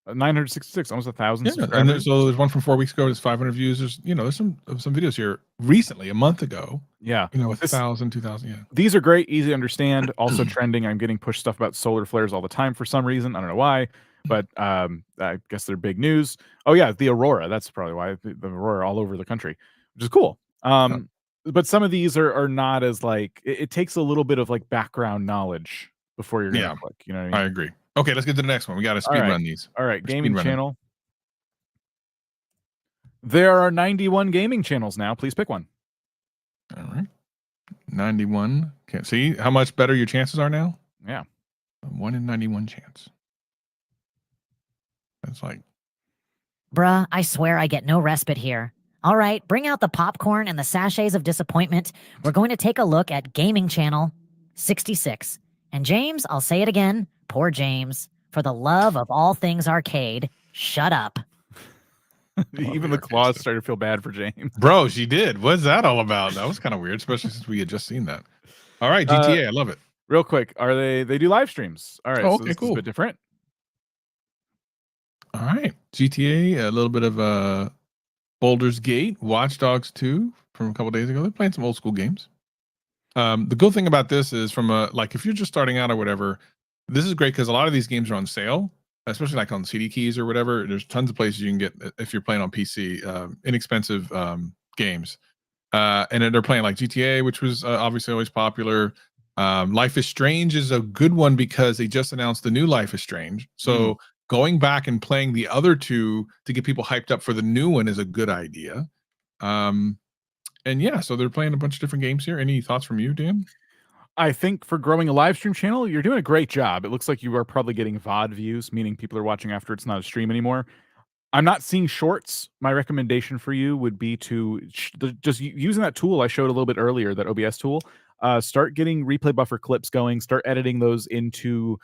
966, almost 1,000 subscribers. And so there's one from 4 weeks ago. There's 500 views. There's some videos here recently, a month ago. Yeah, with 1,000, 2,000. Yeah, these are great, easy to understand. Also trending. I'm getting pushed stuff about solar flares all the time for some reason. I don't know why, but I guess they're big news. Oh yeah, the aurora. That's probably why the aurora all over the country, which is cool. But some of these are not as like it takes a little bit of like background knowledge before you're gonna click. You know what I mean? I agree. Okay, let's get to the next one. We got to speed run these. All right, gaming channel. There are 91 gaming channels now. Please pick one. All right. 91. Can't see how much better your chances are now? Yeah. 1 in 91 chance. That's like... Bruh, I swear I get no respite here. All right, bring out the popcorn and the sachets of disappointment. We're going to take a look at gaming channel 66. And James, I'll say it again. Poor James. For the love of all things arcade, shut up. Even the claws started to feel bad for James. Bro, she did. What's that all about? That was kind of weird, especially since we had just seen that. All right, GTA, I love it. Real quick, they do live streams. All right, okay, so cool. Is a bit different. All right, GTA, a little bit of Baldur's Gate, Watch Dogs 2 from a couple days ago. They're playing some old school games. The cool thing about this is from like if you're just starting out or whatever, this is great because a lot of these games are on sale, especially like on CD keys or whatever. There's tons of places you can get if you're playing on PC, inexpensive games. And then they're playing like GTA, which was obviously always popular. Life is Strange is a good one because they just announced the new Life is Strange. So going back and playing the other two to get people hyped up for the new one is a good idea. And yeah, so they're playing a bunch of different games here. Any thoughts from you, Dan? I think for growing a live stream channel, you're doing a great job. It looks like you are probably getting VOD views, meaning people are watching after it's not a stream anymore. I'm not seeing shorts. My recommendation for you would be to just using that tool I showed a little bit earlier, that OBS tool. Start getting replay buffer clips going. Start editing those into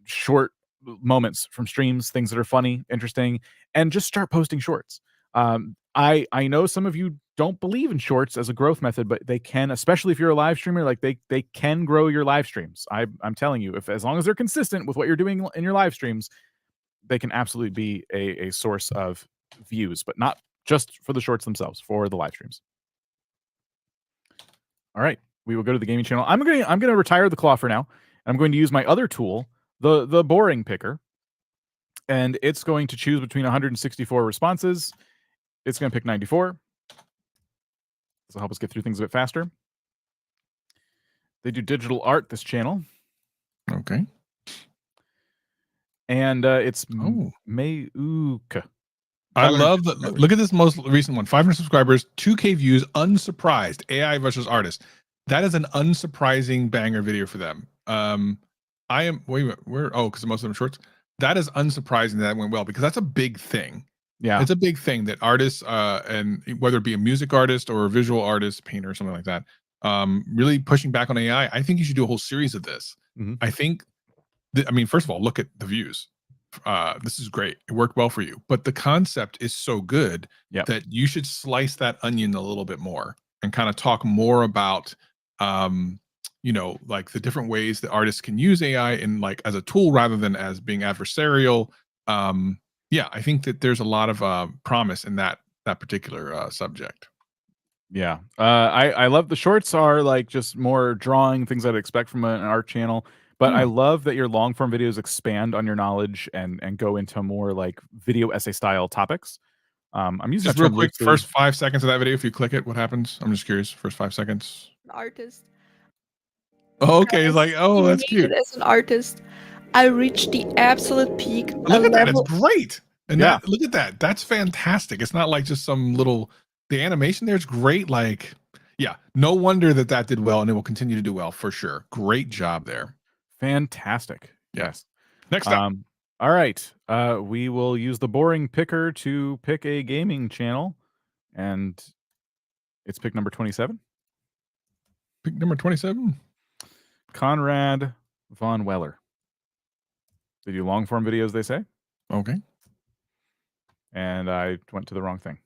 short moments from streams, things that are funny, interesting, and just start posting shorts. I know some of you don't believe in shorts as a growth method, but they can, especially if you're a live streamer, like they can grow your live streams. I'm telling you, as long as they're consistent with what you're doing in your live streams, they can absolutely be a source of views, but not just for the shorts themselves, for the live streams. All right, we will go to the gaming channel. I'm gonna retire the CLAAAW for now. I'm going to use my other tool, the boring picker. and it's going to choose between 164 responses. It's going to pick 94. This will help us get through things a bit faster. They do digital art, this channel. Okay. And it's Mayuuuc. I love that. Look at this most recent one. 500 subscribers, 2K views, unsurprised. AI versus artist. That is an unsurprising banger video for them. I am, wait a minute, because most of them are shorts. That is unsurprising that went well, because that's a big thing. Yeah. It's a big thing that artists, and whether it be a music artist or a visual artist, painter, or something like that, really pushing back on AI. I think you should do a whole series of this. I think, I mean, first of all, look at the views. This is great. It worked well for you. But the concept is so good that you should slice that onion a little bit more and kind of talk more about, you know, like the different ways that artists can use AI in like as a tool rather than as being adversarial. Yeah, I think that there's a lot of promise in that particular subject. Yeah. I love the shorts are like just more drawing things I'd expect from an art channel. But I love that your long form videos expand on your knowledge and go into more like video essay style topics. I'm using just real quick, first 5 seconds of that video. If you click it, what happens? I'm just curious. First 5 seconds. An artist. Oh, okay. It's like, oh, that's cute. As an artist, I reached the absolute peak. Look at that. It's great. And that, look at that. That's fantastic. It's not like just some little, the animation there is great. Like, yeah, no wonder that did well, and it will continue to do well for sure. Great job there. Fantastic. Yes. Next up. All right. We will use the boring picker to pick a gaming channel, and it's pick number 27. Pick number 27. ConradVonWeller. They do long form videos, they say. Okay. And I went to the wrong thing.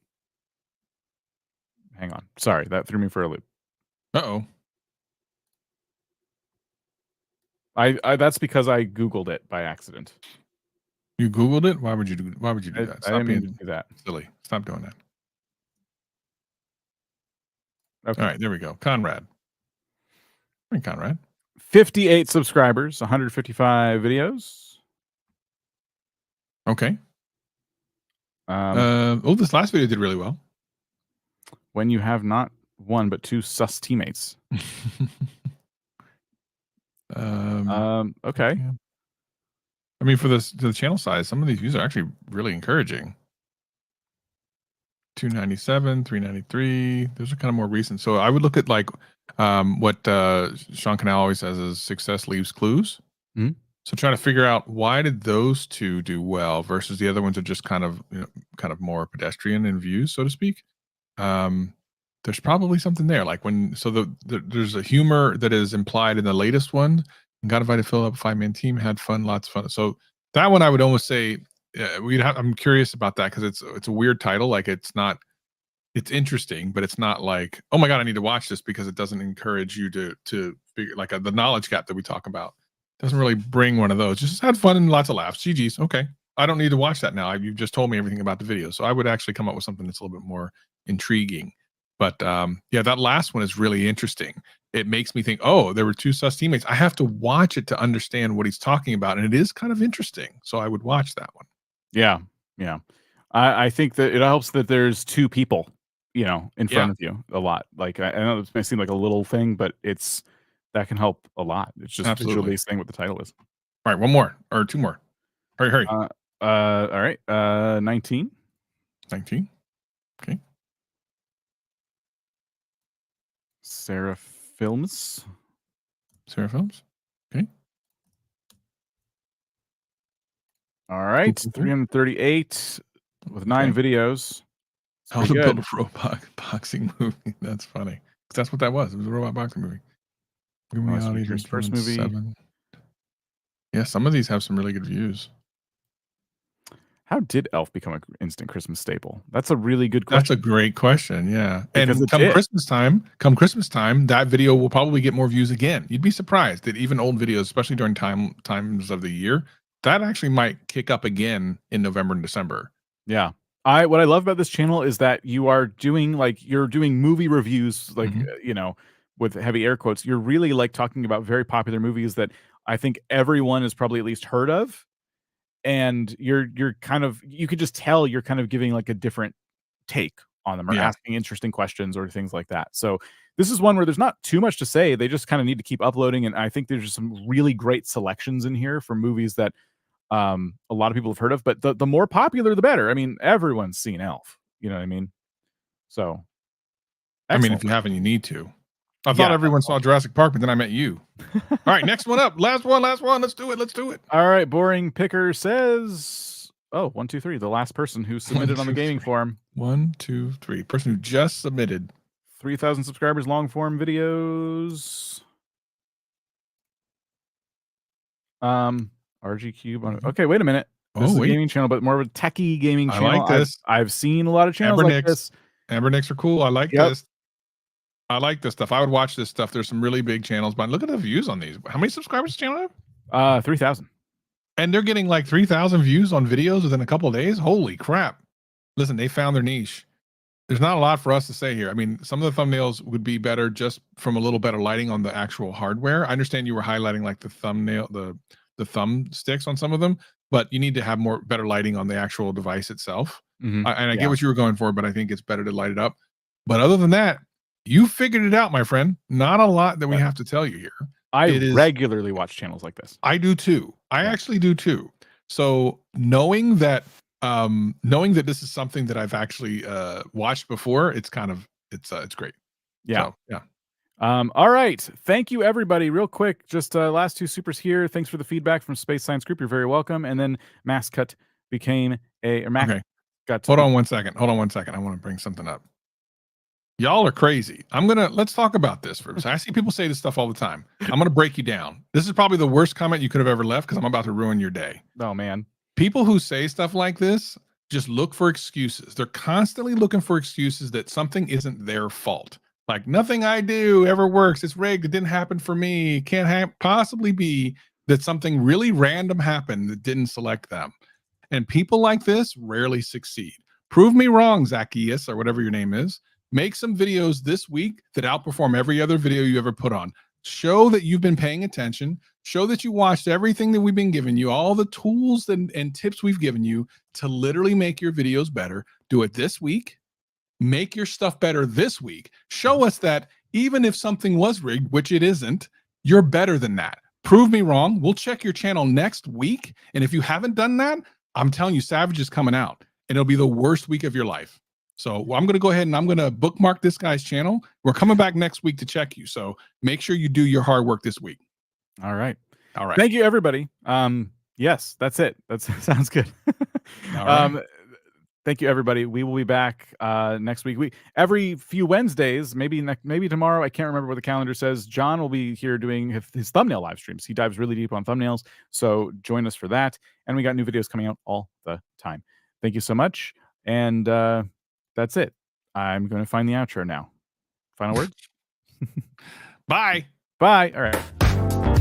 Hang on. Sorry, that threw me for a loop. Uh-oh. I that's because I Googled it by accident. You Googled it? Why would you do that? I didn't mean to do that. Silly. Stop doing that. Okay. All right, there we go. Conrad. Hey, Conrad. 58 subscribers, 155 videos. Okay. This last video did really well. When you have not one but two sus teammates. Okay. Yeah. I mean, for the channel size, some of these views are actually really encouraging. 297, 393. Those are kind of more recent. So I would look at like what Sean Cannell always says is success leaves clues. Mm-hmm. So trying to figure out why did those two do well versus the other ones are just kind of more pedestrian in views, so to speak. There's probably something there. Like there's a humor that is implied in the latest one. Got invited to fill up a 5-man team, had fun, lots of fun. So that one I would almost say I'm curious about that because it's a weird title. Like it's interesting, but it's not like, oh my God, I need to watch this because it doesn't encourage you to figure like the knowledge gap that we talk about. Doesn't really bring one of those. Just had fun and lots of laughs. GG's. Okay. I don't need to watch that now. You've just told me everything about the video. So I would actually come up with something that's a little bit more intriguing. But yeah, that last one is really interesting. It makes me think, oh, there were two sus teammates. I have to watch it to understand what he's talking about. And it is kind of interesting. So I would watch that one. Yeah. Yeah. I think that it helps that there's two people, in front of you a lot. Like I know this may seem like a little thing, but that can help a lot. It's just visually saying what the title is. All right. One more or two more. Hurry. All right. 19. 19. Okay. Seraphilms. Okay. All right. 338 with 9 videos. How to build a robot boxing movie. That's funny. That's what that was. It was a robot boxing movie. First movie. 7. Yeah, some of these have some really good views. How did Elf become an instant Christmas staple? That's a really good question. That's a great question. Yeah. Because and come Christmas time, that video will probably get more views again. You'd be surprised that even old videos, especially during times of the year, that actually might kick up again in November and December. Yeah. What I love about this channel is that you're doing movie reviews, like, with heavy air quotes. You're really like talking about very popular movies that I think everyone has probably at least heard of. and you're kind of, you could just tell you're kind of giving like a different take on them, or asking interesting questions or things like that. So this is one where there's not too much to say. They just kind of need to keep uploading, and I think there's just some really great selections in here for movies that a lot of people have heard of, but the more popular the better. I mean, everyone's seen Elf, you know what I mean? So I mean, if you haven't, you need to. I thought everyone saw Jurassic Park, but then I met you. All right, next one up. Last one. Let's do it. All right, Boring Picker says, oh, 1, 2, 3. The last person who submitted on the gaming forum. 1, 2, 3. Person who just submitted. 3,000 subscribers, long form videos. RG Cube. Okay, wait a minute. This is a gaming channel, but more of a techie gaming channel. I like this. I've seen a lot of channels like this. Embernicks are cool. I like this. I like this stuff. I would watch this stuff. There's some really big channels, but look at the views on these. How many subscribers does the channel have? 3,000. And they're getting like 3,000 views on videos within a couple of days. Holy crap. Listen, they found their niche. There's not a lot for us to say here. I mean, some of the thumbnails would be better just from a little better lighting on the actual hardware. I understand you were highlighting like the thumbnail, the thumb sticks on some of them, but you need to have better lighting on the actual device itself. And I get what you were going for, but I think it's better to light it up. But other than that, you figured it out, my friend. Not a lot that we have to tell you here. I regularly watch channels like this. I do too. I actually do too. So knowing that this is something that I've actually watched before, it's kind of it's great. Yeah. So, yeah. All right. Thank you, everybody. Real quick, just last 2 supers here. Thanks for the feedback from Space Science Group. You're very welcome. And then Mascut became a Hold on one second. I want to bring something up. Y'all are crazy. Let's talk about this first. I see people say this stuff all the time. I'm going to break you down. This is probably the worst comment you could have ever left because I'm about to ruin your day. Oh, man. People who say stuff like this just look for excuses. They're constantly looking for excuses that something isn't their fault. Like, nothing I do ever works. It's rigged. It didn't happen for me. It can't possibly be that something really random happened that didn't select them. And people like this rarely succeed. Prove me wrong, Zacchaeus, or whatever your name is. Make some videos this week that outperform every other video you ever put on. Show that you've been paying attention. Show that you watched everything that we've been giving you, all the tools and tips we've given you to literally make your videos better. Do it this week. Make your stuff better this week. Show us that even if something was rigged, which it isn't, you're better than that. Prove me wrong. We'll check your channel next week. And if you haven't done that, I'm telling you, Savage is coming out. And it'll be the worst week of your life. So I'm going to go ahead and I'm going to bookmark this guy's channel. We're coming back next week to check you. So make sure you do your hard work this week. All right. All right. Thank you, everybody. Yes, that's it. That sounds good. All right. Thank you, everybody. We will be back next week. Every few Wednesdays, maybe tomorrow. I can't remember what the calendar says. John will be here doing his thumbnail live streams. He dives really deep on thumbnails. So join us for that. And we got new videos coming out all the time. Thank you so much. And that's it. I'm going to find the outro now. Final words? Bye. Bye. All right.